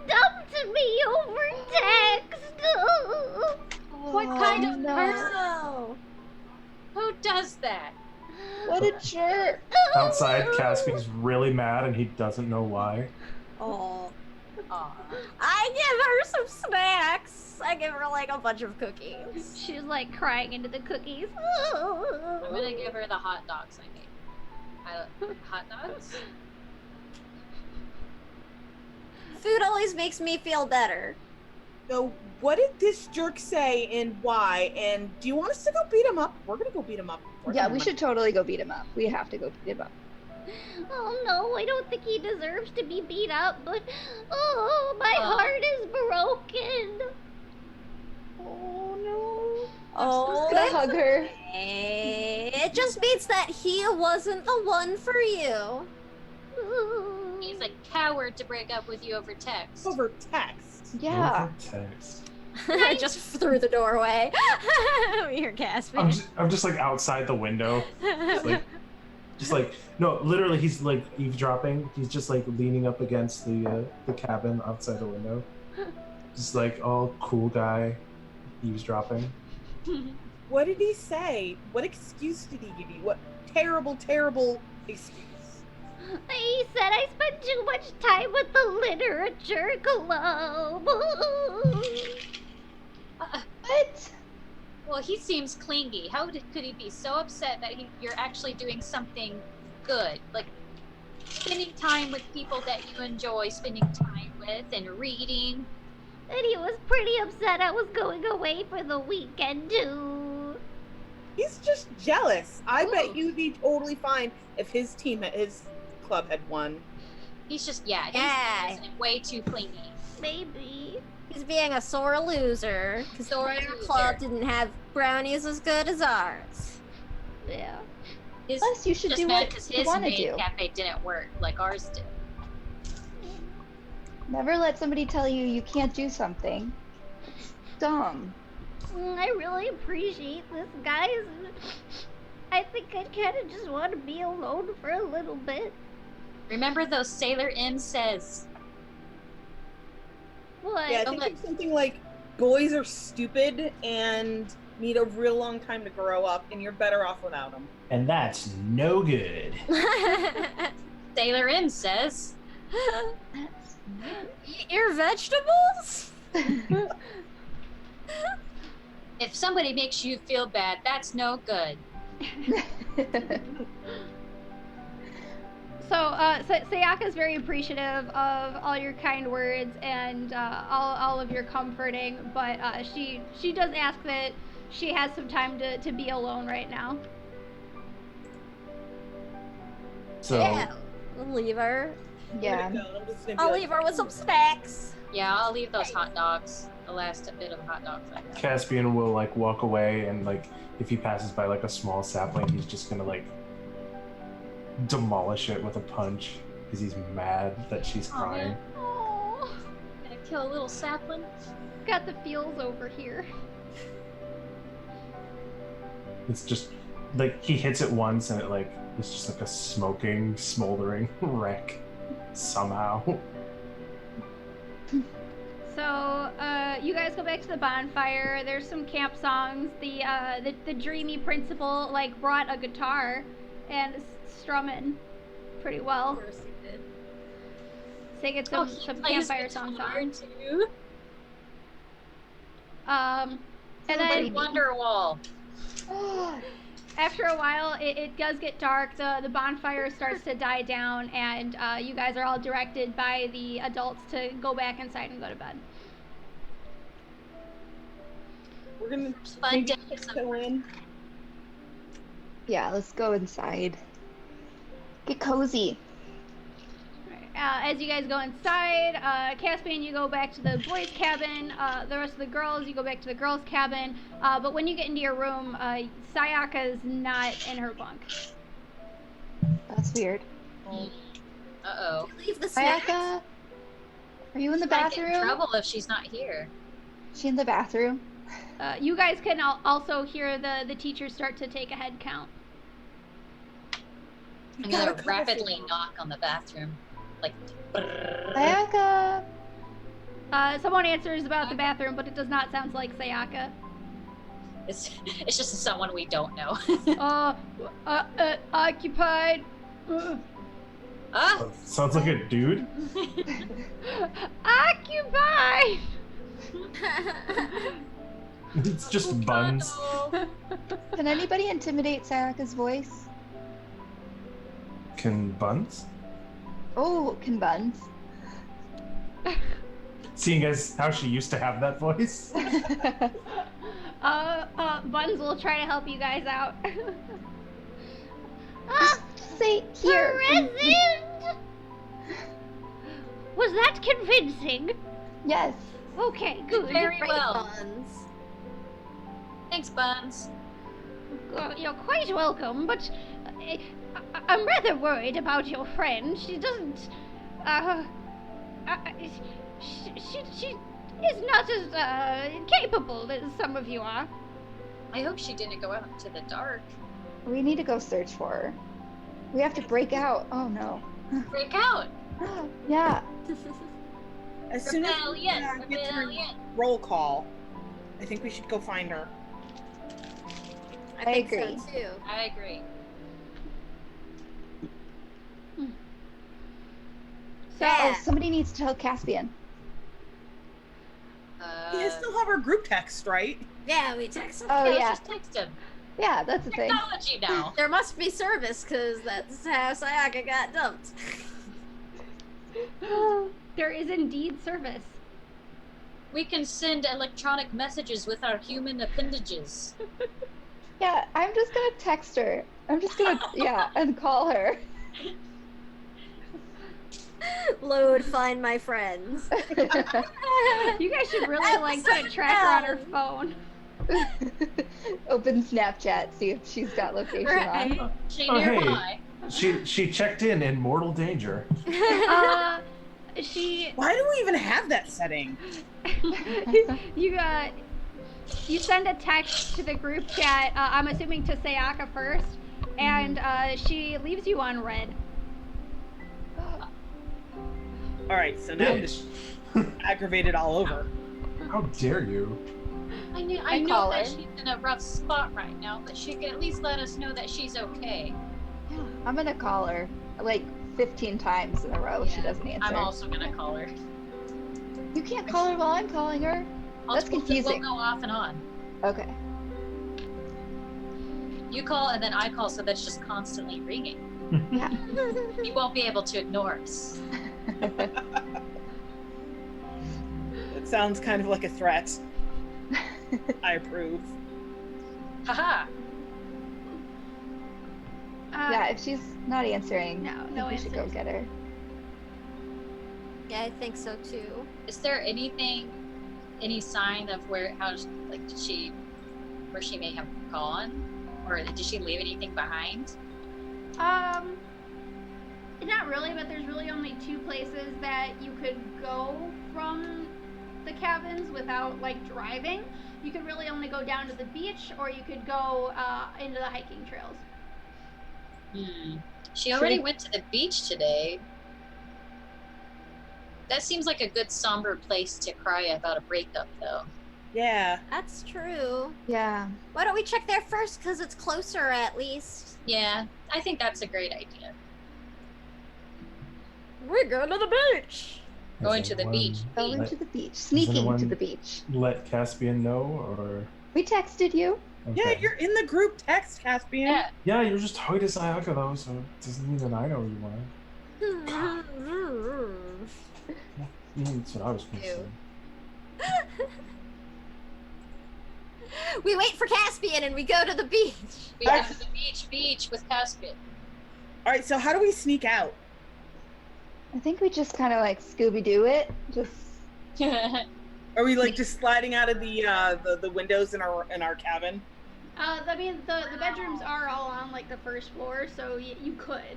Speaker 2: dumped me over text.
Speaker 3: What kind of
Speaker 8: no.
Speaker 3: person?
Speaker 4: Oh.
Speaker 3: Who does that?
Speaker 8: What a jerk.
Speaker 5: Outside, Caspian's really mad and he doesn't know why.
Speaker 4: Oh.
Speaker 3: Aw.
Speaker 4: I give her some snacks. I give her like a bunch of cookies.
Speaker 2: She's like crying into the cookies.
Speaker 3: I'm gonna give her the hot dogs I made. Hot dogs?
Speaker 4: Food always makes me feel better.
Speaker 6: So, what did this jerk say and why? And do you want us to go beat him up? We're gonna go beat him up.
Speaker 8: Yeah, we should totally go beat him up. We have to go beat him up.
Speaker 2: Oh no, I don't think he deserves to be beat up, but oh, my heart is broken.
Speaker 8: Oh no.
Speaker 4: Oh,
Speaker 8: Can I hug her?
Speaker 4: it just means that he wasn't the one for you.
Speaker 3: He's a coward to break up with you over text.
Speaker 6: Over text.
Speaker 8: Yeah.
Speaker 5: Over text.
Speaker 4: I just threw the doorway. You're gasping.
Speaker 5: I'm just like outside the window. Just like no, literally he's like eavesdropping. He's just like leaning up against the cabin outside the window. Just like all cool guy eavesdropping.
Speaker 6: What did he say? What excuse did he give you? What terrible, terrible excuse?
Speaker 2: He said I spent too much time with the literature club.
Speaker 8: What?
Speaker 3: Well, he seems clingy. How could he be so upset that you're actually doing something good? Like spending time with people that you enjoy spending time with and reading.
Speaker 2: And he was pretty upset I was going away for the weekend too.
Speaker 6: He's just jealous. I
Speaker 3: Ooh.
Speaker 6: bet you'd be totally fine if his team at his club had won.
Speaker 3: He's just, he's
Speaker 4: Yeah.
Speaker 3: way too clingy.
Speaker 2: Maybe.
Speaker 4: He's being a sore loser because
Speaker 3: Sore
Speaker 4: their
Speaker 3: loser.
Speaker 4: club didn't have brownies as good as ours.
Speaker 2: Yeah.
Speaker 3: His,
Speaker 8: Plus, you should
Speaker 3: just
Speaker 8: do
Speaker 3: mad
Speaker 8: what
Speaker 3: 'cause
Speaker 8: you
Speaker 3: his
Speaker 8: want to
Speaker 3: main
Speaker 8: do.
Speaker 3: cafe didn't work like ours did.
Speaker 8: Never let somebody tell you you can't do something. It's dumb.
Speaker 2: I really appreciate this, guys. I think I kind of just want to be alone for a little bit.
Speaker 3: Remember those Sailor M says.
Speaker 2: What?
Speaker 6: Yeah, I
Speaker 3: Don't
Speaker 6: think it's something like boys are stupid and need a real long time to grow up, and you're better off without them.
Speaker 5: And that's no good.
Speaker 3: Sailor M says.
Speaker 4: Eat your vegetables?
Speaker 3: If somebody makes you feel bad, that's no good.
Speaker 2: So, Sayaka's very appreciative of all your kind words and all of your comforting, but she does ask that she has some time to be alone right now.
Speaker 5: So
Speaker 4: Yeah, we'll leave her.
Speaker 8: Yeah.
Speaker 6: I'm just gonna be
Speaker 4: I'll
Speaker 6: like,
Speaker 4: leave her with some snacks.
Speaker 3: Yeah, I'll leave those hot dogs. The last bit of hot dogs I got.
Speaker 5: Caspian will like walk away and like if he passes by like a small sapling, he's just gonna like demolish it with a punch because he's mad that she's
Speaker 3: Aw,
Speaker 5: crying.
Speaker 3: man.
Speaker 2: Oh,
Speaker 3: Gonna kill a little sapling.
Speaker 2: got the feels over here.
Speaker 5: It's just like he hits it once and it like it's just like a smoking, smoldering wreck somehow.
Speaker 2: So, you guys go back to the bonfire. There's some camp songs. The dreamy principal like brought a guitar and is strumming pretty well.
Speaker 3: Of course he did.
Speaker 2: Singing
Speaker 3: Oh,
Speaker 2: some,
Speaker 3: he
Speaker 2: some
Speaker 3: plays
Speaker 2: campfire songs
Speaker 3: guitar
Speaker 2: on.
Speaker 3: too.
Speaker 2: And
Speaker 8: Somebody
Speaker 2: then
Speaker 3: Wonderwall.
Speaker 2: after a while, it does get dark. The bonfire starts to die down, and you guys are all directed by the adults to go back inside and go to bed.
Speaker 6: We're gonna
Speaker 3: Fun
Speaker 6: maybe
Speaker 3: day.
Speaker 6: go in.
Speaker 8: Yeah, let's go inside. Get cozy.
Speaker 2: As you guys go inside, Caspian, you go back to the boys' cabin. The rest of the girls, you go back to the girls' cabin. But when you get into your room, Sayaka is not in her bunk.
Speaker 8: That's weird.
Speaker 3: Uh-oh.
Speaker 4: Leave the snacks.
Speaker 8: Sayaka, are you in the
Speaker 3: Might get in
Speaker 8: bathroom?
Speaker 3: trouble if she's not here.
Speaker 8: She in the bathroom?
Speaker 2: You guys can also hear the teachers start to take a head count.
Speaker 3: I'm
Speaker 6: Got a
Speaker 3: gonna
Speaker 6: couple
Speaker 3: rapidly
Speaker 6: for-
Speaker 3: knock on the bathroom. Like,
Speaker 8: Sayaka!
Speaker 2: Someone answers about the bathroom, but it does not sound like Sayaka.
Speaker 3: it's just someone we don't know.
Speaker 2: Occupied.
Speaker 3: Ah!
Speaker 5: Sounds like a dude.
Speaker 2: Occupied.
Speaker 5: It's just buns.
Speaker 8: Can anybody intimidate Sayaka's voice?
Speaker 5: Can buns?
Speaker 8: Oh, can buns?
Speaker 5: Seeing as how she used to have that voice.
Speaker 2: Buns will try to help you guys out.
Speaker 8: Say here.
Speaker 2: Present. Was that convincing?
Speaker 8: Yes.
Speaker 2: Okay, good.
Speaker 3: Very
Speaker 4: Great
Speaker 3: well.
Speaker 4: buns.
Speaker 3: Thanks, Buns.
Speaker 2: You're quite welcome, but I'm rather worried about your friend. She doesn't. She is not as capable as some of you are.
Speaker 3: I hope she didn't go out into the dark.
Speaker 8: We need to go search for her. We have to break out. Oh no.
Speaker 3: Break out!
Speaker 8: Yeah.
Speaker 6: As soon as we
Speaker 3: Rebellion!
Speaker 6: get through
Speaker 3: Rebellion!
Speaker 6: roll call, I think we should go find her.
Speaker 4: I
Speaker 8: I
Speaker 4: think
Speaker 8: agree.
Speaker 4: so too.
Speaker 3: I agree.
Speaker 2: So,
Speaker 8: Oh, somebody needs to tell Caspian.
Speaker 6: You still have our group text, right?
Speaker 4: Yeah, we text.
Speaker 8: Oh
Speaker 3: Let's
Speaker 8: yeah.
Speaker 3: just text him.
Speaker 8: Yeah, that's a thing.
Speaker 3: Technology now.
Speaker 4: There must be service, because that's how Sayaka got dumped.
Speaker 2: there is indeed service.
Speaker 3: We can send electronic messages with our human appendages.
Speaker 8: Yeah, I'm just gonna text her. I'm just gonna and call her.
Speaker 4: Load, find my friends.
Speaker 2: You guys should really put tracker on her phone.
Speaker 8: Open Snapchat, see if she's got location
Speaker 4: Right.
Speaker 8: on.
Speaker 3: She
Speaker 5: Oh, hey.
Speaker 3: nearby.
Speaker 5: She checked in mortal danger.
Speaker 2: She
Speaker 6: Why do we even have that setting?
Speaker 2: you send a text to the group chat. I'm assuming to Sayaka first, and she leaves you on red.
Speaker 6: All right, so now I'm just aggravated all over.
Speaker 5: How dare you?
Speaker 3: I
Speaker 8: I
Speaker 3: know
Speaker 8: call
Speaker 3: that
Speaker 8: her.
Speaker 3: she's in a rough spot right now, but she could at least let us know that she's okay.
Speaker 8: Yeah, I'm gonna call her like 15 times in a row if she
Speaker 3: Yeah,
Speaker 8: doesn't answer.
Speaker 3: I'm also gonna call her.
Speaker 8: You can't call her while I'm calling her. That's confusing.
Speaker 3: We'll go off and on.
Speaker 8: Okay.
Speaker 3: You call and then I call, so that's just constantly ringing.
Speaker 8: Yeah.
Speaker 3: You won't be able to ignore us.
Speaker 6: It sounds kind of like a threat. I approve.
Speaker 3: Haha.
Speaker 8: Yeah, if she's not answering,
Speaker 2: No,
Speaker 8: I think
Speaker 2: no
Speaker 8: we should go
Speaker 2: answers.
Speaker 8: get her.
Speaker 4: Yeah, I think so too.
Speaker 3: Is there anything, any sign of where she may have gone, or did she leave anything behind?
Speaker 2: Not really, but there's really only two places that you could go from the cabins without driving. You could really only go down to the beach, or you could go into the hiking trails.
Speaker 3: She already went to the beach today. That seems like a good somber place to cry about a breakup, though.
Speaker 6: Yeah.
Speaker 4: That's true.
Speaker 8: Yeah.
Speaker 4: Why don't we check there first? Because it's closer at least.
Speaker 3: Yeah, I think that's a great idea.
Speaker 4: We're going to the beach.
Speaker 3: Going to the beach.
Speaker 8: Going
Speaker 5: Let-
Speaker 8: to the beach. Sneaking to
Speaker 5: anyone-
Speaker 8: the beach.
Speaker 5: Let Caspian know, or
Speaker 8: We texted you.
Speaker 6: Yeah,
Speaker 5: okay.
Speaker 6: you're in the group text, Caspian.
Speaker 3: Yeah.
Speaker 5: Yeah, you're just Hoy to Sayaka though, so it doesn't mean that I know you are. That's what I was gonna say.
Speaker 4: We wait for Caspian and we go to the beach.
Speaker 3: We go to the beach with Caspian.
Speaker 6: All right, so how do we sneak out?
Speaker 8: I think we just kind of Scooby Doo it. Just
Speaker 6: Are we just sliding out of the windows in our cabin?
Speaker 2: I mean, the bedrooms are all on the first floor, so you could.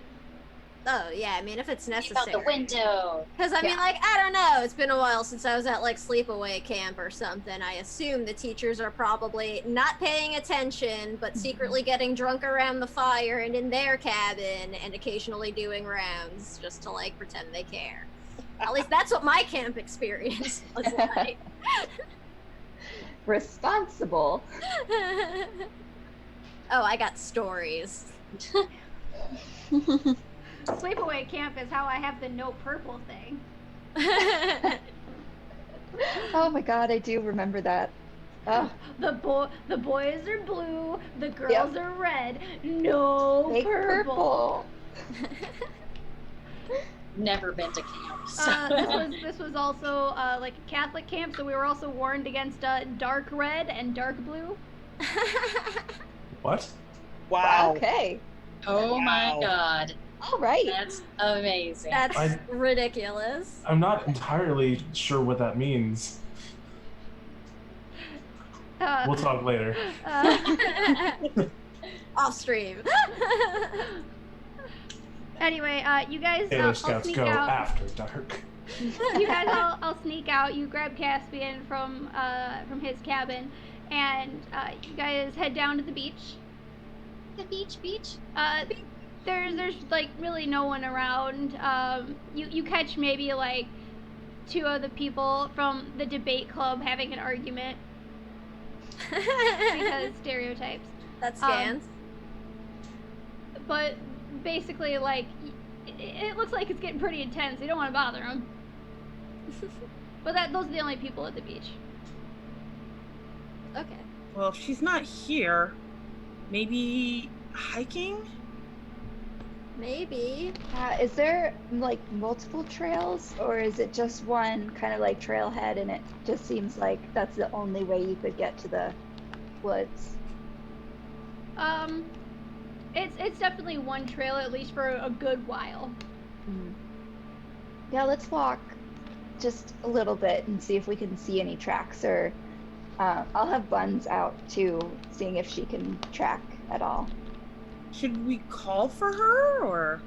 Speaker 4: Oh yeah, I mean if it's
Speaker 3: Leave out
Speaker 4: necessary.
Speaker 3: the window.
Speaker 4: Because I mean,
Speaker 8: Yeah.
Speaker 4: like, I don't know. It's been a while since I was at like sleepaway camp or something. I assume the teachers are probably not paying attention, but secretly getting drunk around the fire and in their cabin, and occasionally doing rounds just to like pretend they care. At least that's what my camp experience was like.
Speaker 8: Responsible.
Speaker 4: Oh, I got stories.
Speaker 2: Sleepaway camp is how I have the no purple thing.
Speaker 8: Oh my god, I do remember that. Oh,
Speaker 2: The boys are blue, the girls
Speaker 8: Yep.
Speaker 2: are red. No
Speaker 8: fake
Speaker 2: purple.
Speaker 3: Never been to camp. So.
Speaker 2: This was also like a Catholic camp, so we were also warned against dark red and dark blue.
Speaker 5: What?
Speaker 6: Wow.
Speaker 8: Okay.
Speaker 3: Oh my
Speaker 6: Wow.
Speaker 3: god.
Speaker 8: All right.
Speaker 3: That's amazing.
Speaker 4: That's
Speaker 5: I-
Speaker 4: ridiculous.
Speaker 5: I'm not entirely sure what that means. We'll talk later.
Speaker 4: Off stream.
Speaker 2: Anyway, you guys,
Speaker 5: Taylor
Speaker 2: I'll
Speaker 5: Scouts
Speaker 2: sneak
Speaker 5: go
Speaker 2: out.
Speaker 5: after dark.
Speaker 2: You guys, I'll sneak out. You grab Caspian from his cabin, and you guys head down to the beach.
Speaker 3: the beach.
Speaker 2: There's like really no one around. You catch maybe like two of the people from the debate club having an argument because stereotypes.
Speaker 4: That scans.
Speaker 2: But basically, like, it looks like it's getting pretty intense. You don't want to bother them. But those are the only people at the beach.
Speaker 4: Okay.
Speaker 6: Well, if she's not here, maybe hiking?
Speaker 4: Maybe.
Speaker 8: Is there like multiple trails, or is it just one kind of like trailhead, and it just seems like that's the only way you could get to the woods?
Speaker 2: It's definitely one trail, at least for a good while.
Speaker 8: Yeah, let's walk just a little bit and see if we can see any tracks, or I'll have Buns out too, seeing if she can track at all.
Speaker 6: Should we call for her, or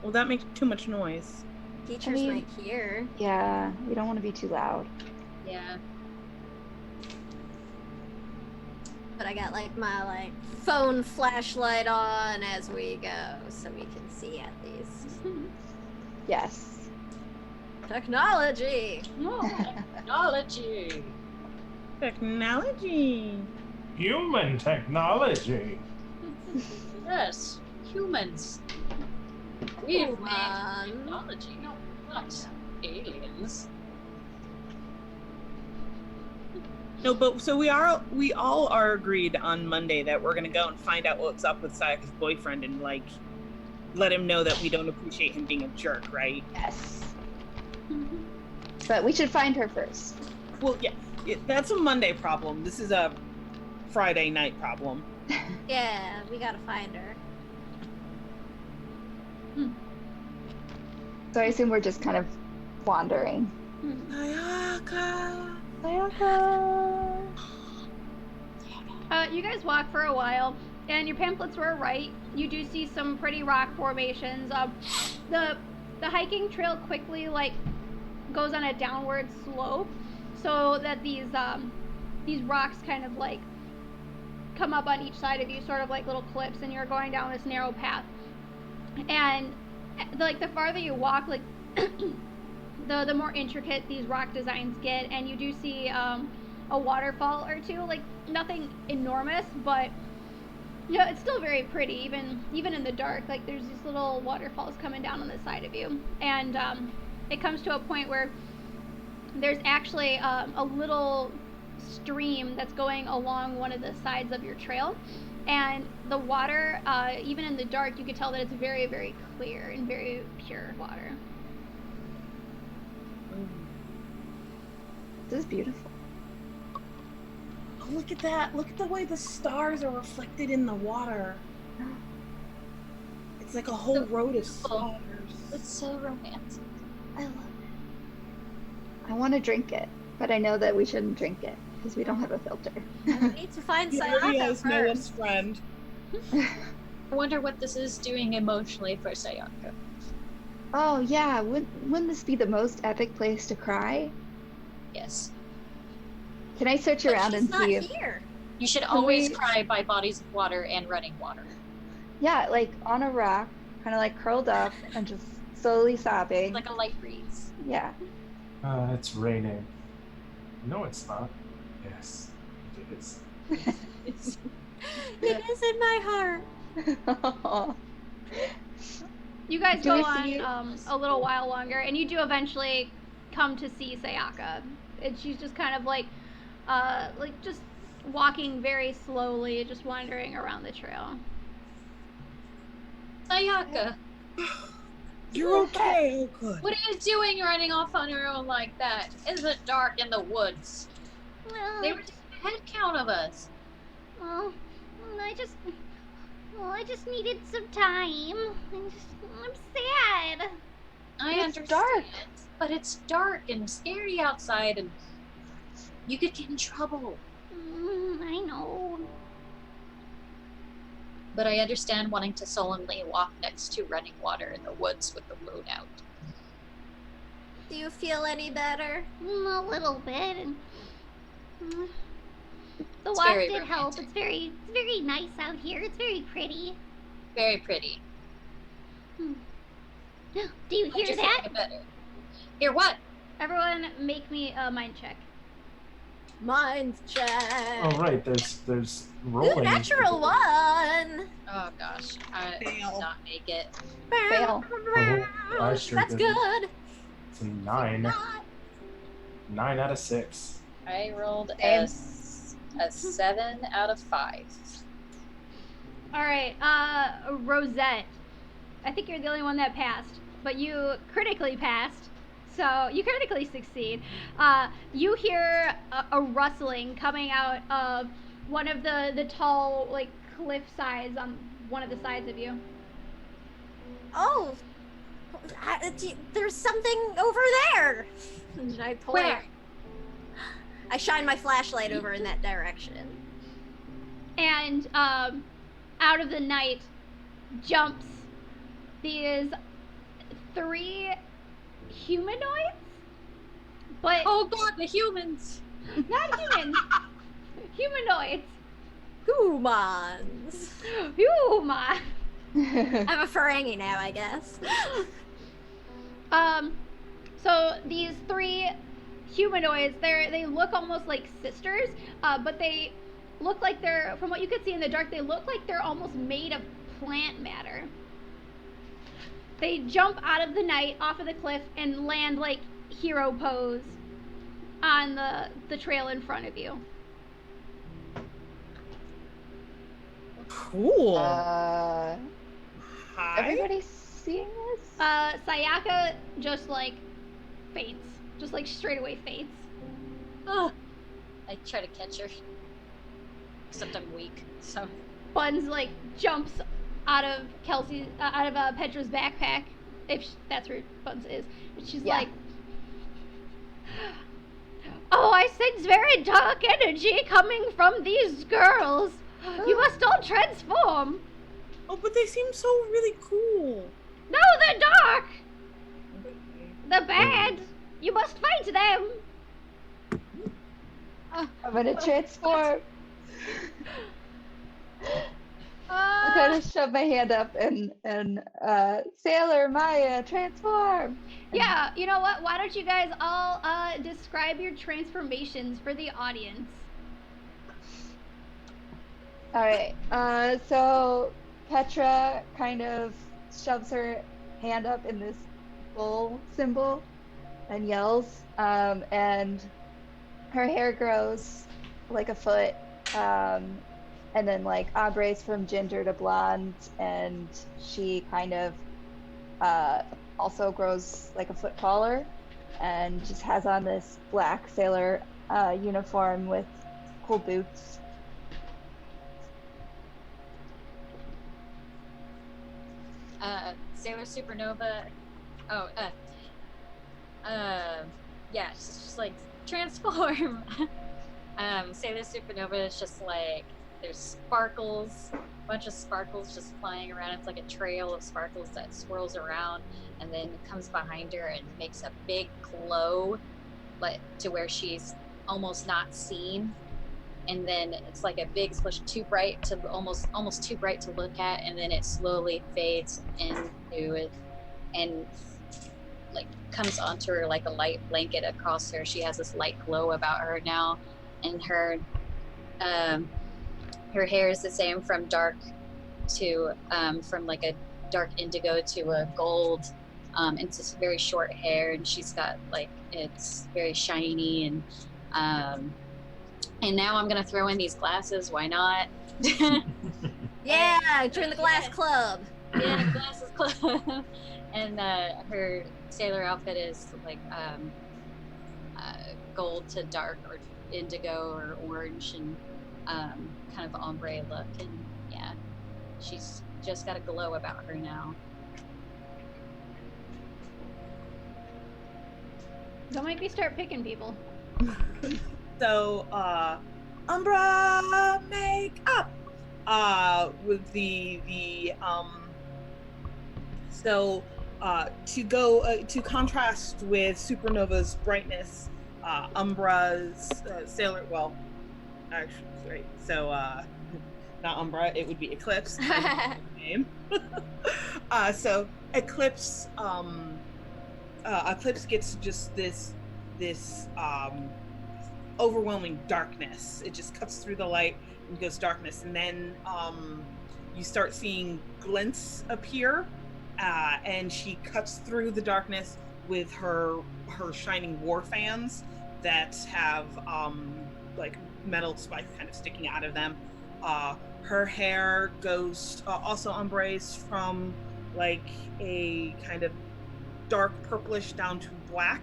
Speaker 6: will that make too much noise?
Speaker 4: Teachers
Speaker 8: mean-
Speaker 4: might hear.
Speaker 8: Yeah, we don't want to be too loud.
Speaker 3: Yeah.
Speaker 4: But I got like my like phone flashlight on as we go, so we can see at least.
Speaker 8: Yes.
Speaker 4: Technology.
Speaker 3: Technology.
Speaker 6: Technology.
Speaker 5: Human technology.
Speaker 3: Yes. Humans. We've
Speaker 4: Come
Speaker 3: made
Speaker 4: on.
Speaker 3: technology, not aliens.
Speaker 6: No, but so we all are agreed on Monday that we're gonna go and find out what's up with Sayaka's boyfriend and like let him know that we don't appreciate him being a jerk, right?
Speaker 8: Yes. But we should find her first.
Speaker 6: Well, yeah, that's a Monday problem. This is a Friday night problem.
Speaker 4: Yeah, we gotta find her.
Speaker 8: So I assume we're just kind of wandering.
Speaker 6: Sayaka.
Speaker 2: You guys walk for a while, and your pamphlets were right. You do see some pretty rock formations. The hiking trail quickly like goes on a downward slope, so that these rocks kind of like come up on each side of you, sort of like little cliffs, and you're going down this narrow path. And like the farther you walk, like the more intricate these rock designs get, and you do see a waterfall or two, like nothing enormous, but you know, it's still very pretty, even in the dark. Like there's these little waterfalls coming down on the side of you, and it comes to a point where there's actually a little stream that's going along one of the sides of your trail, and the water, even in the dark, you can tell that it's very, very clear and very pure water.
Speaker 8: This is beautiful.
Speaker 6: Oh, look at that! Look at the way the stars are reflected in the water. It's like a whole road of stars.
Speaker 3: It's so romantic.
Speaker 8: I love it. I want to drink it, but I know that we shouldn't drink it because we don't have a filter.
Speaker 4: We need to find
Speaker 6: He already
Speaker 4: Sayaka
Speaker 6: has Noah's
Speaker 4: first.
Speaker 6: friend.
Speaker 3: I wonder what this is doing emotionally for Sayaka.
Speaker 8: Oh yeah, wouldn't this be the most epic place to cry?
Speaker 3: Yes.
Speaker 8: Can I search
Speaker 4: But
Speaker 8: around
Speaker 4: she's
Speaker 8: and
Speaker 4: not
Speaker 8: see if
Speaker 4: here.
Speaker 3: You should
Speaker 8: Can
Speaker 3: always
Speaker 8: we-
Speaker 3: cry by bodies of water and running water.
Speaker 8: yeah, like on a rock, kind of like curled up and just slowly sobbing.
Speaker 3: Like a light breeze.
Speaker 8: Yeah.
Speaker 5: It's raining. No, it's not. Yes, it is.
Speaker 7: It is in my heart.
Speaker 2: You guys
Speaker 8: Do
Speaker 2: go
Speaker 8: we
Speaker 2: on
Speaker 8: see-
Speaker 2: a little while longer, and you do eventually come to see Sayaka, and she's just kind of like just walking very slowly, just wandering around the trail.
Speaker 3: Sayaka,
Speaker 6: You're okay. Oh, good.
Speaker 3: what are you doing running off on your own like that? Is it dark in the woods? They were taking a head count of us.
Speaker 2: Well, I just needed some time. I'm sad.
Speaker 3: I
Speaker 8: It's
Speaker 3: understand,
Speaker 8: dark.
Speaker 3: but it's dark and scary outside, and you could get in trouble.
Speaker 2: I know.
Speaker 3: But I understand wanting to solemnly walk next to running water in the woods with the moon out.
Speaker 4: Do you feel any better?
Speaker 2: A little bit. And the
Speaker 3: It's
Speaker 2: walk
Speaker 3: very
Speaker 2: did help.
Speaker 3: romantic.
Speaker 2: It's very nice out here. It's very pretty.
Speaker 3: Very pretty.
Speaker 2: Do you
Speaker 3: How'd
Speaker 2: hear
Speaker 3: you
Speaker 2: that?
Speaker 3: feel better? Hear what?
Speaker 2: Everyone, make me a mind check.
Speaker 4: Mind check.
Speaker 5: Oh right, there's
Speaker 4: Ooh,
Speaker 5: rolling.
Speaker 4: natural one.
Speaker 3: Oh gosh, I
Speaker 6: Fail.
Speaker 3: did not make it.
Speaker 8: Fail.
Speaker 5: Oh, I sure
Speaker 4: That's
Speaker 5: didn't.
Speaker 4: good.
Speaker 5: It's a 9. 9 out of 6.
Speaker 3: I rolled
Speaker 8: Same.
Speaker 3: a 7 out of 5.
Speaker 2: All right, Rosette. I think you're the only one that passed, but you critically passed. So you critically succeed. You hear a rustling coming out of one of the tall like cliff sides on one of the sides of you.
Speaker 4: Oh, there's something over there. And I point.
Speaker 3: Where?
Speaker 4: I shine my flashlight over in that direction.
Speaker 2: And out of the night jumps these 3 humanoids, but
Speaker 3: Oh god, the humans!
Speaker 2: not humans. Humanoids.
Speaker 4: Humans.
Speaker 2: Human.
Speaker 4: I'm a Ferengi now, I guess.
Speaker 2: So these 3 humanoids, they look almost like sisters, but they look like they're, from what you could see in the dark, they look like they're almost made of plant matter. They jump out of the night off of the cliff and land like hero pose on the trail in front of you.
Speaker 6: Cool.
Speaker 8: Hi.
Speaker 6: Hi.
Speaker 8: Everybody seeing this?
Speaker 2: Sayaka just like faints, just like straight away faints.
Speaker 3: Ugh. I try to catch her. Except I'm weak, so.
Speaker 2: Buns like jumps out of Petra's backpack, if that's where Buns is. And she's
Speaker 8: Yeah.
Speaker 2: like, "Oh, I sense very dark energy coming from these girls. You must all transform."
Speaker 6: Oh, but they seem so really cool.
Speaker 2: "No, they're dark. They're bad. You must fight them."
Speaker 8: I'm gonna transform. I'm gonna shove my hand up and Sailor Maya transform.
Speaker 2: Yeah, you know what? Why don't you guys all describe your transformations for the audience?
Speaker 8: All right. So Petra kind of shoves her hand up in this bull symbol and yells, and her hair grows like a foot, and then like ombra's from ginger to blonde, and she kind of also grows like a foot taller, and just has on this black sailor uniform with cool boots.
Speaker 3: Sailor Supernova. Oh, yeah, she's just like transform. Sailor Supernova is just like there's sparkles bunch of sparkles just flying around. It's like a trail of sparkles that swirls around and then comes behind her and makes a big glow, like to where she's almost not seen. And then it's like a big splash, too bright to almost too bright to look at, and then it slowly fades into it and like comes onto her like a light blanket across her. She has this light glow about her now, and her hair is the same from dark to from like a dark indigo to a gold. It's just very short hair, and she's got like, it's very shiny, and now I'm gonna throw in these glasses. Why not?
Speaker 4: Yeah, join the glass club.
Speaker 3: Yeah, glasses club. And her sailor outfit is like gold to dark or indigo or orange, and kind of ombre look. And yeah, she's just got a glow about her now.
Speaker 2: Don't make me start picking people.
Speaker 6: So, Umbra makeup. With to contrast with Supernova's brightness, Umbra's sailor. Well, actually, right. So, not Umbra. It would be Eclipse. Name. So Eclipse. Eclipse gets just this overwhelming darkness. It just cuts through the light and goes darkness, and then you start seeing glints appear, and she cuts through the darkness with her shining war fans that have like metal spikes kind of sticking out of them. Her hair goes also ombres from like a kind of dark purplish down to black.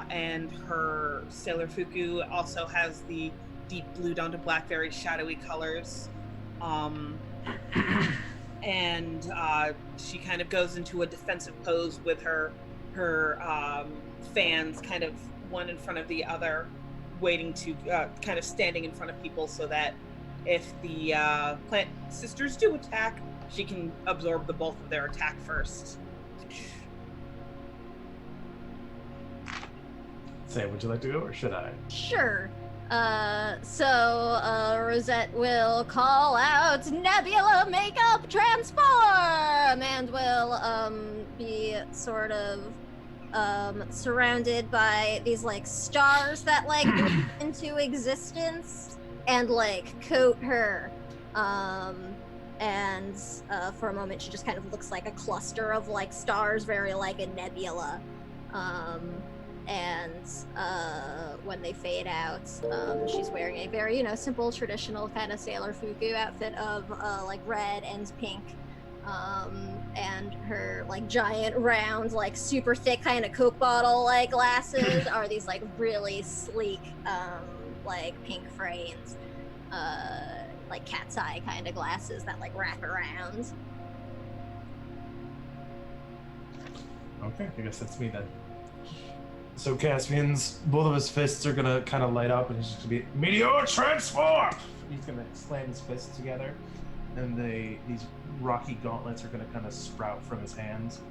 Speaker 6: And her sailor fuku also has the deep blue down to black, very shadowy colors. And she kind of goes into a defensive pose with her fans kind of one in front of the other, waiting to kind of standing in front of people so that if the plant sisters do attack, she can absorb the bulk of their attack first.
Speaker 5: Say, would you like to go or should I?
Speaker 4: Sure. So Rosette will call out Nebula Makeup Transform and will be sort of surrounded by these like stars that like leap into existence and like coat her. And for a moment she just kind of looks like a cluster of like stars, very like a nebula. And when they fade out, she's wearing a very, simple, traditional kind of sailor fuku outfit of like red and pink, and her like giant round, like super thick kind of Coke bottle like glasses are these like really sleek, like pink frames, like cat's eye kind of glasses that like wrap around.
Speaker 5: Okay, I guess that's me then. So Caspian's, both of his fists are gonna kind of light up, and he's just gonna be Meteor Transform! He's gonna slam his fists together, and these rocky gauntlets are gonna kind of sprout from his hands,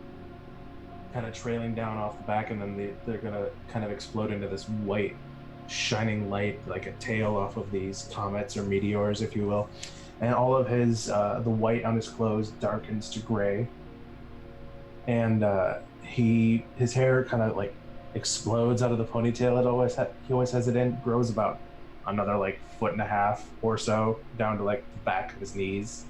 Speaker 5: kind of trailing down off the back, and then they're gonna kind of explode into this white, shining light, like a tail off of these comets or meteors, if you will. And all of his, the white on his clothes darkens to gray, and his hair kind of like explodes out of the ponytail he always has it in, grows about another like 1.5 feet or so down to like the back of his knees,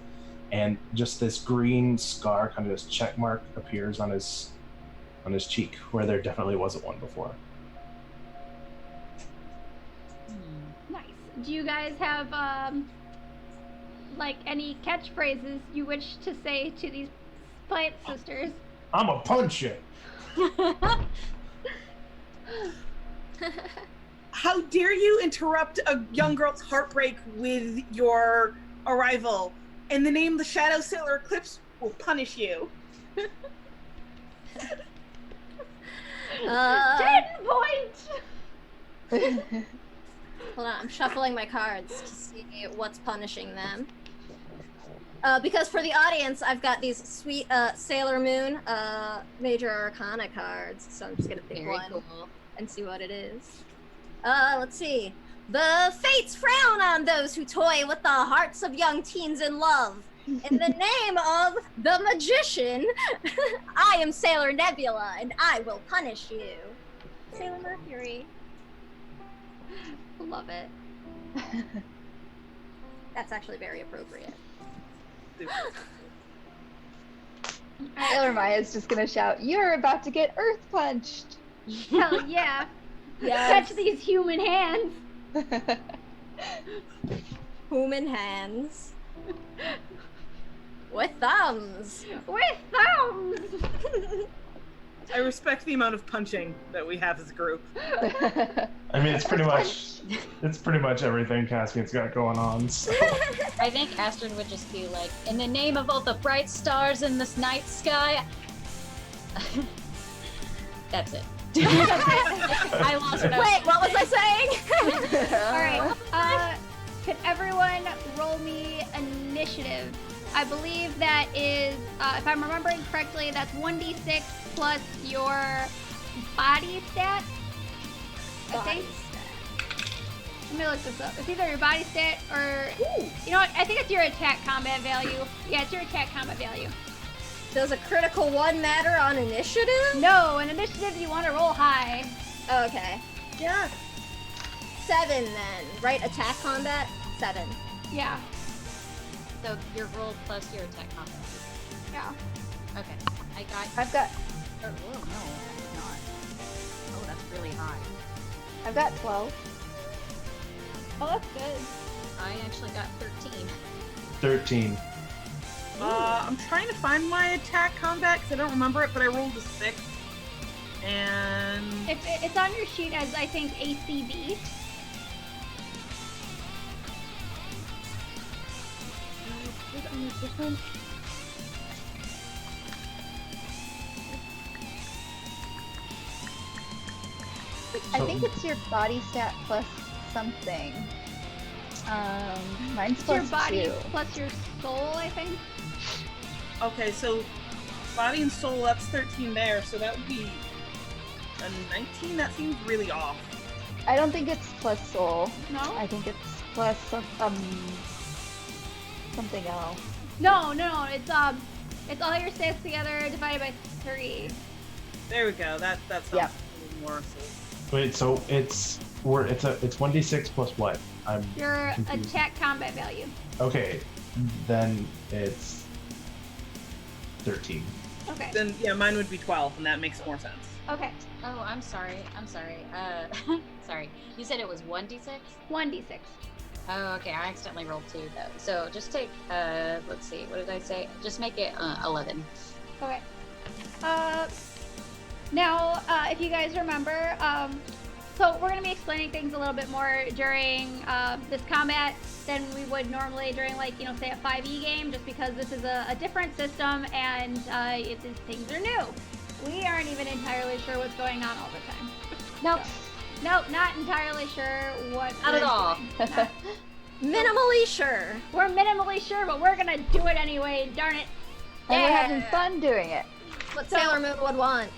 Speaker 5: and just this green scar, kind of this check mark, appears on his cheek where there definitely wasn't one before.
Speaker 2: Nice. Do you guys have like any catchphrases you wish to say to these plant sisters?
Speaker 5: I'm a punch you.
Speaker 6: How dare you interrupt a young girl's heartbreak with your arrival? In the name of the Shadow Sailor Eclipse will punish you.
Speaker 2: 10 points!
Speaker 4: Hold on, I'm shuffling my cards to see what's punishing them. Because for the audience, I've got these sweet Sailor Moon Major Arcana cards, so I'm just gonna pick
Speaker 3: Very
Speaker 4: one
Speaker 3: cool.
Speaker 4: and see what it is. Let's see. The fates frown on those who toy with the hearts of young teens in love. In the name of the magician, I am Sailor Nebula, and I will punish you. Sailor Mercury.
Speaker 2: Love it.
Speaker 4: That's actually very appropriate.
Speaker 8: Sailor Maya's just gonna shout, "You're about to get earth punched!"
Speaker 2: Hell yeah.
Speaker 4: Yes.
Speaker 2: Touch these human hands.
Speaker 4: Human hands. With thumbs.
Speaker 2: With thumbs.
Speaker 6: I respect the amount of punching that we have as a group.
Speaker 5: I mean, it's pretty much everything Caspian's got going on. So.
Speaker 3: I think Astrid would just be like, in the name of all the bright stars in this night sky. That's it. I lost what I was
Speaker 4: Wait, what was I saying?
Speaker 2: Alright, could everyone roll me initiative? I believe that is, if I'm remembering correctly, that's 1d6 plus your body stat. I think. Let me look this up. It's either your body stat or, you know what? I think it's your attack combat value. Yeah, it's your attack combat value.
Speaker 4: Does a critical one matter on initiative?
Speaker 2: No, in initiative you want to roll high.
Speaker 4: Oh, okay. Yeah. 7 then, right? Attack combat? 7.
Speaker 2: Yeah,
Speaker 3: So your roll plus your attack combat.
Speaker 2: yeah.
Speaker 3: Okay.
Speaker 8: I've got
Speaker 3: Oh, no, that's not. Oh, that's really high.
Speaker 8: I've got 12.
Speaker 2: Oh, that's good.
Speaker 3: I actually got 13.
Speaker 5: 13.
Speaker 6: I'm trying to find my attack combat because I don't remember it, but I rolled a 6. And
Speaker 2: It's on your sheet as, I think, ACB.
Speaker 8: I think it's your body stat plus something. Mine's
Speaker 2: It's your
Speaker 8: plus
Speaker 2: body
Speaker 8: 2.
Speaker 2: plus your soul, I think.
Speaker 6: okay, so body and soul, that's 13 there, so that would be a 19. That seems really off.
Speaker 8: I don't think it's plus soul.
Speaker 2: No?
Speaker 8: I think it's plus something else.
Speaker 2: No. It's all your stats together divided by 3.
Speaker 6: There we go. That sounds
Speaker 8: Yep.
Speaker 6: a little more. So
Speaker 5: Wait, so it's 1d6 plus what? I'm
Speaker 2: Your
Speaker 5: confused.
Speaker 2: attack combat value.
Speaker 5: Okay, then it's 13.
Speaker 2: Okay.
Speaker 6: then yeah, mine would be 12, and that makes more sense.
Speaker 2: Okay.
Speaker 3: Oh, I'm sorry. Sorry. You said it was 1d6?
Speaker 2: 1d6.
Speaker 3: Oh, okay. I accidentally rolled 2 though. So just take, let's see, what did I say? Just make it 11.
Speaker 2: Okay. Now, if you guys remember, so we're going to be explaining things a little bit more during this combat than we would normally during, like, you know, say a 5e game, just because this is a different system and things are new. We aren't even entirely sure what's going on all the time.
Speaker 3: Nope.
Speaker 2: Nope, not entirely sure what
Speaker 3: Not at
Speaker 2: we're
Speaker 3: all.
Speaker 2: doing. Not-
Speaker 4: Minimally sure.
Speaker 2: we're minimally sure, but we're going to do it anyway, darn it.
Speaker 8: And we're having
Speaker 4: Yeah.
Speaker 8: fun doing it.
Speaker 4: What Sailor Moon would want.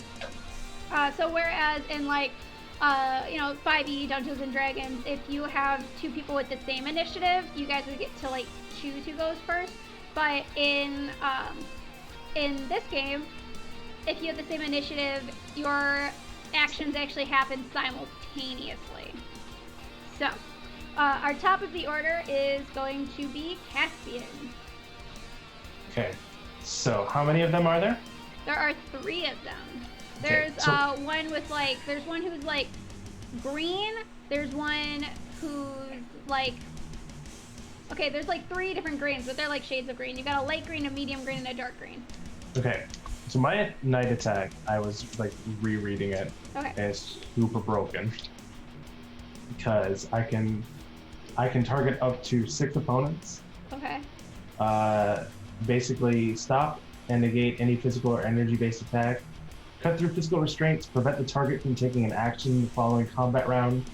Speaker 2: So whereas in, like, 5e Dungeons and Dragons, if you have 2 people with the same initiative, you guys would get to, like, choose who goes first. But in this game, if you have the same initiative, your actions actually happen simultaneously. So, our top of the order is going to be Caspian.
Speaker 5: Okay, so how many of them are there?
Speaker 2: There are 3 of them.
Speaker 5: Okay,
Speaker 2: There's
Speaker 5: so-
Speaker 2: one with, like, there's one who's, like, green. There's one who's, like, okay, there's, like, 3 different greens, but they're, like, shades of green. You got a light green, a medium green, and a dark green.
Speaker 5: Okay, so my night attack, I was like rereading it,
Speaker 2: Okay.
Speaker 5: and it's super broken because I can target up to 6 opponents.
Speaker 2: Okay.
Speaker 5: Basically stop and negate any physical or energy-based attack, cut through physical restraints, prevent the target from taking an action in the following combat round,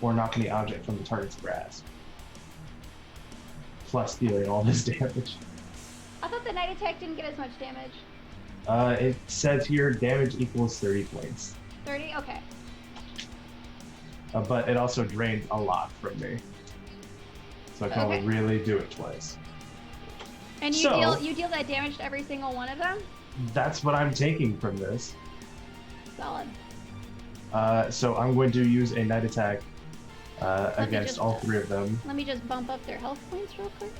Speaker 5: or knock any object from the target's grasp. Plus dealing all this damage.
Speaker 2: I thought the night attack didn't get as much damage.
Speaker 5: It says here damage equals 30 points.
Speaker 2: 30? Okay.
Speaker 5: But it also drains a lot from me. So I can only
Speaker 2: Okay.
Speaker 5: really do it twice.
Speaker 2: And you
Speaker 5: So-
Speaker 2: deal that damage to every single one of them?
Speaker 5: That's what I'm taking from this.
Speaker 2: Solid.
Speaker 5: So I'm going to use a night attack
Speaker 2: me
Speaker 5: against
Speaker 2: just,
Speaker 5: all 3 of them.
Speaker 2: Let me just bump up their health points real quick.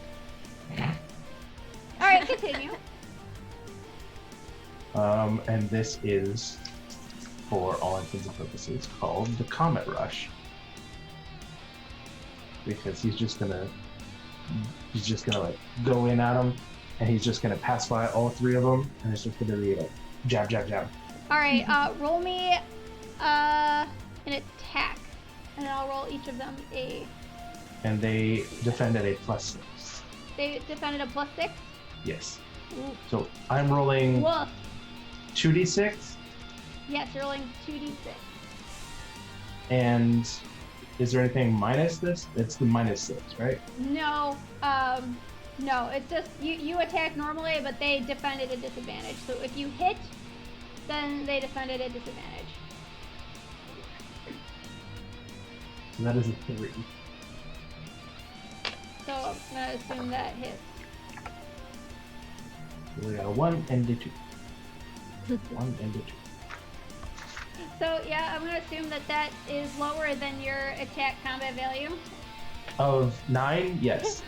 Speaker 2: Alright, continue.
Speaker 5: And this is, for all intents and purposes, called the Comet Rush. Because he's just gonna like go in at him, and he's just gonna pass by all 3 of them, and it's just gonna be like jab, jab, jab.
Speaker 2: Alright, roll me an attack. And then I'll roll each of them a...
Speaker 5: And they defended a +6.
Speaker 2: They defended a +6?
Speaker 5: Yes.
Speaker 2: Ooh.
Speaker 5: So I'm rolling
Speaker 2: Woof.
Speaker 5: 2d6,
Speaker 2: Yes, you're rolling 2d6.
Speaker 5: and is there anything minus this? It's the -6, right?
Speaker 2: No, no, it's just you attack normally, but they defended a disadvantage. So if you hit, then they defended a disadvantage.
Speaker 5: So that is a 3.
Speaker 2: So I'm gonna assume that hits.
Speaker 5: So we got a 1 and a 2. 1 and a 2.
Speaker 2: So yeah, I'm gonna assume that is lower than your attack combat value.
Speaker 5: Of 9, yes.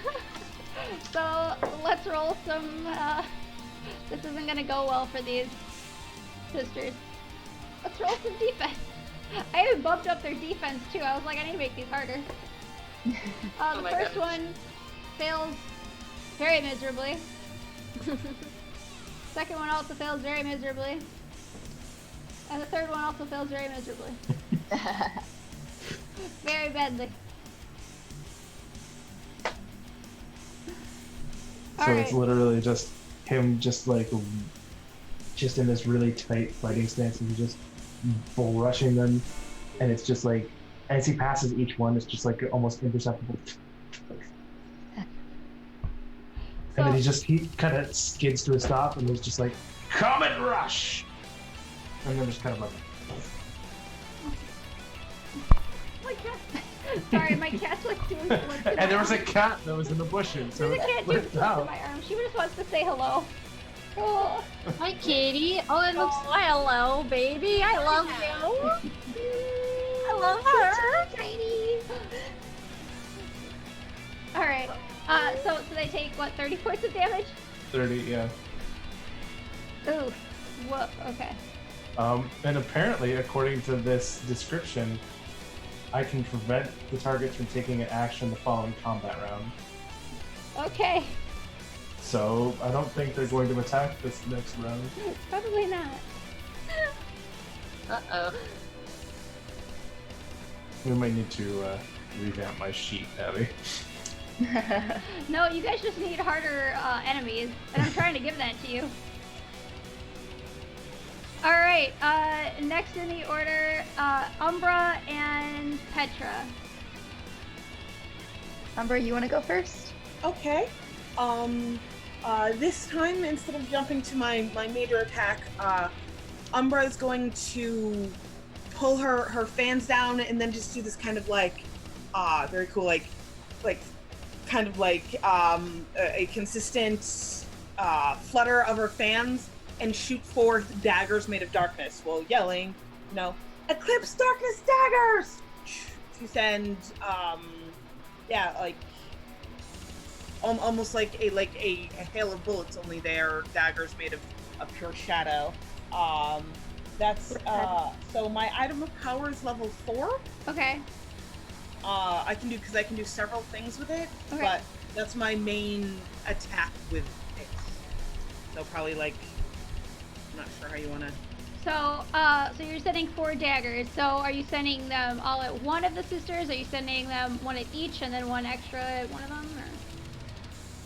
Speaker 2: So let's roll some. This isn't gonna go well for these sisters. Let's roll some defense. I even bumped up their defense too. I was like, I need to make these harder. The
Speaker 3: my
Speaker 2: first
Speaker 3: gosh.
Speaker 2: one fails very miserably. Second one also fails very miserably. And the third one also fails very miserably. Very badly.
Speaker 5: So it's literally just him just in this really tight fighting stance, and he's just bull rushing them, and it's just like as he passes each one, it's just like almost imperceptible. And then he kind of skids to a stop, and there's just like Comet Rush, and then just kind of like.
Speaker 2: My cat. Sorry, my cat's like doing flips.
Speaker 5: And there was a cat that was in the bushes, so
Speaker 2: There's a
Speaker 5: it
Speaker 2: cat doing
Speaker 5: flipped
Speaker 2: flips in
Speaker 5: out.
Speaker 2: my arm. She just wants to say hello. Oh.
Speaker 3: Hi, kitty. Oh, it looks.
Speaker 4: Oh, hello, baby. I love you. I love her. Tiny.
Speaker 2: All right. So they take what, 30 points of damage?
Speaker 5: 30, yeah.
Speaker 2: Ooh. Whoop. Okay.
Speaker 5: And apparently, according to this description, I can prevent the targets from taking an action the following combat round.
Speaker 2: Okay.
Speaker 5: So I don't think they're going to attack this next round.
Speaker 2: Probably not.
Speaker 3: Uh-oh.
Speaker 5: We might need to revamp my sheet, Abby.
Speaker 2: No, you guys just need harder enemies, and I'm trying to give that to you. All right. Next in the order, Umbra and Petra.
Speaker 8: Umber, you want to go first?
Speaker 6: Okay. This time, instead of jumping to my major attack, Umbra is going to pull her fans down and then just do this kind of like, very cool, like kind of like a consistent flutter of her fans and shoot forth daggers made of darkness while yelling, Eclipse Darkness Daggers! To send, almost like a hail of bullets, only they are daggers made of pure shadow. That's so my item of power is level 4.
Speaker 2: Okay.
Speaker 6: I can do several things with it,
Speaker 2: Okay.
Speaker 6: but that's my main attack with it. So probably I'm not sure how you want to.
Speaker 2: So you're sending 4 daggers. So are you sending them all at one of the sisters? Are you sending them one at each and then one extra at one of them?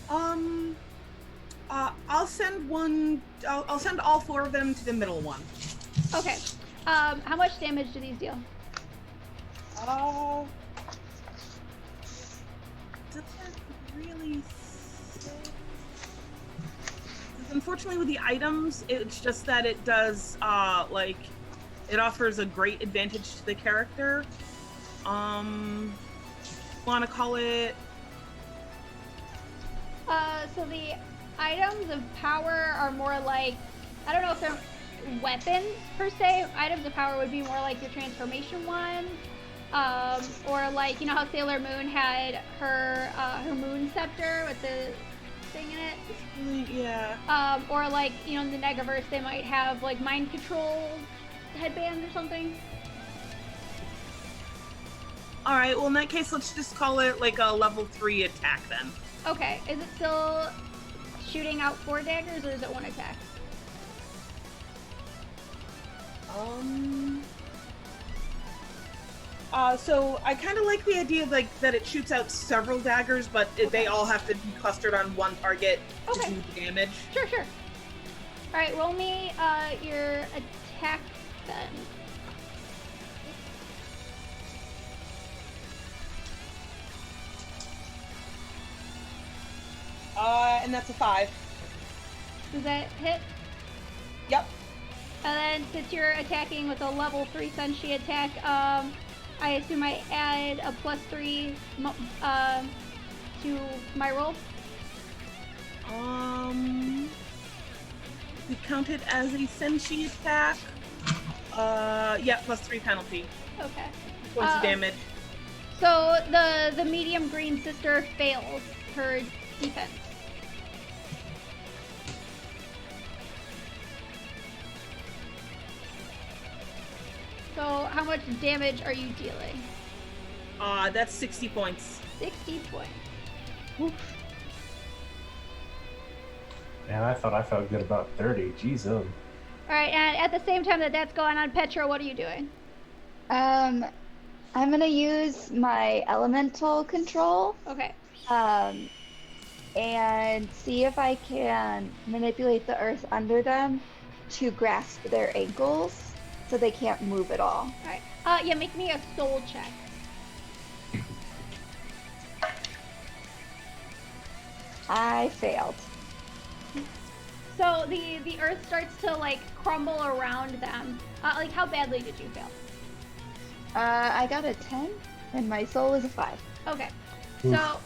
Speaker 2: Or?
Speaker 6: I'll send one. I'll send all 4 of them to the middle one.
Speaker 2: Okay. How much damage do these deal?
Speaker 6: Doesn't really say. unfortunately with the items, it's just that it does like it offers a great advantage to the character. Want to call it?
Speaker 2: So the items of power are more like, I don't know if they're weapons per se. Items of power would be more like your transformation ones, or like, you know how Sailor Moon had her moon scepter with the thing in it.
Speaker 6: Yeah.
Speaker 2: Or like, you know, in the Negaverse they might have like mind control headbands or something.
Speaker 6: All right. Well, in that case, let's just call it like a level 3 attack then.
Speaker 2: Okay, is it still shooting out 4 daggers or is it 1 attack?
Speaker 6: So I kind of like the idea like that it shoots out several daggers, but they all have to be clustered on one target to
Speaker 2: Okay.
Speaker 6: do the damage.
Speaker 2: Sure, sure. Alright, roll me your attack then.
Speaker 6: And that's a 5.
Speaker 2: Does that hit?
Speaker 6: Yep.
Speaker 2: And then since you're attacking with a level 3 Senshi attack, I assume I add a +3 to my roll?
Speaker 6: We count it as a Senshi attack. Yeah, +3 penalty.
Speaker 2: Okay.
Speaker 6: Points of damage.
Speaker 2: So the medium green sister fails her defense. So how much damage are you dealing?
Speaker 6: That's 60 points.
Speaker 2: 60 points.
Speaker 5: Man, I thought I felt good about 30. Jeez, oh.
Speaker 2: Alright, and at the same time that that's going on, Petra, what are you doing?
Speaker 8: I'm gonna use my elemental control,
Speaker 2: Okay.
Speaker 8: and see if I can manipulate the earth under them to grasp their ankles so they can't move at all.
Speaker 2: Alright. Yeah, make me a soul check.
Speaker 8: I failed.
Speaker 2: So the earth starts to like crumble around them. Like how badly did you fail?
Speaker 8: I got a 10, and my soul is a 5.
Speaker 2: Okay.
Speaker 5: Oof.
Speaker 2: So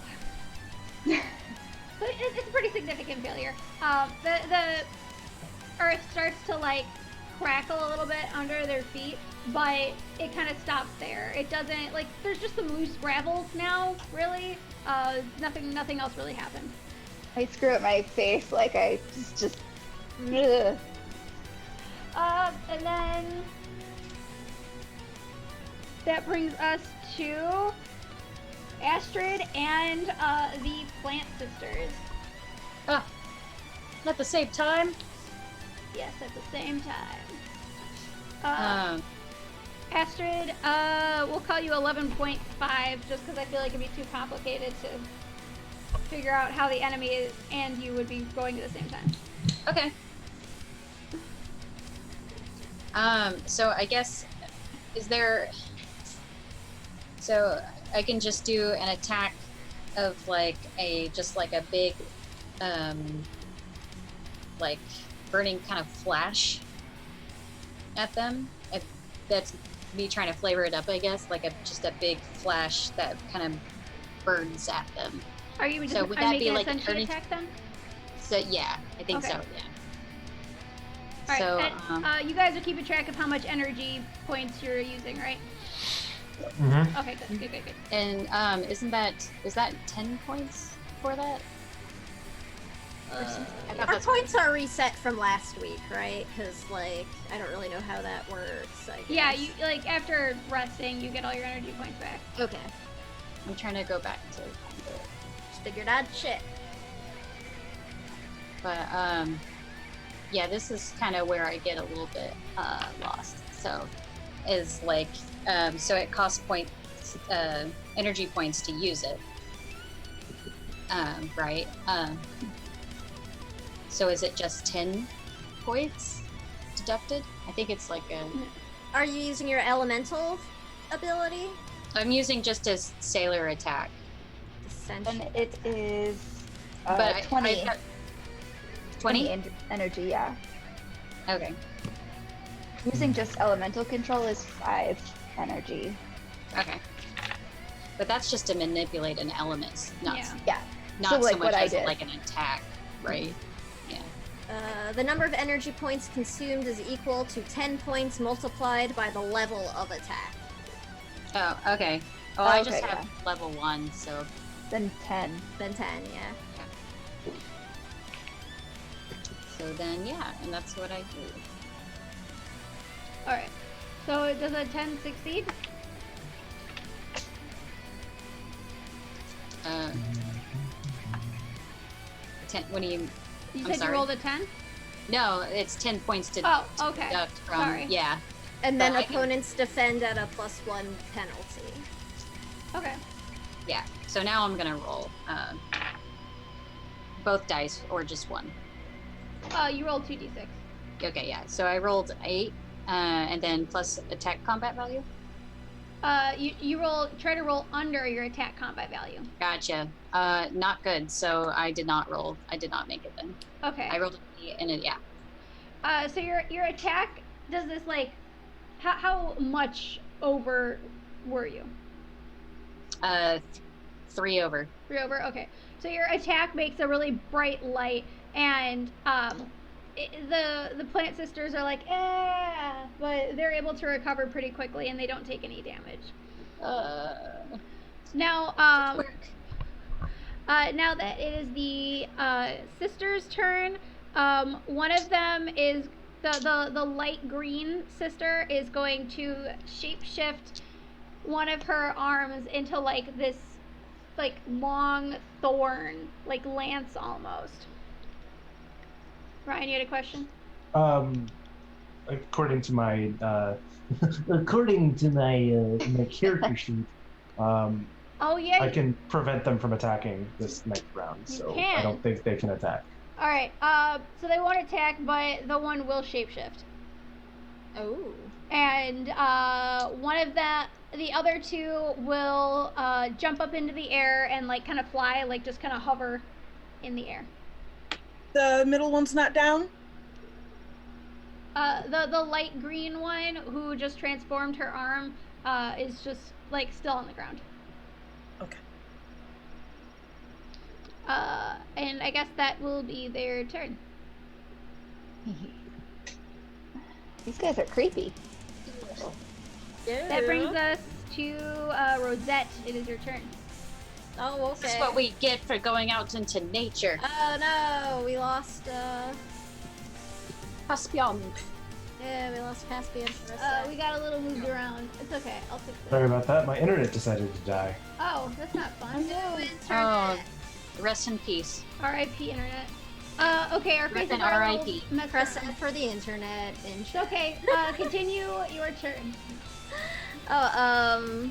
Speaker 2: it's a pretty significant failure. The earth starts to like crackle a little bit under their feet, but it kind of stops there. It doesn't like there's just some loose gravel now, really. Nothing else really happened.
Speaker 8: I screw up my face like I just ugh.
Speaker 2: And then that brings us to Astrid and the Plant Sisters.
Speaker 3: Ah, at the same time.
Speaker 2: Yes, at the same time.
Speaker 3: Um,
Speaker 2: Astrid, we'll call you 11.5 just because I feel like it'd be too complicated to figure out how the enemy and you would be going at the same time.
Speaker 3: okay. So I guess is there? So I can just do an attack of like a big, like burning kind of flash at them. If that's me trying to flavor it up, I guess, like just a big flash that kind of burns at them.
Speaker 2: Are you just
Speaker 3: So would
Speaker 2: are
Speaker 3: that
Speaker 2: you
Speaker 3: be
Speaker 2: making
Speaker 3: like
Speaker 2: a
Speaker 3: a
Speaker 2: Senshi
Speaker 3: 30
Speaker 2: attack then?
Speaker 3: So yeah, I think
Speaker 2: Okay.
Speaker 3: so. Yeah.
Speaker 2: All right,
Speaker 3: So
Speaker 2: and, you guys are keeping track of how much energy points you're using, right?
Speaker 5: Mm-hmm.
Speaker 2: Okay, good.
Speaker 3: and is that 10 points for that? I thought
Speaker 4: Our
Speaker 3: that's
Speaker 4: points are reset from last week, right? Because, like, I don't really know how that works. I guess.
Speaker 2: Yeah, you like after resting, you get all your energy points back.
Speaker 4: Okay.
Speaker 3: I'm trying to go back to find it.
Speaker 4: Just figured out shit.
Speaker 3: But yeah, this is kind of where I get a little bit lost. So is like so it costs points energy points to use it. Right? So is it just 10 points deducted? I think it's like a
Speaker 4: Are you using your elemental ability?
Speaker 3: I'm using just a sailor attack.
Speaker 8: And it is
Speaker 3: But
Speaker 8: 20.
Speaker 3: 20?
Speaker 8: Energy, yeah.
Speaker 3: Okay.
Speaker 8: Using just elemental control is 5 energy.
Speaker 3: Okay. But that's just to manipulate an element, not
Speaker 2: Yeah.
Speaker 8: Yeah.
Speaker 3: not
Speaker 8: So,
Speaker 3: so
Speaker 8: like,
Speaker 3: much
Speaker 8: what I
Speaker 3: as
Speaker 8: did.
Speaker 3: like an attack, right? Yeah.
Speaker 4: The number of energy points consumed is equal to 10 points multiplied by the level of attack.
Speaker 3: Oh, okay. Oh, I just
Speaker 8: Okay,
Speaker 3: have level 1, so
Speaker 8: Then 10.
Speaker 4: Then 10, yeah.
Speaker 3: then yeah, and that's what I do.
Speaker 2: Alright. So does a 10 succeed?
Speaker 3: Uh, 10. What do you?
Speaker 2: You
Speaker 3: I'm
Speaker 2: said
Speaker 3: sorry.
Speaker 2: you rolled a 10?
Speaker 3: No, it's 10 points to
Speaker 2: Oh, okay.
Speaker 3: deduct from.
Speaker 2: Sorry.
Speaker 3: Yeah.
Speaker 4: And then
Speaker 3: But I can-
Speaker 4: opponents defend at a +1 penalty.
Speaker 2: Okay.
Speaker 3: Yeah. So now I'm gonna roll both dice or just one.
Speaker 2: You rolled 2d6.
Speaker 3: Okay, yeah. So I rolled 8, and then plus attack combat value.
Speaker 2: You try to roll under your attack combat value.
Speaker 3: Gotcha. Not good. So I did not roll. I did not make it then.
Speaker 2: Okay.
Speaker 3: I rolled an 8 and it, yeah.
Speaker 2: So your attack does this like, how much over were you?
Speaker 3: 3 over.
Speaker 2: 3 over. Okay. So your attack makes a really bright light, and the plant sisters are like, but they're able to recover pretty quickly, and they don't take any damage. Now, now that it is the sisters' turn, one of them is the light green sister is going to shapeshift one of her arms into like this like long thorn, like lance almost. Ryan, you had a question?
Speaker 5: According to my according to my character sheet,
Speaker 2: Oh yeah.
Speaker 5: I can prevent them from attacking this next round,
Speaker 2: You
Speaker 5: so
Speaker 2: can.
Speaker 5: I don't think they can attack.
Speaker 2: All right. So they won't attack, but the one will shapeshift.
Speaker 4: Oh.
Speaker 2: And one of the other two will jump up into the air and like kind of fly, like just kind of hover in the air.
Speaker 6: The middle one's not down?
Speaker 2: The light green one who just transformed her arm is just like still on the ground.
Speaker 6: Okay.
Speaker 2: And I guess that will be their turn.
Speaker 8: These guys are creepy.
Speaker 2: That brings us to Rosette. It is your turn.
Speaker 4: Oh, okay.
Speaker 3: That's what we get for going out into nature.
Speaker 4: Oh no, we lost,
Speaker 3: Caspian.
Speaker 4: yeah, we lost Caspian for a sec.
Speaker 2: We got a little moved around. It's okay. I'll fix it.
Speaker 5: Sorry about that. My internet decided to die.
Speaker 2: Oh, that's not fun.
Speaker 3: Oh, rest in peace.
Speaker 2: R.I.P. Internet. Okay, our
Speaker 3: Rip
Speaker 2: faces
Speaker 3: and
Speaker 2: are a
Speaker 3: RIP.
Speaker 2: little messed
Speaker 4: Press
Speaker 2: around.
Speaker 4: F for the internet and
Speaker 2: It's okay. Continue your turn.
Speaker 4: Oh,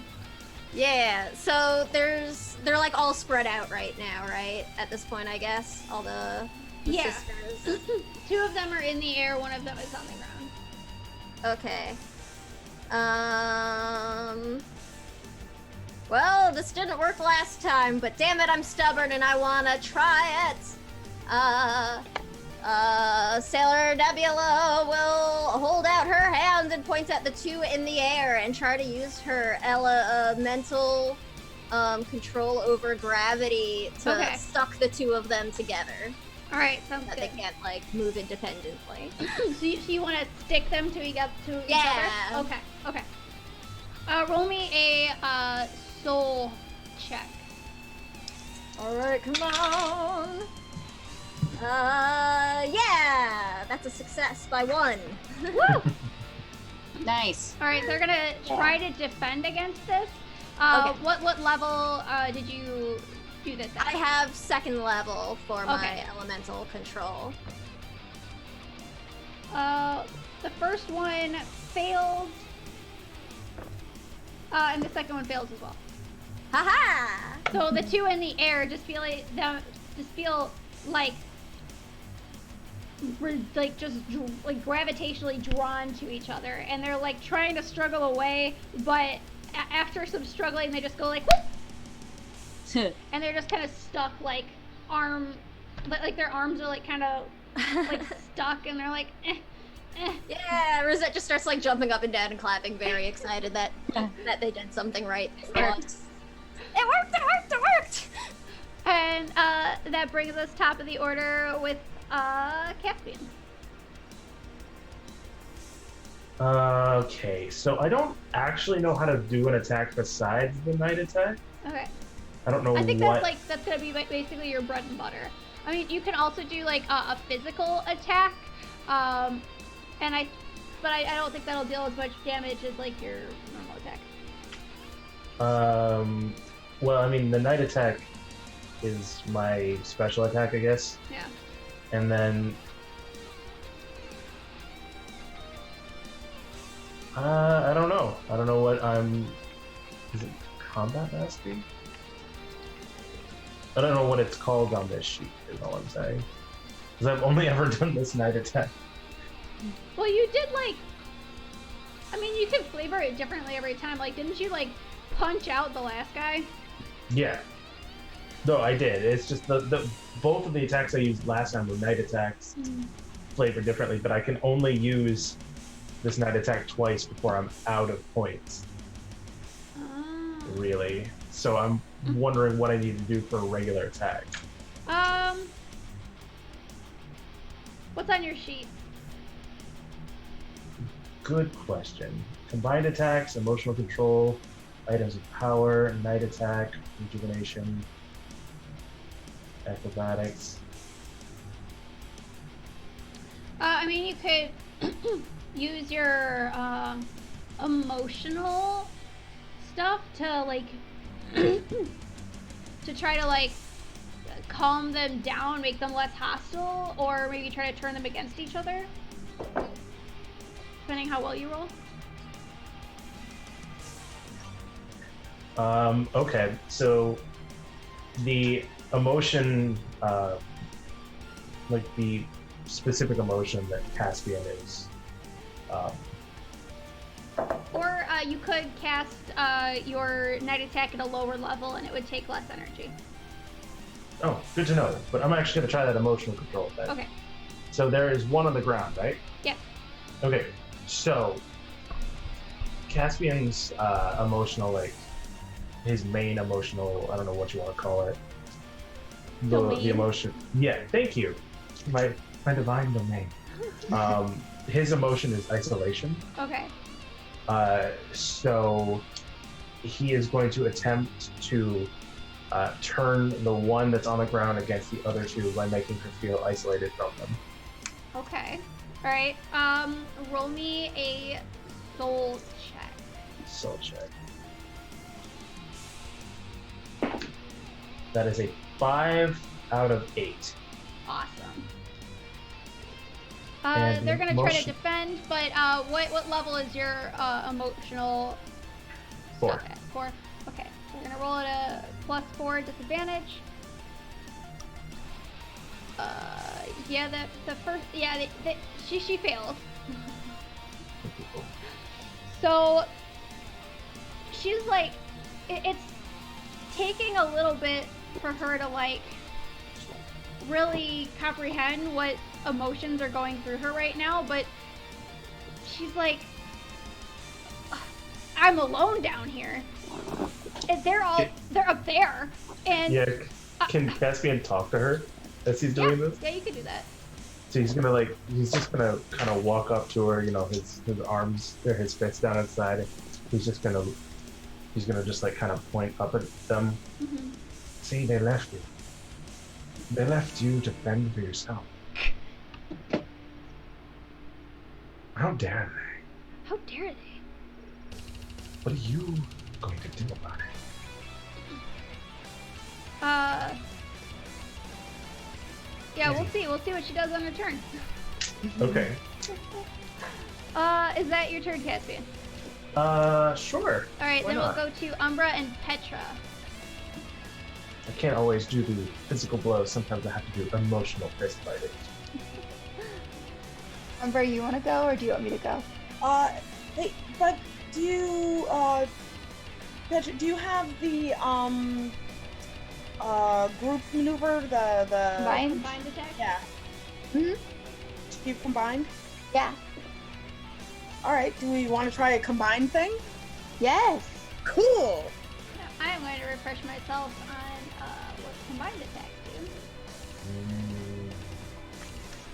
Speaker 4: yeah. So they're like all spread out right now, right? At this point, I guess all the
Speaker 2: Yeah.
Speaker 4: sisters.
Speaker 2: 2 of them are in the air. 1 of them is on the ground.
Speaker 4: Okay. Well, this didn't work last time, but damn it, I'm stubborn and I wanna try it. Sailor Nebula will hold out her hand and point at the 2 in the air and try to use her elemental control over gravity to
Speaker 2: Okay.
Speaker 4: suck the 2 of them together
Speaker 2: All right, sounds
Speaker 4: so that
Speaker 2: good.
Speaker 4: they can't like move independently.
Speaker 2: So you want to stick them to each
Speaker 4: Yeah.
Speaker 2: other? Okay. Roll me a soul check.
Speaker 4: Alright, come on. Yeah, that's a success by 1.
Speaker 2: Woo!
Speaker 3: Nice.
Speaker 2: All right, they're gonna try to defend against this.
Speaker 4: Okay.
Speaker 2: What level did you do this at?
Speaker 4: I have 2nd level for my
Speaker 2: Okay.
Speaker 4: elemental control.
Speaker 2: The first one failed, and the second one fails as well.
Speaker 4: Haha!
Speaker 2: So the 2 in the air just feel like gravitationally drawn to each other, and they're like trying to struggle away, but after some struggling, they just go like whoop, and they're just kind of stuck like their arms are like kind of like stuck, and they're like,
Speaker 4: Yeah, Rosette just starts like jumping up and down and clapping, very excited that they did something right. It worked! It worked!
Speaker 2: And that brings us top of the order with Caspian.
Speaker 5: Okay, so I don't actually know how to do an attack besides the night attack.
Speaker 2: Okay.
Speaker 5: I don't know
Speaker 2: I think
Speaker 5: what.
Speaker 2: that's gonna be basically your bread and butter. I mean, you can also do like a physical attack, but I don't think that'll deal as much damage as like your normal attack.
Speaker 5: Well, I mean, the night attack is my special attack, I guess.
Speaker 2: Yeah.
Speaker 5: And then I don't know. I don't know what I'm. Is it combat mastery? I don't know what it's called on this sheet. Is all I'm saying. Because I've only ever done this night attack.
Speaker 2: Well, you did like. I mean, you can flavor it differently every time. Like, didn't you like punch out the last guy?
Speaker 5: Yeah. No, I did. It's just the both of the attacks I used last time were night attacks, flavored differently. But I can only use this night attack twice before I'm out of points. Really. So I'm wondering what I need to do for a regular attack.
Speaker 2: What's on your sheet?
Speaker 5: Good question. Combined attacks, emotional control, items of power, night attack, rejuvenation, acrobatics.
Speaker 2: I mean, you could use your emotional stuff to like to try to like calm them down, make them less hostile, or maybe try to turn them against each other, depending how well you roll.
Speaker 5: Okay, so the emotion, like the specific emotion that Caspian is.
Speaker 2: Or you could cast your night attack at a lower level and it would take less energy.
Speaker 5: Oh, good to know. But I'm actually going to try that emotional control then.
Speaker 2: Okay.
Speaker 5: So there is one on the ground, right?
Speaker 2: Yes.
Speaker 5: Okay, so Caspian's emotional, like his main emotional, I don't know what you want to call it. The emotion. Yeah, thank you. My divine domain. His emotion is isolation.
Speaker 2: Okay.
Speaker 5: So he is going to attempt to turn the one that's on the ground against the other two by making her feel isolated from them.
Speaker 2: Okay. All right. Roll me a soul check.
Speaker 5: Soul check. That is a 5 out of 8.
Speaker 2: Awesome.
Speaker 5: And
Speaker 2: they're gonna try to
Speaker 5: emotion-
Speaker 2: defend, but what level is your emotional?
Speaker 5: 4.
Speaker 2: Okay, 4. Okay, we're gonna roll at a +4 disadvantage. Yeah, the first, yeah, she fails. So she's like, it's taking a little bit for her to like really comprehend what emotions are going through her right now, but she's like, I'm alone down here. And they're up there. And
Speaker 5: Yeah, can Caspian talk to her as he's doing this?
Speaker 2: yeah, you could do that.
Speaker 5: So he's just gonna kind of walk up to her, you know, his arms or his fists down inside, and he's gonna just like kind of point up at them.
Speaker 2: Mm-hmm.
Speaker 5: See, they left you. They left you to fend for yourself. How dare they?
Speaker 2: How dare they?
Speaker 5: What are you going to do about it?
Speaker 2: Yeah, we'll see. We'll see what she does on her turn.
Speaker 5: Okay.
Speaker 2: Is that your turn, Caspian?
Speaker 5: Sure.
Speaker 2: All right,
Speaker 5: Why
Speaker 2: then
Speaker 5: not?
Speaker 2: we'll go to Umbra and Petra.
Speaker 5: I can't always do the physical blows. Sometimes I have to do emotional fist fighting.
Speaker 8: Umber, you want to go or do you want me to go?
Speaker 6: Hey, but do you, Petra, do you have the, group maneuver, the...
Speaker 8: Combined?
Speaker 2: Combined attack?
Speaker 6: Yeah.
Speaker 8: Mhm.
Speaker 6: You combined?
Speaker 8: Yeah.
Speaker 6: All right. Do we want to try a combined thing?
Speaker 8: Yes.
Speaker 6: Cool.
Speaker 2: I am going to refresh myself on what combined attacks do.
Speaker 5: Mm,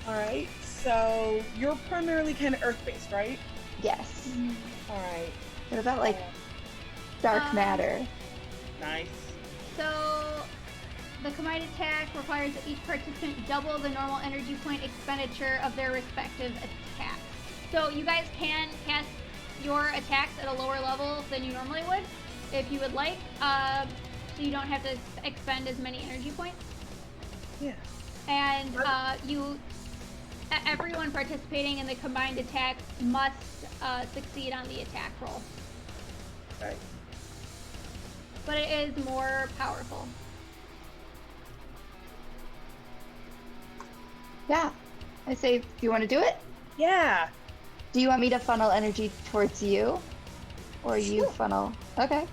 Speaker 6: All right. So you're primarily kind of earth-based, right?
Speaker 8: Yes.
Speaker 6: All right.
Speaker 8: What about like dark matter?
Speaker 6: Nice.
Speaker 2: So, the combined attack requires that each participant double the normal energy point expenditure of their respective attack. So, you guys can cast your attacks at a lower level than you normally would, if you would like, so you don't have to expend as many energy points.
Speaker 6: Yeah.
Speaker 2: And everyone participating in the combined attack must succeed on the attack roll.
Speaker 6: All right.
Speaker 2: But it is more powerful.
Speaker 8: Yeah. I say, do you want to do it?
Speaker 6: Yeah.
Speaker 8: Do you want me to funnel energy towards you? Or you
Speaker 6: Sure.
Speaker 8: funnel? Okay.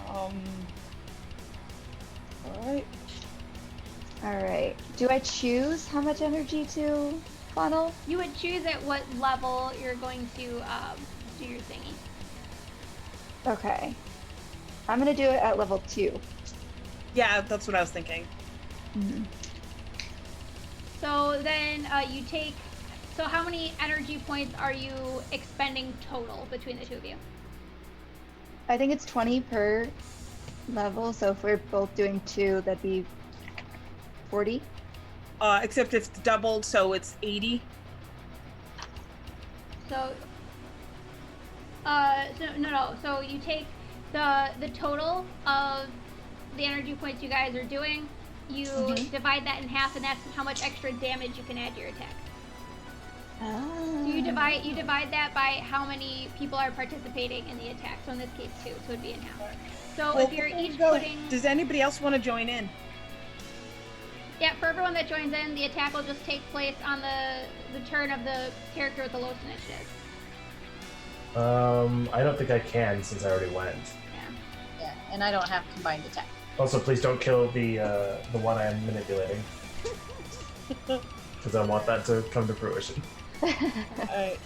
Speaker 6: All right.
Speaker 8: Alright. Do I choose how much energy to funnel?
Speaker 2: You would choose at what level you're going to do your thingy.
Speaker 8: Okay. I'm gonna do it at level 2.
Speaker 6: Yeah, that's what I was thinking.
Speaker 8: Mhm.
Speaker 2: So then you take. So how many energy points are you expending total between the two of you?
Speaker 8: I think it's 20 per level, so if we're both doing 2, that'd be 40.
Speaker 6: Except it's doubled, so it's 80.
Speaker 2: So. No. So you take the total of the energy points you guys are doing. You divide that in half, and that's how much extra damage you can add to your attack. So you divide that by how many people are participating in the attack. So in this case, 2. So it'd be in half. So
Speaker 6: Well,
Speaker 2: if you're
Speaker 6: before we
Speaker 2: each
Speaker 6: go,
Speaker 2: putting,
Speaker 6: does anybody else want to join in?
Speaker 2: yeah, for everyone that joins in, the attack will just take place on the turn of the character with the lowest initiative.
Speaker 5: I don't think I can since I already went.
Speaker 2: Yeah.
Speaker 3: Yeah, and I don't have combined attack.
Speaker 5: Also, please don't kill the one I am manipulating, because I want that to come to fruition.
Speaker 6: Alright.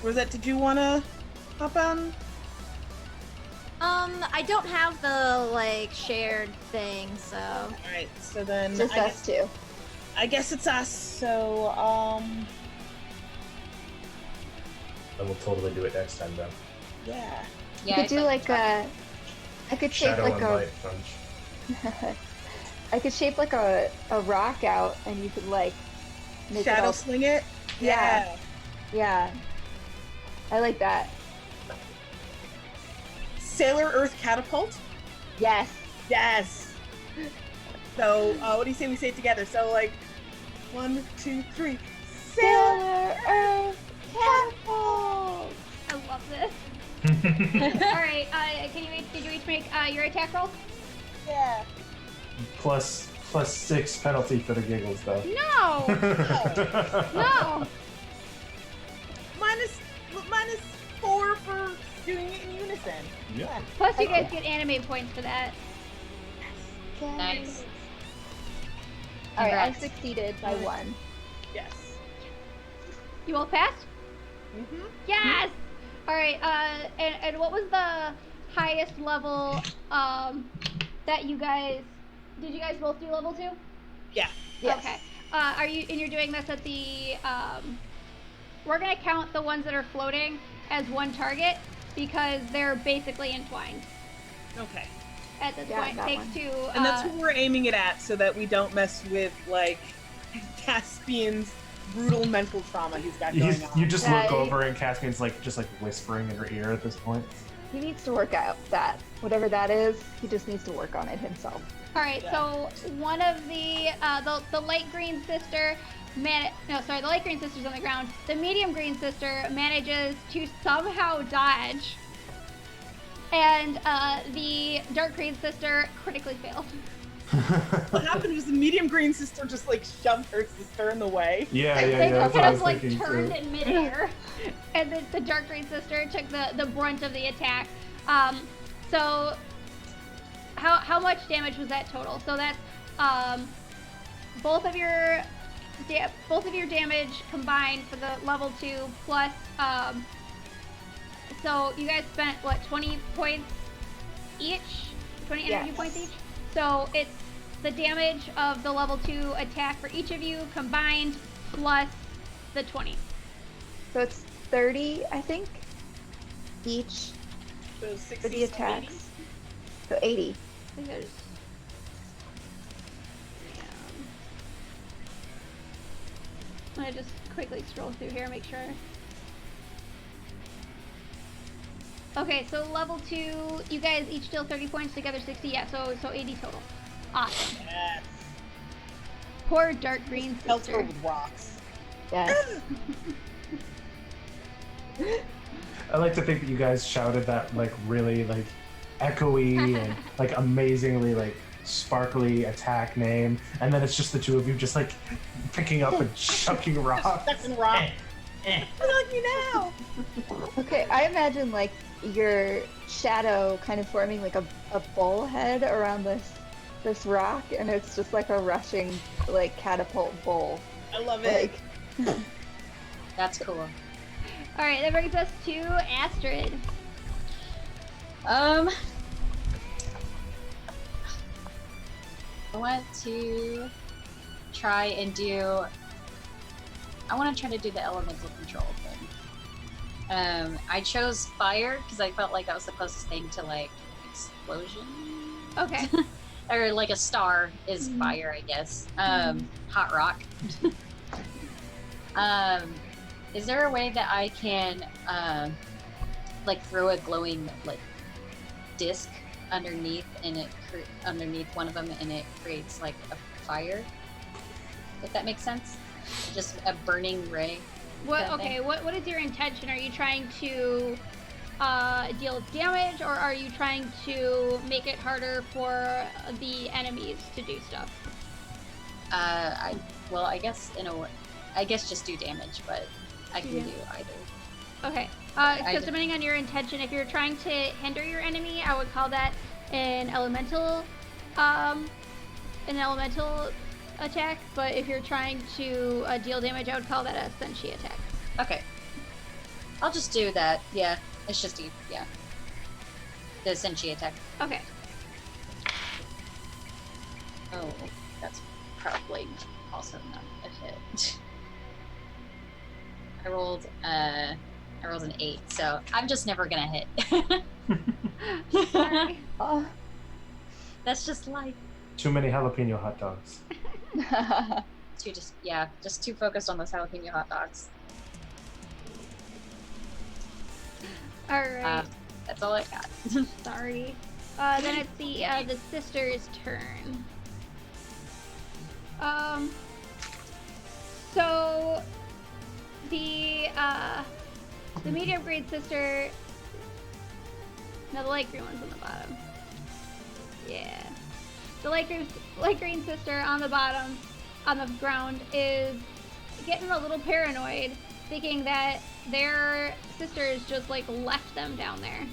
Speaker 6: Rosette, did you want to hop on?
Speaker 4: I don't have the like shared thing, so
Speaker 6: Alright, so then
Speaker 8: Just
Speaker 6: I
Speaker 8: us two.
Speaker 6: guess it's us. So,
Speaker 5: I will totally do it next time, though.
Speaker 6: yeah.
Speaker 3: Yeah,
Speaker 8: I
Speaker 3: I
Speaker 8: could do
Speaker 3: thought-
Speaker 8: like a. I could shape
Speaker 5: Shadow
Speaker 8: like
Speaker 5: and
Speaker 8: a.
Speaker 5: Light Punch.
Speaker 8: I could shape like a rock out, and you could like make it
Speaker 6: Shadow
Speaker 8: all.
Speaker 6: sling it?
Speaker 8: Yeah. Yeah. I like that.
Speaker 6: Sailor Earth catapult?
Speaker 8: Yes.
Speaker 6: Yes! So, what do you say we say it together? So, like, 1, 2, 3.
Speaker 8: Sailor Earth catapult.
Speaker 2: I love this. All right. Did you each make your attack roll?
Speaker 6: Yeah.
Speaker 5: plus 6 penalty for the giggles, though.
Speaker 2: No. No.
Speaker 6: Minus 4 for doing it in unison.
Speaker 5: Yeah.
Speaker 2: Plus, you guys get anime points for that.
Speaker 3: Nice.
Speaker 8: All right, I
Speaker 3: Congrats.
Speaker 8: succeeded by 1.
Speaker 6: Yes.
Speaker 2: You both passed.
Speaker 6: Mm-hmm.
Speaker 2: Yes. All right. And what was the highest level that you guys? Did you guys both do level 2?
Speaker 6: Yeah.
Speaker 8: Yes.
Speaker 2: Okay. Are you? And you're doing this at the. We're gonna count the ones that are floating as one target because they're basically entwined
Speaker 6: Okay.
Speaker 2: at this
Speaker 8: Yeah,
Speaker 2: point.
Speaker 8: that
Speaker 2: Takes
Speaker 8: one.
Speaker 2: 2.
Speaker 6: And that's who we're aiming it at so that we don't mess with, like, Caspian's brutal mental trauma he's got going on.
Speaker 5: You just
Speaker 8: Yeah,
Speaker 5: look
Speaker 8: you-
Speaker 5: over and Caspian's like just whispering in her ear at this point.
Speaker 8: He needs to work out that. Whatever that is, he just needs to work on it himself.
Speaker 2: All right.
Speaker 6: Yeah.
Speaker 2: So one of the light green sister. The light green sister's on the ground. The medium green sister manages to somehow dodge, and the dark green sister critically failed.
Speaker 6: What happened was the medium green sister just, like, shoved her sister in the way.
Speaker 5: Yeah,
Speaker 2: They
Speaker 5: that's
Speaker 2: just
Speaker 5: what I
Speaker 2: kind
Speaker 5: was
Speaker 2: of like
Speaker 5: thinking
Speaker 2: turned
Speaker 5: too.
Speaker 2: in midair, and then the dark green sister took the brunt of the attack. So how much damage was that total? So that's both of your damage combined for the level 2 plus so you guys spent what, 20 points each? 20 energy points each? So it's the damage of the level 2 attack for each of you combined plus the 20.
Speaker 8: So it's 30, I think, each
Speaker 6: So
Speaker 8: for the
Speaker 6: 60,
Speaker 8: attacks. So 80.
Speaker 2: I think there's I'm gonna just quickly scroll through here and make sure. Okay, so level 2, you guys each deal 30 points, together 60, yeah, so 80 total. Awesome.
Speaker 6: Yes.
Speaker 2: Poor dark green
Speaker 6: Pelts her
Speaker 2: sister.
Speaker 6: with rocks.
Speaker 8: Yes.
Speaker 5: I like to think that you guys shouted that like really like echoey and like amazingly like sparkly attack name, and then it's just the two of you just like picking up and chucking rocks.
Speaker 6: Chucking rocks. Look at me now.
Speaker 8: Okay, I imagine like your shadow kind of forming like a bull head around this rock, and it's just like a rushing like catapult bull.
Speaker 6: I love it.
Speaker 8: Like,
Speaker 3: That's cool.
Speaker 2: Alright, that brings us to Astrid.
Speaker 3: I want to try to do the elemental control thing. I chose fire because I felt like that was the closest thing to like explosion.
Speaker 2: Okay.
Speaker 3: Or like a star is fire, I guess. Hot rock. Is there a way that I can like throw a glowing like disc underneath and it underneath one of them and it creates like a fire? If that makes sense? Just a burning ray.
Speaker 2: What?
Speaker 3: kind of
Speaker 2: Okay.
Speaker 3: thing.
Speaker 2: What is your intention? Are you trying to deal damage, or are you trying to make it harder for the enemies to do stuff?
Speaker 3: I guess just do damage, but I can do either.
Speaker 2: Okay.
Speaker 3: I
Speaker 2: So
Speaker 3: d-
Speaker 2: depending on your intention, if you're trying to hinder your enemy, I would call that an elemental attack. But if you're trying to deal damage, I would call that a senshi attack.
Speaker 3: Okay. I'll just do that. Yeah. It's just yeah. The senshi attack.
Speaker 2: Okay.
Speaker 3: Oh, that's probably also not a hit. I rolled an 8, so I'm just never gonna hit.
Speaker 2: Sorry.
Speaker 8: oh.
Speaker 3: That's just life.
Speaker 5: Too many jalapeno hot dogs.
Speaker 3: Just too focused on those jalapeno hot dogs.
Speaker 2: All right.
Speaker 3: That's all I got.
Speaker 2: Sorry. Then it's the sister's turn. So the medium grade sister. No, the light green one's on the bottom. Yeah. The light green sister on the bottom, on the ground, is getting a little paranoid, thinking that their sisters just like left them down there.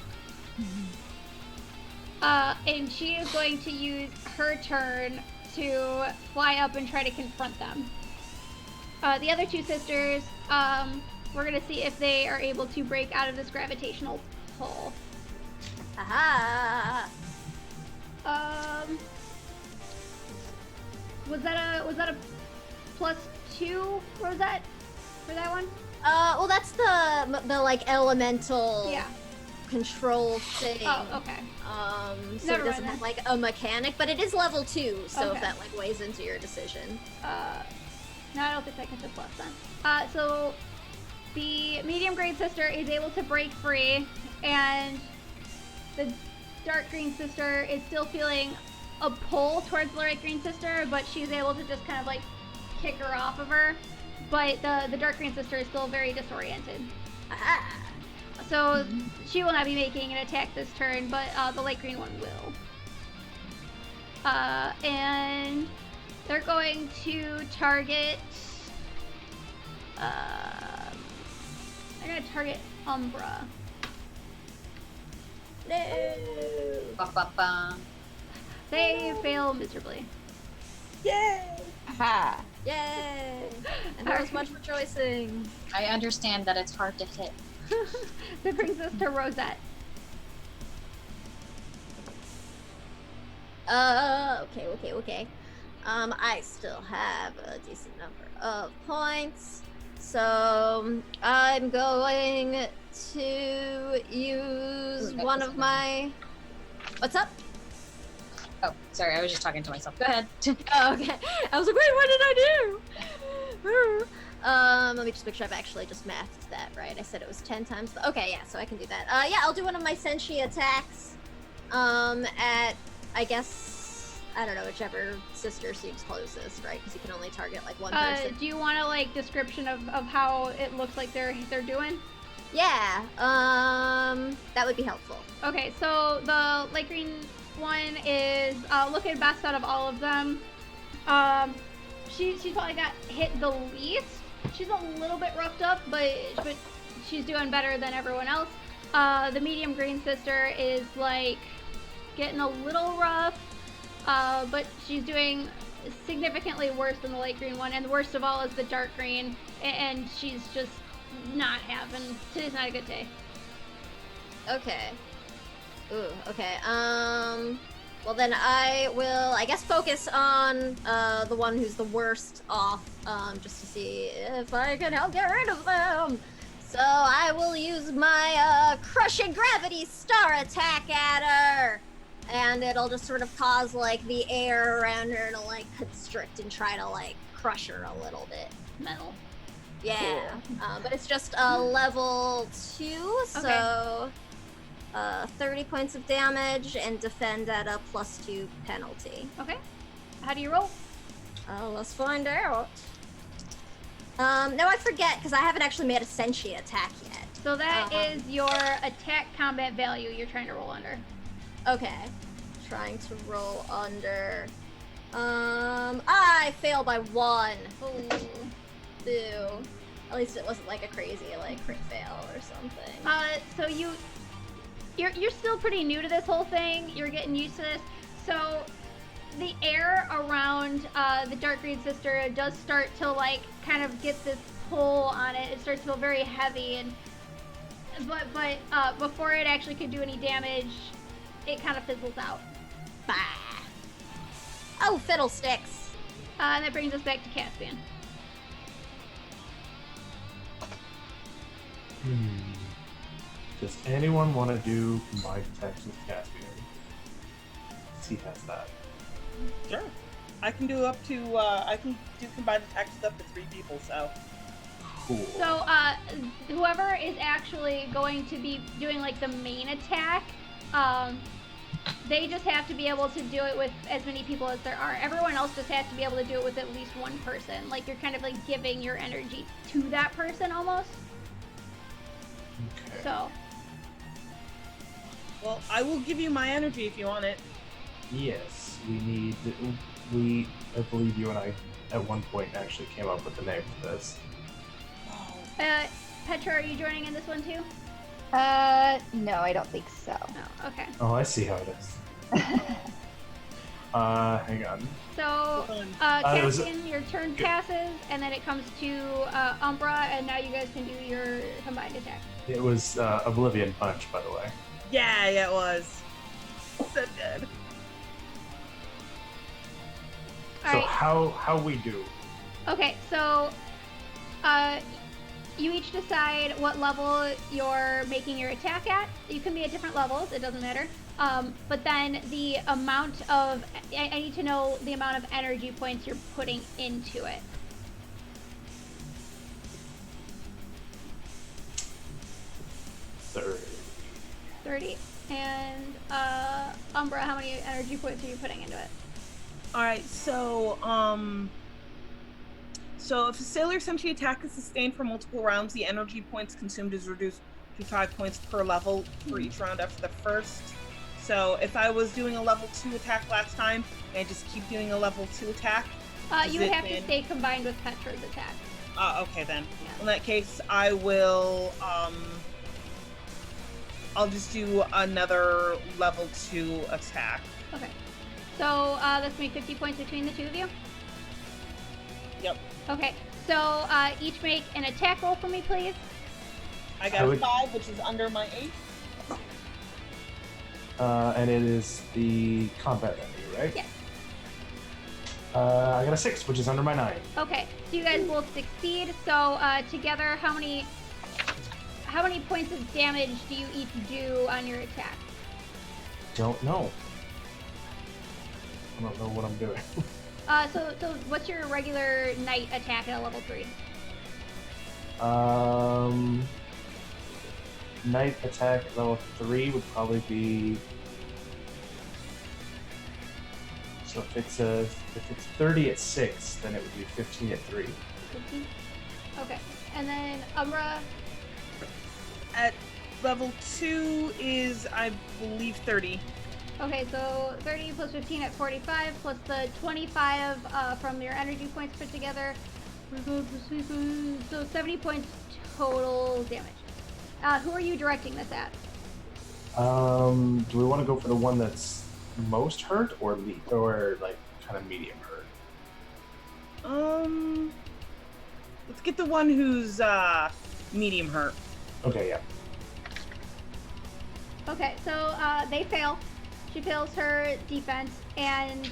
Speaker 2: And she is going to use her turn to fly up and try to confront them. The other two sisters, we're gonna see if they are able to break out of this gravitational pull.
Speaker 4: Aha!
Speaker 2: Was that a +2? What was that for that one?
Speaker 4: Well, that's the like elemental
Speaker 2: Yeah.
Speaker 4: control thing.
Speaker 2: Oh, okay.
Speaker 4: So
Speaker 2: Never
Speaker 4: it doesn't
Speaker 2: mind
Speaker 4: have like a mechanic, but it is level 2, so
Speaker 2: Okay.
Speaker 4: if that like weighs into your decision.
Speaker 2: No, I don't think that gets a plus then. So the medium grade sister is able to break free, and the dark green sister is still feeling a pull towards the light green sister, but she's able to just kind of like kick her off of her. But the dark green sister is still very disoriented.
Speaker 4: Aha!
Speaker 2: So she will not be making an attack this turn, but the light green one will. And they're going to target. They're going to target Umbra.
Speaker 4: No!
Speaker 3: Ba-ba-ba.
Speaker 2: They fail miserably.
Speaker 6: Yay!
Speaker 8: Ha!
Speaker 4: Yay! And there was much rejoicing.
Speaker 3: I understand that it's hard to hit.
Speaker 2: That brings us to Rosette.
Speaker 4: Okay. I still have a decent number of points. So I'm going to use
Speaker 3: Ooh,
Speaker 4: one of my. What's up?
Speaker 3: Oh, sorry, I was just talking to myself. Go ahead.
Speaker 4: Oh, okay. I was like, wait, what did I do? Let me just make sure I've actually just mathed that right. I said it was 10 times. Okay, yeah, so I can do that. Yeah, I'll do one of my Senshi attacks. At I guess I don't know, whichever sister seems closest, right? Because you can only target like one person.
Speaker 2: Do you want a like description of how it looks like they're doing?
Speaker 4: Yeah. That would be helpful.
Speaker 2: Okay, so the light green one is looking best out of all of them. She's probably got hit the least. She's a little bit roughed up, but she's doing better than everyone else. The medium green sister is like getting a little rough, but she's doing significantly worse than the light green one. And the worst of all is the dark green, and she's just not having. Today's not a good day.
Speaker 4: Okay. Ooh, okay. Well then I will, I guess, focus on the one who's the worst off, just to see if I can help get rid of them. So I will use my crushing gravity star attack at her, and it'll just sort of cause like the air around her to like constrict and try to like crush her a little bit.
Speaker 2: Metal.
Speaker 4: Yeah. But it's just a level 2, so. 30 points of damage and defend at a +2 penalty.
Speaker 2: Okay. How do you roll?
Speaker 4: Let's find out. No, I forget because I haven't actually made a Senshi attack yet.
Speaker 2: So that is your attack combat value you're trying to roll under.
Speaker 4: Okay. Trying to roll under. I fail by 1. Ooh. Boo. At least it wasn't like a crazy like crit fail or something.
Speaker 2: So You're still pretty new to this whole thing. You're getting used to this. So the air around the dark green sister does start to like kind of get this pull on it. It starts to feel very heavy, but before it actually could do any damage, it kind of fizzles out.
Speaker 4: Bah. Oh, fiddlesticks.
Speaker 2: And that brings us back to Caspian.
Speaker 5: Does anyone want to do combined attacks with Caspian? He has that.
Speaker 6: Sure. I can do up to, I can do combined attacks with up to 3 people, so.
Speaker 5: Cool.
Speaker 2: So, whoever is actually going to be doing like the main attack, they just have to be able to do it with as many people as there are. Everyone else just has to be able to do it with at least one person. Like you're kind of like giving your energy to that person almost.
Speaker 5: Okay.
Speaker 2: So.
Speaker 6: Well, I will give you my energy if you want it.
Speaker 5: Yes, I believe you and I at one point actually came up with the name for this.
Speaker 2: Petra, are you joining in this one too?
Speaker 8: No, I don't think so.
Speaker 2: Oh, okay.
Speaker 5: Oh, I see how it is. Hang on.
Speaker 2: So, Caspian, your turn passes, and then it comes to Umbra, and now you guys can do your combined attack.
Speaker 5: It was Oblivion Punch, by the way.
Speaker 6: Yeah, it was. So good.
Speaker 5: So
Speaker 2: Alright,
Speaker 5: how we do?
Speaker 2: okay, so, you each decide what level you're making your attack at. You can be at different levels, it doesn't matter. But then the amount of, I need to know the amount of energy points you're putting into it. 30. And, Umbra, how many energy points are you putting into it?
Speaker 6: Alright, so if a sailor Senshi attack is sustained for multiple rounds, the energy points consumed is reduced to 5 points per level for each round after the first. So if I was doing a level 2 attack last time, and I just keep doing a level 2 attack,
Speaker 2: You would have to stay combined with Petra's attack.
Speaker 6: okay then.
Speaker 2: Yeah.
Speaker 6: In that case, I will, I'll just do another level 2 attack.
Speaker 2: Okay. So let's make 50 points between the two of you.
Speaker 6: Yep.
Speaker 2: Okay. So each make an attack roll for me, please.
Speaker 6: I got a 5, which is under my 8.
Speaker 5: And it is the combat enemy, right?
Speaker 2: Yes.
Speaker 5: I got a 6, which is under my 9.
Speaker 2: Okay. So you guys both succeed. So together, how many points of damage do you each do on your attack?
Speaker 5: Don't know. I don't know what I'm doing.
Speaker 2: So what's your regular knight attack at a level 3?
Speaker 5: Knight attack level 3 would probably be. So if it's 30 at 6, then it would be 15 at 3.
Speaker 2: 15? Okay. And then Umbra.
Speaker 6: At level 2 is, I believe, 30.
Speaker 2: Okay, so 30 plus 15 at 45, plus the 25 from your energy points put together. So 70 points total damage. Who are you directing this at?
Speaker 5: Do we want to go for the one that's most hurt, or like kind of medium hurt?
Speaker 6: Let's get the one who's medium hurt.
Speaker 5: Okay, yeah.
Speaker 2: Okay, so they fail. She fails her defense, and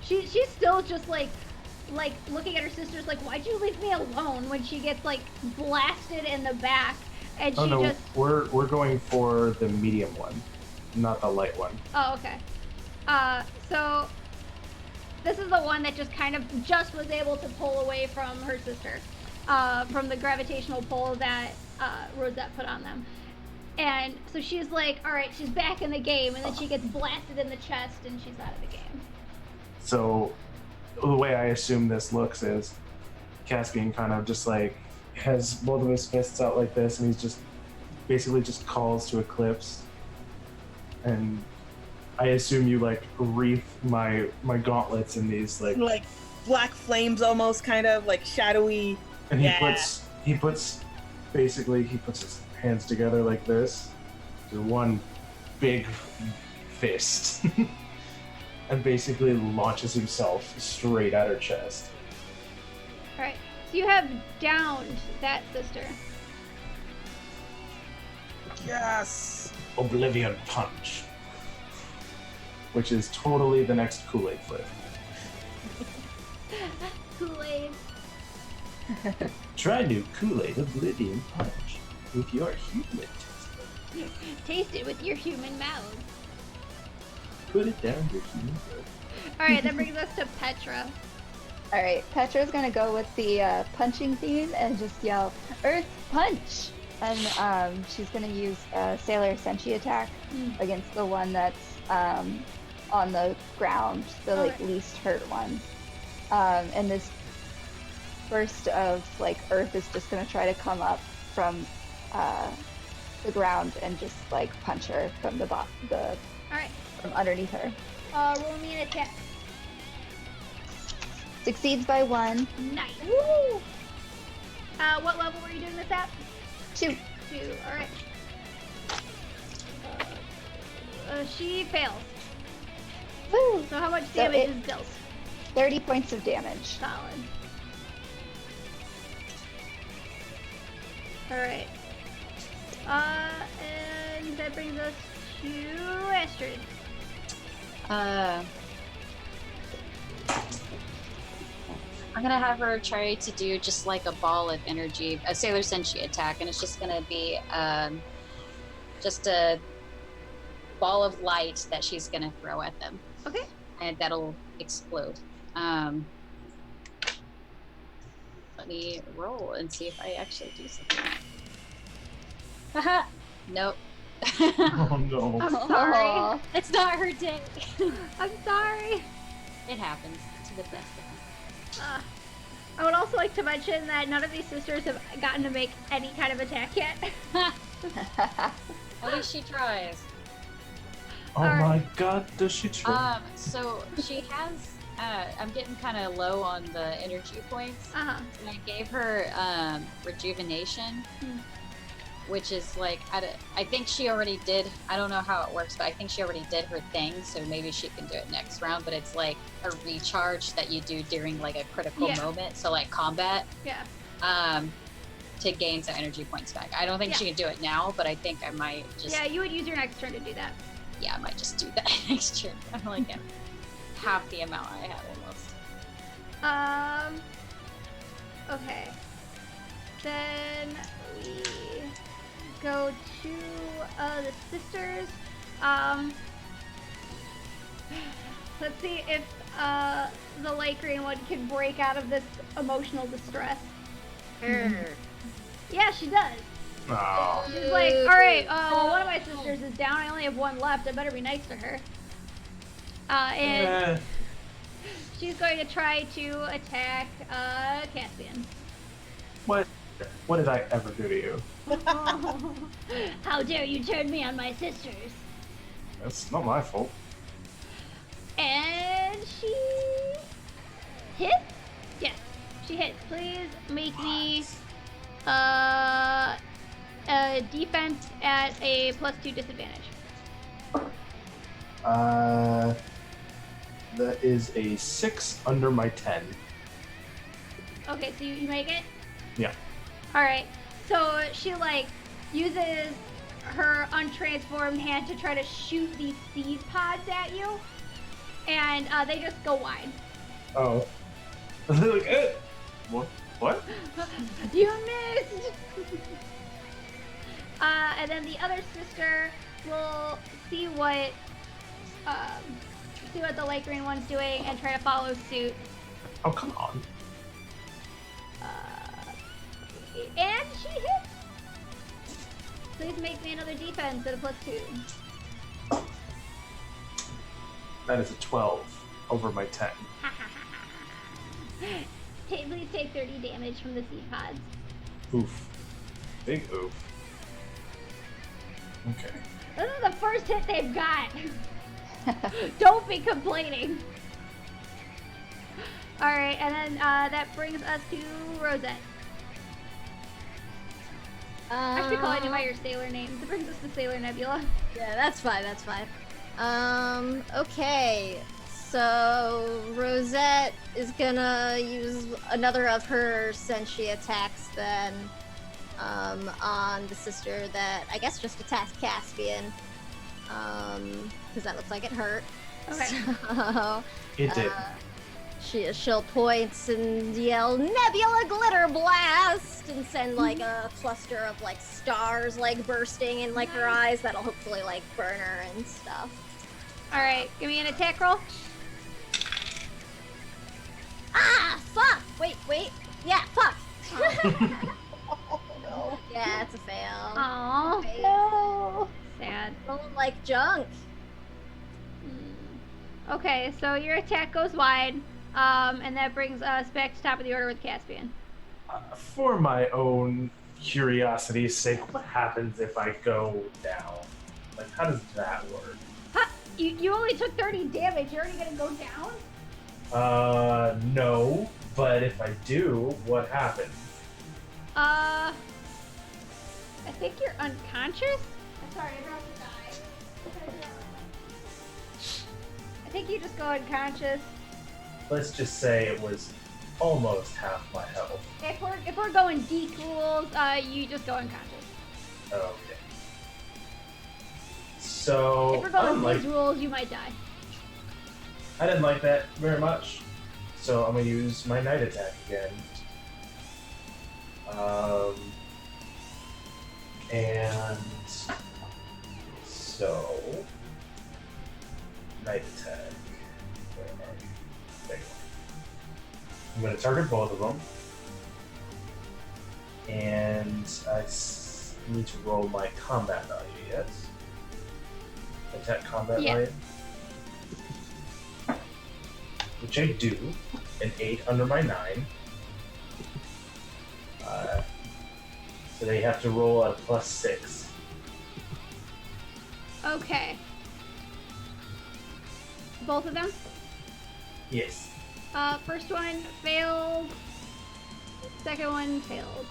Speaker 2: she's still just like looking at her sisters like, why'd you leave me alone, when she gets like blasted in the back, and
Speaker 5: Oh
Speaker 2: she
Speaker 5: no,
Speaker 2: just.
Speaker 5: we're going for the medium one, not the light one.
Speaker 2: Oh, okay. So this is the one that just was able to pull away from her sister, from the gravitational pull that Rosette put on them. And so she's like, all right, she's back in the game, and then she gets blasted in the chest, and she's out of the game.
Speaker 5: So the way I assume this looks is Caspian kind of just like has both of his fists out like this, and he's just basically just calls to Eclipse. And I assume you like wreath my gauntlets in these
Speaker 6: Like black flames, almost kind of like shadowy.
Speaker 5: and he
Speaker 6: Yeah.
Speaker 5: puts his hands together like this, to one big fist, and basically launches himself straight at her chest.
Speaker 2: All right. So you have downed that sister.
Speaker 6: Yes.
Speaker 5: Oblivion Punch, which is totally the next Kool-Aid flavor.
Speaker 2: Kool-Aid.
Speaker 5: Try new Kool-Aid Oblivion Punch with your human taste.
Speaker 2: Taste it with your human mouth.
Speaker 5: Put it down your human throat.
Speaker 2: All right, that brings us to Petra.
Speaker 8: All right, Petra's gonna go with the punching theme and just yell "Earth Punch!" And she's gonna use a Sailor Senshi attack against the one that's on the ground, the like
Speaker 2: Okay.
Speaker 8: least hurt one. And this burst of like earth is just gonna try to come up from the ground and just like punch her from the
Speaker 2: All right.
Speaker 8: from underneath her.
Speaker 2: Roll me an attack.
Speaker 8: Succeeds by 1.
Speaker 2: Nice. Woo! What level were you doing this at?
Speaker 8: 2.
Speaker 2: 2. All right. She fails.
Speaker 8: Woo!
Speaker 2: So how much
Speaker 8: So
Speaker 2: damage
Speaker 8: it-
Speaker 2: is dealt?
Speaker 8: 30 points of damage.
Speaker 2: Solid. All right. And that brings us to Astrid.
Speaker 3: I'm gonna have her try to do just like a ball of energy, a Sailor Senshi attack, and it's just gonna be just a ball of light that she's gonna throw at them,
Speaker 2: Okay.
Speaker 3: and that'll explode. Let me roll and see if I actually do something. Haha. Nope.
Speaker 5: Oh no.
Speaker 2: I'm sorry.
Speaker 8: Aw.
Speaker 3: It's not her day.
Speaker 2: I'm sorry.
Speaker 3: It happens to the best of us.
Speaker 2: I would also like to mention that none of these sisters have gotten to make any kind of attack yet.
Speaker 3: At least she tries.
Speaker 5: Oh my god, does she try?
Speaker 3: So she has. I'm getting kind of low on the energy points.
Speaker 2: Uh-huh.
Speaker 3: And I gave her rejuvenation. which is like, I think she already did. I don't know how it works, but I think she already did her thing, so maybe she can do it next round. But it's like a recharge that you do during like a critical moment, so like combat.
Speaker 2: Yeah.
Speaker 3: To gain some energy points back. I don't think she can do it now, but I think I might just.
Speaker 2: Yeah, you would use your next turn to do that.
Speaker 3: Yeah, I might just do that next turn. I'm like at half the amount I have almost.
Speaker 2: Okay. Then we go to the sisters. Let's see if the light green one can break out of this emotional distress. Yeah, she does.
Speaker 5: Oh.
Speaker 2: She's like, all right, well, one of my sisters is down. I only have one left. I better be nice to her. And she's going to try to attack Caspian.
Speaker 5: What did I ever do to you?
Speaker 2: How dare you turn me on my sisters?
Speaker 5: That's not my fault.
Speaker 2: And she hits? Yes, she hits. Please make me a defense at a +2 disadvantage.
Speaker 5: That is a 6 under my 10.
Speaker 2: Okay, so you make it?
Speaker 5: Yeah.
Speaker 2: Alright, so she like uses her untransformed hand to try to shoot these seed pods at you, and they just go wide.
Speaker 5: Oh. They're like, eh. What?
Speaker 2: You missed! And then the other sister will see what the light green one's doing and try to follow suit.
Speaker 5: Oh, come on.
Speaker 2: And she hits! Please make me another defense at a +2.
Speaker 5: That is a 12 over my 10.
Speaker 2: Please take 30 damage from the seed pods.
Speaker 5: Oof. Big oof. Okay.
Speaker 2: This is the first hit they've got. Don't be complaining. Alright, and then that brings us to Rosette. I should call you by your sailor names. It brings us to Sailor Nebula.
Speaker 4: Yeah, that's fine, that's fine. Okay. So Rosette is gonna use another of her senshi attacks then on the sister that I guess just attacked Caspian. Because that looks like it hurt.
Speaker 2: Okay.
Speaker 4: So,
Speaker 5: It did.
Speaker 4: she'll point and yell Nebula Glitter Blast and send like a cluster of like stars like bursting in like her eyes that'll hopefully like burn her and stuff.
Speaker 2: Alright, give me an attack roll.
Speaker 4: Ah, fuck! Wait. Yeah, fuck!
Speaker 6: No.
Speaker 4: Yeah, it's a fail.
Speaker 2: Aww.
Speaker 4: Okay.
Speaker 2: No. Sad.
Speaker 4: Rolling like junk.
Speaker 2: Okay, so your attack goes wide, and that brings us back to top of the order with Caspian.
Speaker 5: For my own curiosity's sake, what happens if I go down? Like, how does that work?
Speaker 2: Huh? You only took 30 damage. You're already gonna go down?
Speaker 5: No. But if I do, what happens?
Speaker 2: I think you're unconscious? I'm sorry, I'm about to die. I think you just go unconscious.
Speaker 5: Let's just say it was almost half my health.
Speaker 2: If we're going Deke rules, you just go unconscious.
Speaker 5: Okay. So,
Speaker 2: If we're going
Speaker 5: unlike,
Speaker 2: these rules, you might die.
Speaker 5: I didn't like that very much. So I'm gonna use my night attack again. And so night attack. Where are you? There you are. I'm gonna target both of them, and I need to roll my combat value. Yes. Attack combat
Speaker 2: Yeah.
Speaker 5: value. Which I do, an 8 under my 9. So they have to roll at a +6.
Speaker 2: Okay. Both of them?
Speaker 5: Yes.
Speaker 2: First one failed. Second one failed.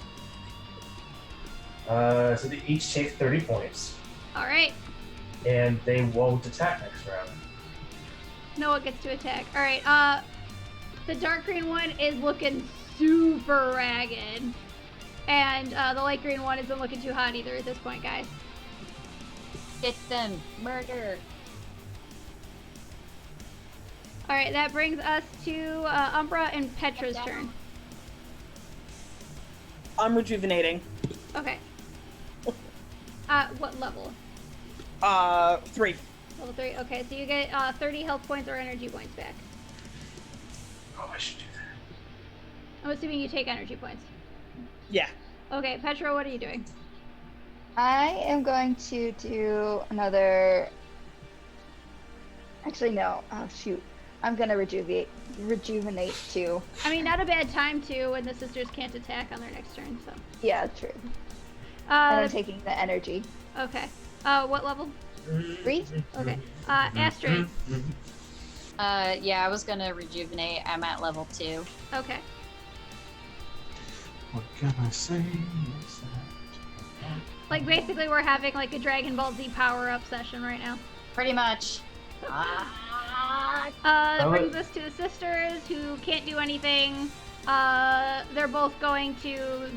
Speaker 5: So they each take 30 points,
Speaker 2: All right.
Speaker 5: and they won't attack next round.
Speaker 2: No one gets to attack. All right. The dark green one is looking super ragged, and the light green one isn't looking too hot either at this point, guys.
Speaker 3: Hit them. Murder.
Speaker 2: All right, that brings us to Umbra and Petra's turn.
Speaker 6: I'm rejuvenating.
Speaker 2: Okay. What level?
Speaker 6: 3.
Speaker 2: Level 3. Okay, so you get 30 health points or energy points back.
Speaker 5: Oh, I should do that.
Speaker 2: I'm assuming you take energy points.
Speaker 6: Yeah.
Speaker 2: Okay, Petra, what are you doing?
Speaker 8: I am going to do another. Actually, no. Oh shoot! I'm gonna rejuvenate too.
Speaker 2: I mean, not a bad time to when the sisters can't attack on their next turn. So.
Speaker 8: Yeah, true. And I'm
Speaker 2: Uh,
Speaker 8: taking the energy.
Speaker 2: okay. What level?
Speaker 8: 3.
Speaker 2: Okay. Astrid.
Speaker 3: Yeah, I was gonna rejuvenate. I'm at level 2.
Speaker 2: Okay.
Speaker 5: What can I say?
Speaker 2: Like basically, we're having like a Dragon Ball Z power-up session right now.
Speaker 3: Pretty much.
Speaker 2: That brings us to the sisters who can't do anything. They're both going to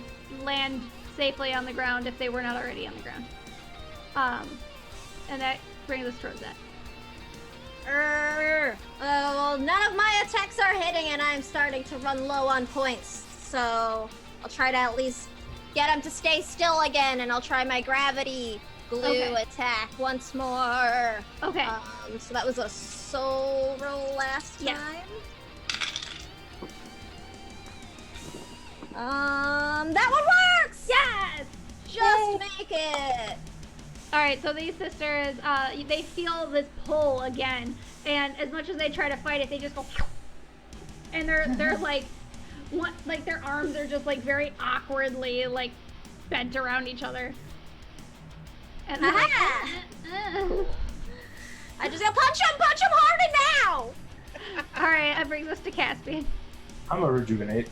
Speaker 2: land safely on the ground if they were not already on the ground. And that brings us to Rosette.
Speaker 4: Well, none of my attacks are hitting, and I'm starting to run low on points. So I'll try to at least get him to stay still again, and I'll try my gravity glue
Speaker 2: Okay.
Speaker 4: attack once more.
Speaker 2: Okay.
Speaker 4: So that was a soul roll last
Speaker 2: Yes.
Speaker 4: time. That one works!
Speaker 2: Yes!
Speaker 4: Just make it!
Speaker 2: Alright, so these sisters, they feel this pull again, and as much as they try to fight it, they just go, and they're like, their arms are just like very awkwardly like bent around each other. And they're like,
Speaker 4: I just go punch him harder now!
Speaker 2: Alright, that brings us to Caspian.
Speaker 5: I'm a rejuvenate.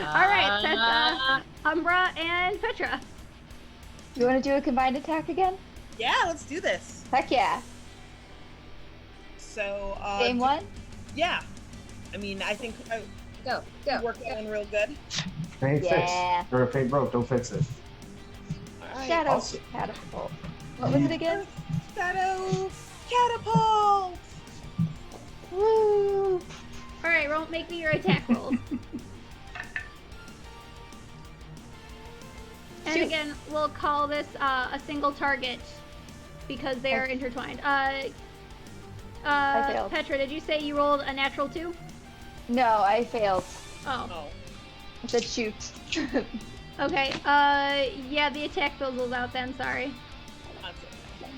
Speaker 2: Alright, that's Umbra and Petra.
Speaker 8: You want to do a combined attack again?
Speaker 6: Yeah, let's do this.
Speaker 8: Heck yeah!
Speaker 6: So,
Speaker 8: Game 1.
Speaker 6: Yeah. I mean, I think
Speaker 3: Go.
Speaker 6: worked on real good.
Speaker 5: Paint
Speaker 8: Yeah.
Speaker 5: fixed. Or if it broke, don't fix it.
Speaker 6: Alright.
Speaker 8: Shadow
Speaker 5: awesome.
Speaker 8: catapult. What was it again?
Speaker 6: Shadow catapult!
Speaker 8: Woo!
Speaker 2: Alright, make me your attack roll. And
Speaker 8: Shoot.
Speaker 2: again, we'll call this a single target because they are intertwined.
Speaker 8: failed.
Speaker 2: Petra, did you say you rolled a natural 2?
Speaker 8: No, I failed.
Speaker 2: Oh,
Speaker 6: Oh.
Speaker 8: I said shoot.
Speaker 2: okay. Yeah, the attack fizzles out then, sorry.
Speaker 6: That's okay.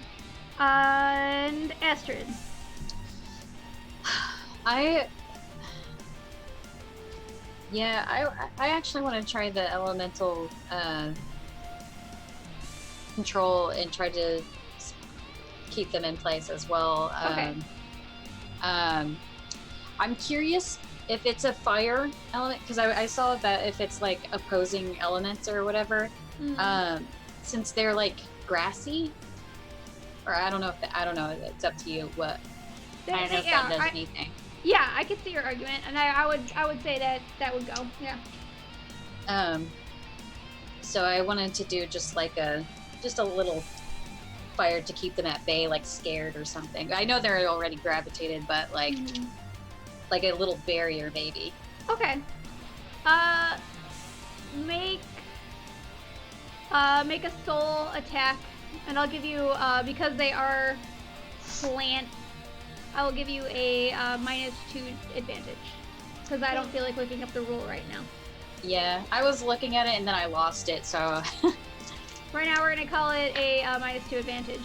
Speaker 2: And Astrid.
Speaker 3: I actually want to try the elemental control and try to keep them in place as well.
Speaker 2: Okay.
Speaker 3: I'm curious if it's a fire element, because I saw that if it's like opposing elements or whatever, since they're like grassy, or I don't know, it's up to you what. I don't know if that does anything.
Speaker 2: Yeah, I could see your argument, and I would say that would go. Yeah.
Speaker 3: So I wanted to do just a little fire to keep them at bay, like scared or something. I know they're already gravitated, but like a little barrier maybe.
Speaker 2: Okay. Make a soul attack, and I'll give you because they are plant. I will give you a -2 advantage because I don't feel like looking up the rule right now.
Speaker 3: Yeah, I was looking at it and then I lost it. So
Speaker 2: Right now we're gonna call it a -2 advantage.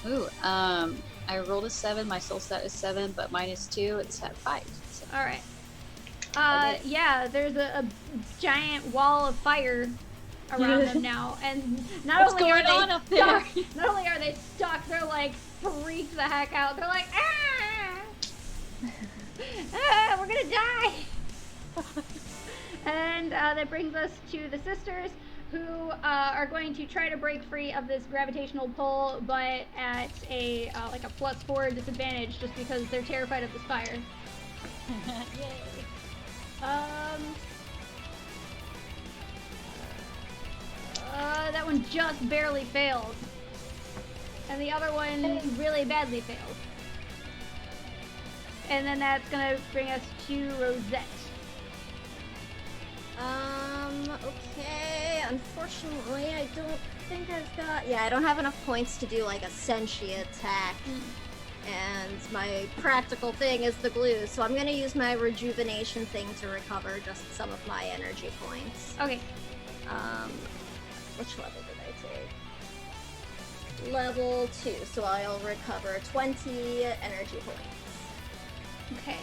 Speaker 3: ooh, I rolled a 7. My soul stat is 7, but -2, it's at 5. So.
Speaker 2: All right. Yeah, there's a giant wall of fire around them now, and not
Speaker 3: What's
Speaker 2: only are
Speaker 3: going
Speaker 2: they
Speaker 3: on up there?
Speaker 2: stuck, not only are they stuck, they're like freaked the heck out. They're like, we're gonna die. And that brings us to the sisters. who are going to try to break free of this gravitational pull, but at a like a +4 disadvantage, just because they're terrified of this fire.
Speaker 3: Yay.
Speaker 2: That one just barely failed, and the other one really badly failed. And then that's gonna bring us to Rosette.
Speaker 4: Okay. Unfortunately, I don't think I've got. Yeah, I don't have enough points to do like a Senshi attack. And my practical thing is the glue, so I'm gonna use my rejuvenation thing to recover just some of my energy points.
Speaker 2: Okay.
Speaker 4: Which level did I take? Level 2, so I'll recover 20 energy points.
Speaker 2: Okay.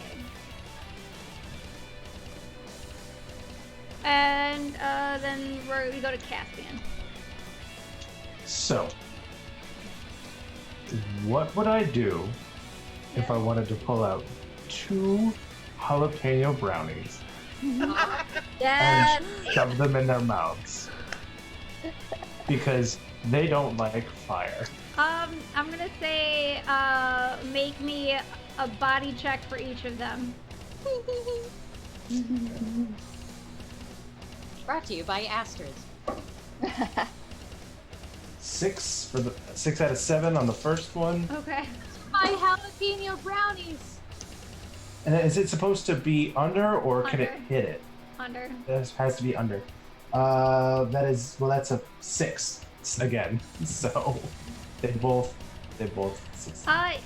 Speaker 2: And then we go to Caspian.
Speaker 5: So, what would I do if I wanted to pull out 2 jalapeno brownies
Speaker 4: Yes!
Speaker 5: and shove them in their mouths? Because they don't like fire.
Speaker 2: I'm gonna say, make me a body check for each of them.
Speaker 3: Brought to you by Astrid.
Speaker 5: 6 for the 6 out of 7 on the first one.
Speaker 2: Okay.
Speaker 3: My jalapeno brownies.
Speaker 5: And is it supposed to be under or can it
Speaker 2: Under.
Speaker 5: hit it?
Speaker 2: Under.
Speaker 5: It has to be under. That's a 6 again. So they both succeed.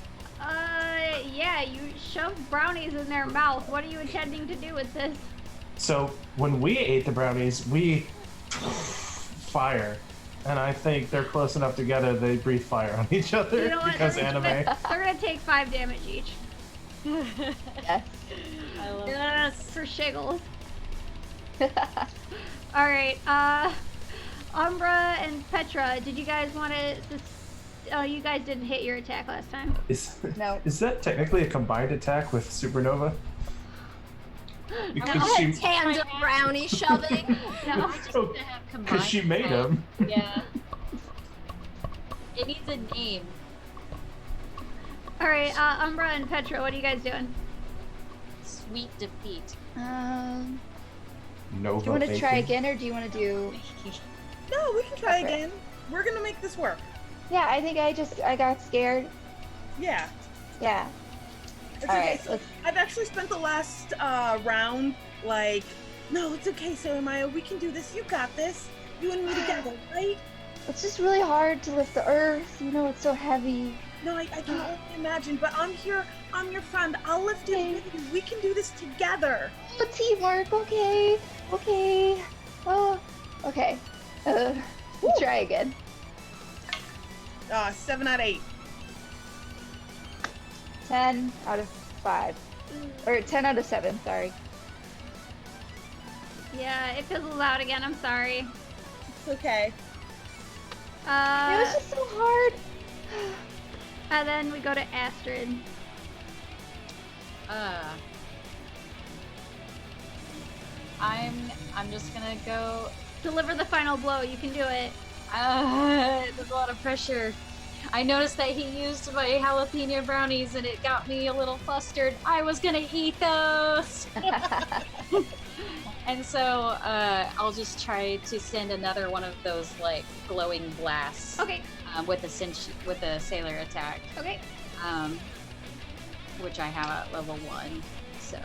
Speaker 2: Yeah, you shoved brownies in their mouth. What are you intending to do with this?
Speaker 5: So when we ate the brownies, we fire, and I think they're close enough together they breathe fire on each other
Speaker 2: You know what?
Speaker 5: because
Speaker 2: They're
Speaker 5: anime.
Speaker 2: They're gonna take 5 damage each.
Speaker 8: Yes.
Speaker 3: I love
Speaker 2: Yes, for shiggles. Alright, Umbra and Petra, did you guys want to... Oh, you guys didn't hit your attack last time.
Speaker 8: No.
Speaker 5: Is that technically a combined attack with Supernova? Because she,
Speaker 4: Tandem brownie shoving.
Speaker 2: No.
Speaker 5: because she made him.
Speaker 3: Yeah. It needs a name.
Speaker 2: Alright, Umbra and Petra, what are you guys doing?
Speaker 3: Sweet defeat.
Speaker 5: Nova.
Speaker 8: Do you want to try
Speaker 5: bacon.
Speaker 8: again, or do you want to do?
Speaker 6: No, we can try
Speaker 8: Okay.
Speaker 6: again. We're gonna make this work.
Speaker 8: Yeah, I think I got scared.
Speaker 6: Yeah.
Speaker 8: Yeah.
Speaker 6: It's
Speaker 8: All
Speaker 6: okay.
Speaker 8: right,
Speaker 6: So
Speaker 8: let's-
Speaker 6: I've actually spent the last round like, no, it's okay, Sarah Maya. We can do this. You got this. You and me together, right?
Speaker 8: It's just really hard to lift the earth. You know, it's so heavy.
Speaker 6: No, I can only imagine. But I'm here. I'm your friend. I'll lift it
Speaker 8: Okay.
Speaker 6: with you. We can do this together.
Speaker 8: Oh, teamwork. Okay. Okay. Oh. Okay. Try again.
Speaker 6: 7 out of 8.
Speaker 8: 10 out of 5. Or 10 out of 7. Sorry.
Speaker 2: Yeah, it fizzles out again, I'm sorry.
Speaker 6: It's okay.
Speaker 8: It was just so hard.
Speaker 2: And then we go to Astrid.
Speaker 3: I'm just gonna go.
Speaker 2: Deliver the final blow, you can do it.
Speaker 3: There's a lot of pressure. I noticed that he used my jalapeno brownies and it got me a little flustered. I was gonna eat those! And so I'll just try to send another one of those like glowing blasts
Speaker 2: Okay,
Speaker 3: with a sailor attack,
Speaker 2: okay.
Speaker 3: which I have at level 1. So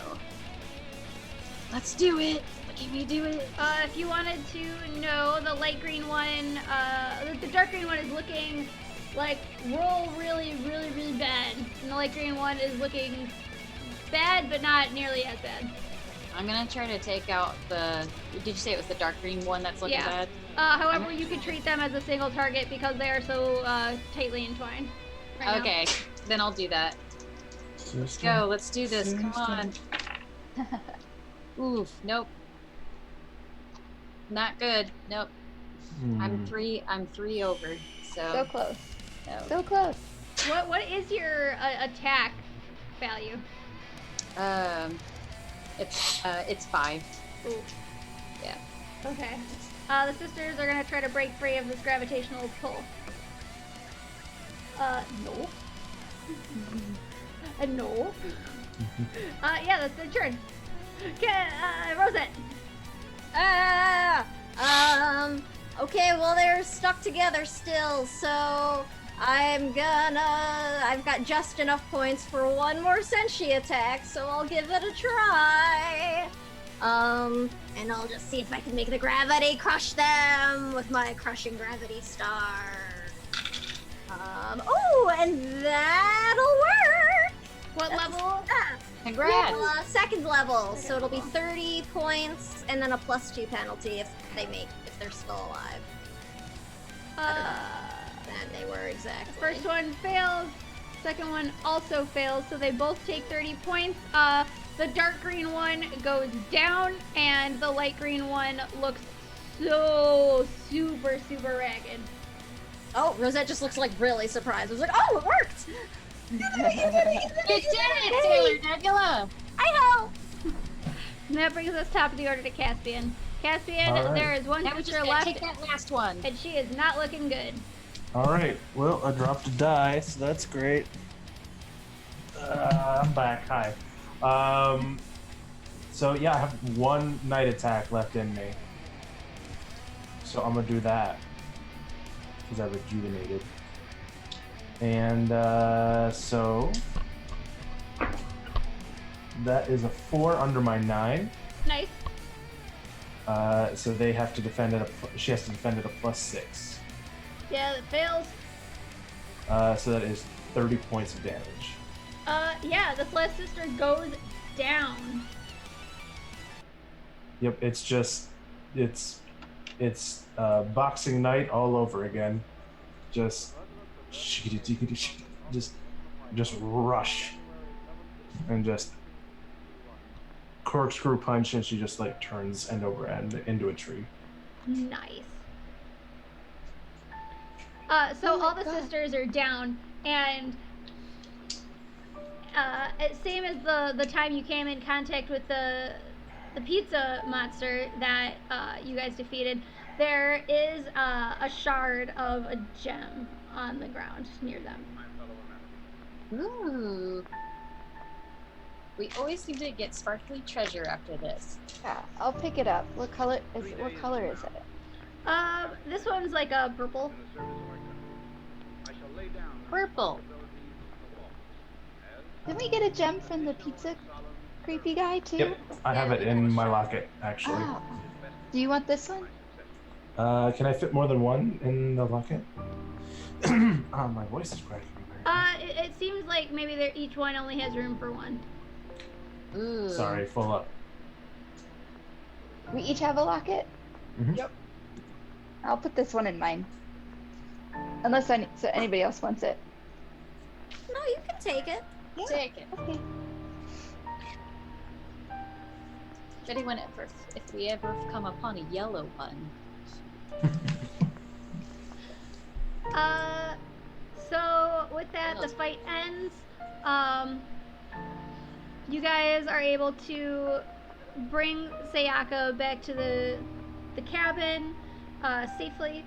Speaker 3: let's do it! Look at me do it!
Speaker 2: If you wanted to know, the light green one, the dark green one is looking like roll really, really, really bad. And the light green one is looking bad, but not nearly as bad.
Speaker 3: I'm gonna try to take out the. Did you say it was the dark green one that's looking
Speaker 2: Yeah.
Speaker 3: bad?
Speaker 2: However, you could treat them as a single target because they are so tightly entwined. right now.
Speaker 3: Okay, then I'll do that. Let's go. Let's do this. Come on. Oof. Nope. Not good. Nope. I'm three over.
Speaker 8: So
Speaker 3: So.
Speaker 8: close.
Speaker 3: No.
Speaker 8: So close.
Speaker 2: What is your attack value?
Speaker 3: It's 5.
Speaker 2: Ooh.
Speaker 3: Yeah.
Speaker 2: Okay. The sisters are gonna try to break free of this gravitational pull. No. No. Yeah, that's their turn. Okay, Rosette.
Speaker 4: Okay, well, they're stuck together still, so I've got just enough points for one more Senshi attack, so I'll give it a try. And I'll just see if I can make the gravity crush them with my crushing gravity star. Oh, and that'll work!
Speaker 2: What level?
Speaker 3: Congrats.
Speaker 4: Second level, so it'll be 30 points and then a +2 penalty if they're still alive. That they were exactly.
Speaker 2: First one fails. Second one also fails, so they both take 30 points. The dark green one goes down, and the light green one looks so super ragged.
Speaker 4: Oh, Rosette just looks like really surprised. I was like, oh, it worked!
Speaker 3: You did it, Sailor Nebula.
Speaker 4: I know!
Speaker 2: And that brings us top of the order to Caspian. Caspian,
Speaker 5: All right.
Speaker 2: there is one
Speaker 3: Now we just
Speaker 2: sister
Speaker 3: gotta
Speaker 2: left,
Speaker 3: take that last one.
Speaker 2: and she is not looking good.
Speaker 5: All right. Well, I dropped a die, so that's great. I'm back. Hi. So yeah, I have one night attack left in me. So I'm gonna do that because I rejuvenated. And so that is a 4 under my 9.
Speaker 2: Nice.
Speaker 5: So they have to defend it. She has to defend it a +6.
Speaker 2: Yeah, that fails.
Speaker 5: So that is 30 points of damage.
Speaker 2: Yeah, this last sister goes down.
Speaker 5: Yep, it's boxing night all over again. Just rush and just corkscrew punch, and she just like turns end over end into a tree.
Speaker 2: Nice. So all the sisters are down, and same as the time you came in contact with the pizza monster that you guys defeated, there is a shard of a gem on the ground near them.
Speaker 3: Ooh. We always seem to get sparkly treasure after this.
Speaker 8: Yeah, I'll pick it up. What color is it?
Speaker 2: This one's like a purple.
Speaker 3: Purple.
Speaker 8: Didn't we get a gem from the pizza creepy guy too?
Speaker 5: Yep, I have it in my locket actually.
Speaker 8: Oh. Do you want this one?
Speaker 5: Can I fit more than one in the locket? My voice is cracking.
Speaker 2: It seems like maybe each one only has room for one.
Speaker 3: Ooh.
Speaker 5: Sorry, full up.
Speaker 8: We each have a locket?
Speaker 5: Mhm.
Speaker 6: Yep.
Speaker 8: I'll put this one in mine. Unless so anybody else wants it.
Speaker 4: No, you can take it.
Speaker 3: Take it.
Speaker 8: Okay.
Speaker 3: If we ever come upon a yellow one.
Speaker 2: So with that, the fight ends. You guys are able to bring Sayaka back to the cabin safely.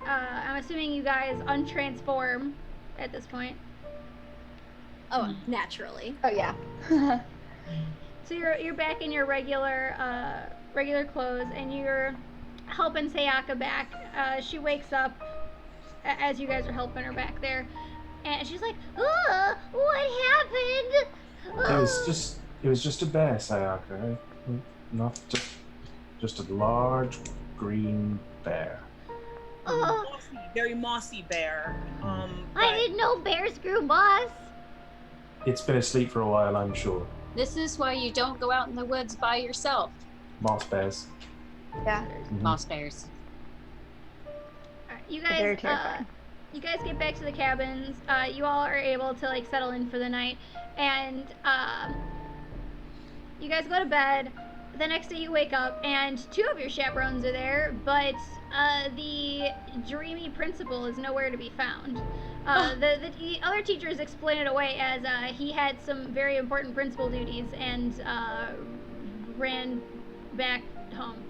Speaker 2: I'm assuming you guys untransform at this point.
Speaker 4: Oh, naturally.
Speaker 8: Oh yeah.
Speaker 2: So you're back in your regular clothes, and you're helping Sayaka back. She wakes up as you guys are helping her back there, and she's like, "Oh, what happened?"
Speaker 5: It was just a bear, Sayaka. Not just a large green bear.
Speaker 2: Oh,
Speaker 6: Very mossy bear.
Speaker 2: I
Speaker 6: but-
Speaker 2: didn't know bears grew moss.
Speaker 5: It's been asleep for a while, I'm sure.
Speaker 3: This is why you don't go out in the woods by yourself.
Speaker 5: Moss bears.
Speaker 8: Yeah.
Speaker 5: Mhm.
Speaker 3: Moss bears.
Speaker 2: Alright, you
Speaker 8: Very
Speaker 2: guys,
Speaker 8: terrifying.
Speaker 2: you guys get back to the cabins. You all are able to like settle in for the night, and you guys go to bed. The next day you wake up, and 2 of your chaperones are there, but the dreamy principal is nowhere to be found. The other teachers explain it away as he had some very important principal duties and ran back home.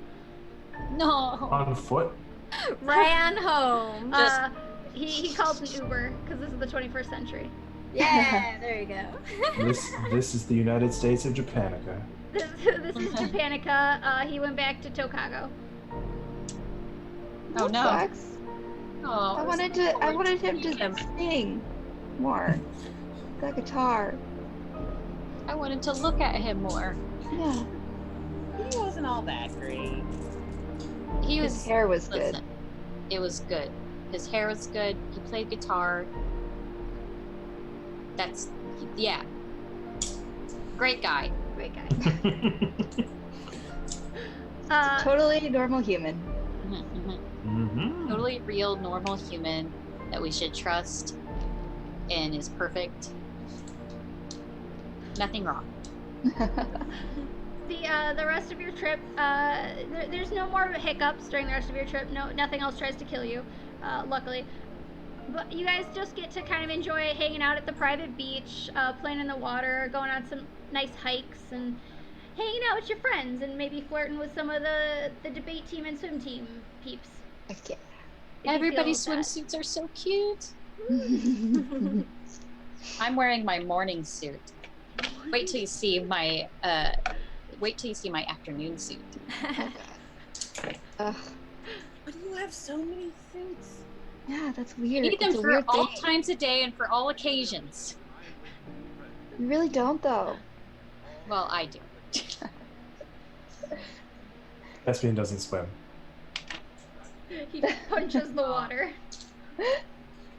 Speaker 3: No.
Speaker 5: On foot?
Speaker 4: Ran home.
Speaker 2: He called an Uber because this is the 21st century.
Speaker 4: Yeah, there you go.
Speaker 5: This is the United States of Japanica.
Speaker 2: This is Japanica. He went back to Tokago.
Speaker 3: Oh no.
Speaker 8: Sucks.
Speaker 3: Oh,
Speaker 8: I wanted him to sing more. The guitar.
Speaker 3: I wanted to look at him more.
Speaker 8: Yeah.
Speaker 6: He wasn't all that great.
Speaker 3: He was.
Speaker 8: His hair was good.
Speaker 3: Listen, it was good. His hair was good. He played guitar. Yeah. Great guy.
Speaker 2: Great guy.
Speaker 8: Totally normal human.
Speaker 5: Mm-hmm.
Speaker 3: Totally real, normal human that we should trust and is perfect. Nothing wrong.
Speaker 2: The rest of your trip, there's no more hiccups during the rest of your trip. No, nothing else tries to kill you, luckily. But you guys just get to kind of enjoy hanging out at the private beach, playing in the water, going on some nice hikes, and hanging out with your friends, and maybe flirting with some of the debate team and swim team peeps.
Speaker 8: Okay.
Speaker 2: if you
Speaker 3: Everybody's
Speaker 2: feel that.
Speaker 3: swimsuits are so cute. I'm wearing my morning suit. Wait till you see my afternoon suit.
Speaker 8: Ugh.
Speaker 6: Why do you have so many suits?
Speaker 8: Yeah, that's weird.
Speaker 3: Need them
Speaker 8: It's a
Speaker 3: for
Speaker 8: weird
Speaker 3: all
Speaker 8: thing.
Speaker 3: times a day and for all occasions.
Speaker 8: You really don't, though.
Speaker 3: Well, I do.
Speaker 5: Thespian doesn't swim.
Speaker 2: He punches the water.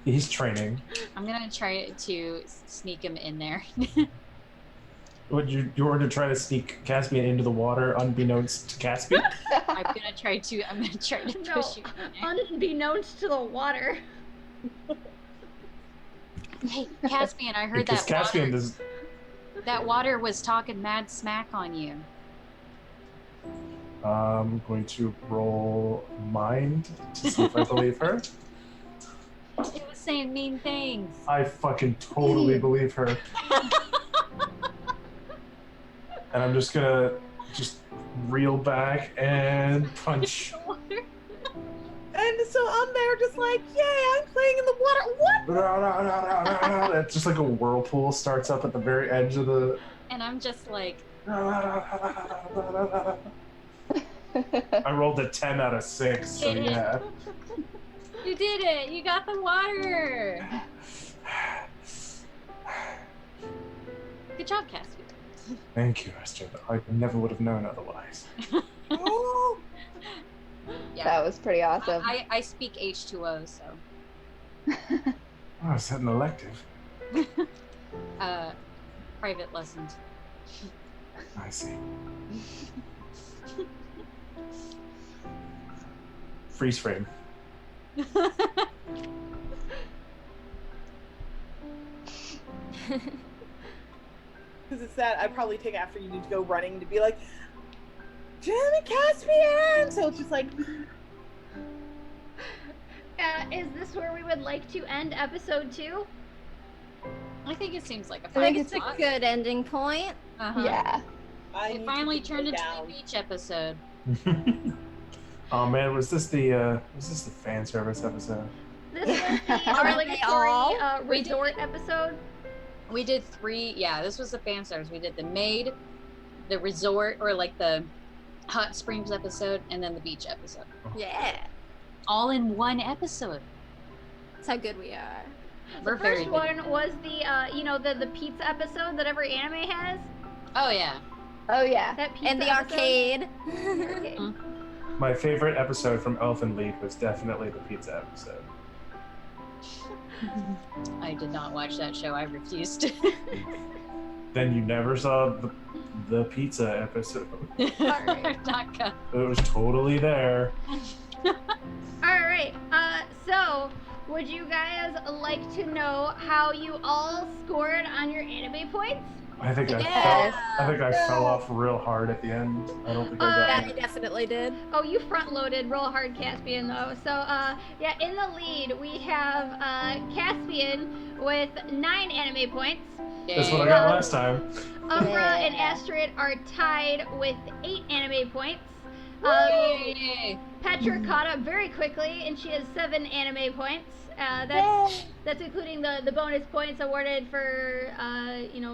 Speaker 5: He's training.
Speaker 3: I'm gonna try to sneak him in there.
Speaker 5: Would you were to try to sneak Caspian into the water unbeknownst to Caspian?
Speaker 3: I'm gonna try to
Speaker 2: No,
Speaker 3: push you in there.
Speaker 2: unbeknownst to the water.
Speaker 3: Hey, Caspian, I heard
Speaker 5: Because
Speaker 3: that
Speaker 5: Caspian
Speaker 3: water,
Speaker 5: does.
Speaker 3: that water was talking mad smack on you.
Speaker 5: I'm going to roll mind to see if I believe her.
Speaker 3: It was saying mean things.
Speaker 5: I fucking totally believe her. And I'm just gonna reel back and punch.
Speaker 6: And so I'm there just like, yay, I'm playing in the water. What?
Speaker 5: It's just like a whirlpool starts up at the very edge of the.
Speaker 3: And I'm just like,
Speaker 5: I rolled a 10 out of 6, so yeah.
Speaker 3: you did it! You got the water! Good job, Caspian.
Speaker 5: Thank you, Esther. I never would have known otherwise.
Speaker 6: Oh,
Speaker 3: Yeah.
Speaker 8: That was pretty awesome.
Speaker 3: I speak H2O, so.
Speaker 5: Oh, is that an elective?
Speaker 3: Private lessons.
Speaker 5: I see. Freeze frame.
Speaker 6: because it's that I'd probably take after you to go running to be like, Jeremy Caspian! So it's just like,
Speaker 2: Is this where we would like to end episode 2?
Speaker 3: I think it seems like a
Speaker 8: I
Speaker 3: fun
Speaker 8: think
Speaker 4: It's a
Speaker 3: spot.
Speaker 4: good ending point.
Speaker 3: Uh-huh.
Speaker 8: Yeah.
Speaker 6: I
Speaker 3: It
Speaker 6: need
Speaker 3: finally
Speaker 6: to put
Speaker 3: turned
Speaker 6: it
Speaker 3: into
Speaker 6: down.
Speaker 3: the beach episode.
Speaker 5: Oh man, was this the fan service episode?
Speaker 2: This was the
Speaker 4: Aren't they all?
Speaker 2: obligatory resort episode.
Speaker 3: We did 3, yeah, this was the fan service. We did the maid, the resort, or like the hot springs episode, and then the beach episode.
Speaker 4: Yeah.
Speaker 3: All in one episode.
Speaker 4: That's how good we are.
Speaker 3: We're
Speaker 2: The
Speaker 3: very
Speaker 2: first
Speaker 3: good.
Speaker 2: one was the pizza episode that every anime has.
Speaker 3: Oh, yeah.
Speaker 8: Oh yeah.
Speaker 2: That pizza
Speaker 4: And the
Speaker 2: episode.
Speaker 4: arcade.
Speaker 2: Arcade.
Speaker 5: My favorite episode from Elfen Lied was definitely the pizza episode.
Speaker 3: I did not watch that show. I refused.
Speaker 5: Then you never saw the pizza episode.
Speaker 2: Alright.
Speaker 3: Not gonna.
Speaker 5: It was totally there.
Speaker 2: Alright, so would you guys like to know how you all scored on your anime points?
Speaker 5: I think
Speaker 4: Yeah.
Speaker 5: I fell off real hard at the end. I don't think I got
Speaker 4: That
Speaker 5: it.
Speaker 4: I definitely did.
Speaker 2: Oh, you front loaded real hard, Caspian, though. So, yeah, in the lead, we have Caspian with 9 anime points.
Speaker 5: That's what I got last time.
Speaker 2: Umbra and
Speaker 8: Yeah.
Speaker 2: Astrid are tied with 8 anime points.
Speaker 3: Yay!
Speaker 2: Petra caught up very quickly, and she has 7 anime points. That's including the bonus points awarded for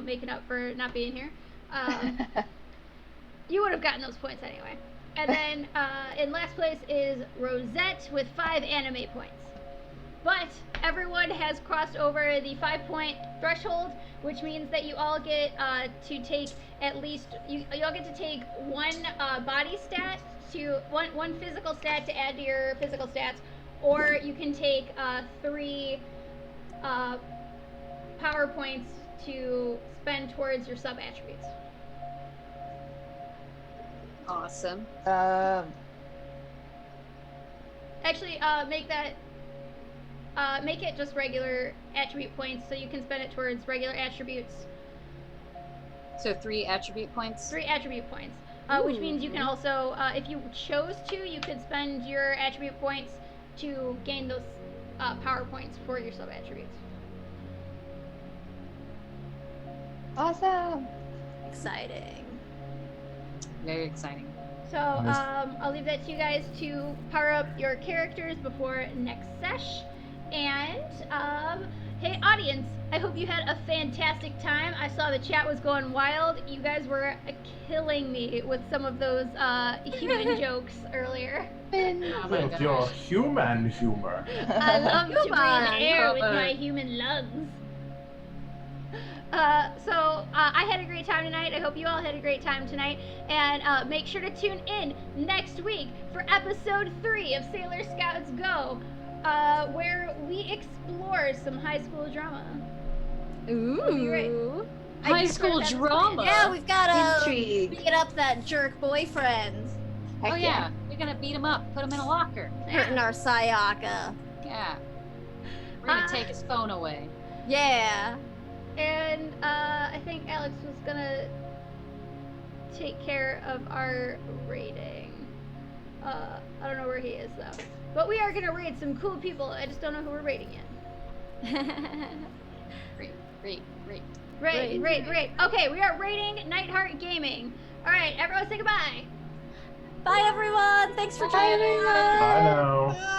Speaker 2: making up for not being here. You would have gotten those points anyway. And then in last place is Rosette with 5 anime points. But everyone has crossed over the 5-point threshold, which means that you all get to take at least you all get to take 1 body stat to one physical stat to add to your physical stats, or you can take 3 power points to spend towards your sub attributes.
Speaker 3: Awesome.
Speaker 2: Actually, make it just regular attribute points, so you can spend it towards regular attributes.
Speaker 3: So 3 attribute points?
Speaker 2: 3 attribute points. Which means you can also, if you chose to, you could spend your attribute points to gain those power points for your sub attributes.
Speaker 8: Awesome.
Speaker 4: Exciting.
Speaker 3: Very exciting.
Speaker 2: So I'll leave that to you guys to power up your characters before next sesh. And hey audience, I hope you had a fantastic time. I saw the chat was going wild. You guys were killing me with some of those human jokes earlier.
Speaker 3: Oh my
Speaker 5: With your
Speaker 3: gosh.
Speaker 5: human humor.
Speaker 2: I love to
Speaker 4: Human.
Speaker 2: breathe air with my human lungs. So I had a great time tonight. I hope you all had a great time tonight. And make sure to tune in next week for episode 3 of Sailor Scouts Go, where we explore some high school drama.
Speaker 4: Ooh.
Speaker 2: Right.
Speaker 3: High school drama?
Speaker 4: Yeah, we've got to
Speaker 8: Intrigue.
Speaker 4: beat up that jerk boyfriend.
Speaker 8: Heck
Speaker 3: Oh yeah, we're gonna beat him up, put him in a locker.
Speaker 4: Hurting our Sayaka.
Speaker 3: Yeah. We're gonna take his phone away.
Speaker 4: Yeah.
Speaker 2: And I think Alex was gonna take care of our raiding. I don't know where he is though. But we are gonna raid some cool people. I just don't know who we're raiding yet.
Speaker 3: Great.
Speaker 2: Raid. Okay, we are raiding Nightheart Gaming. All right, everyone, say goodbye.
Speaker 4: Bye, everyone. Thanks for
Speaker 3: Bye,
Speaker 4: joining us.
Speaker 5: I know.
Speaker 6: Bye.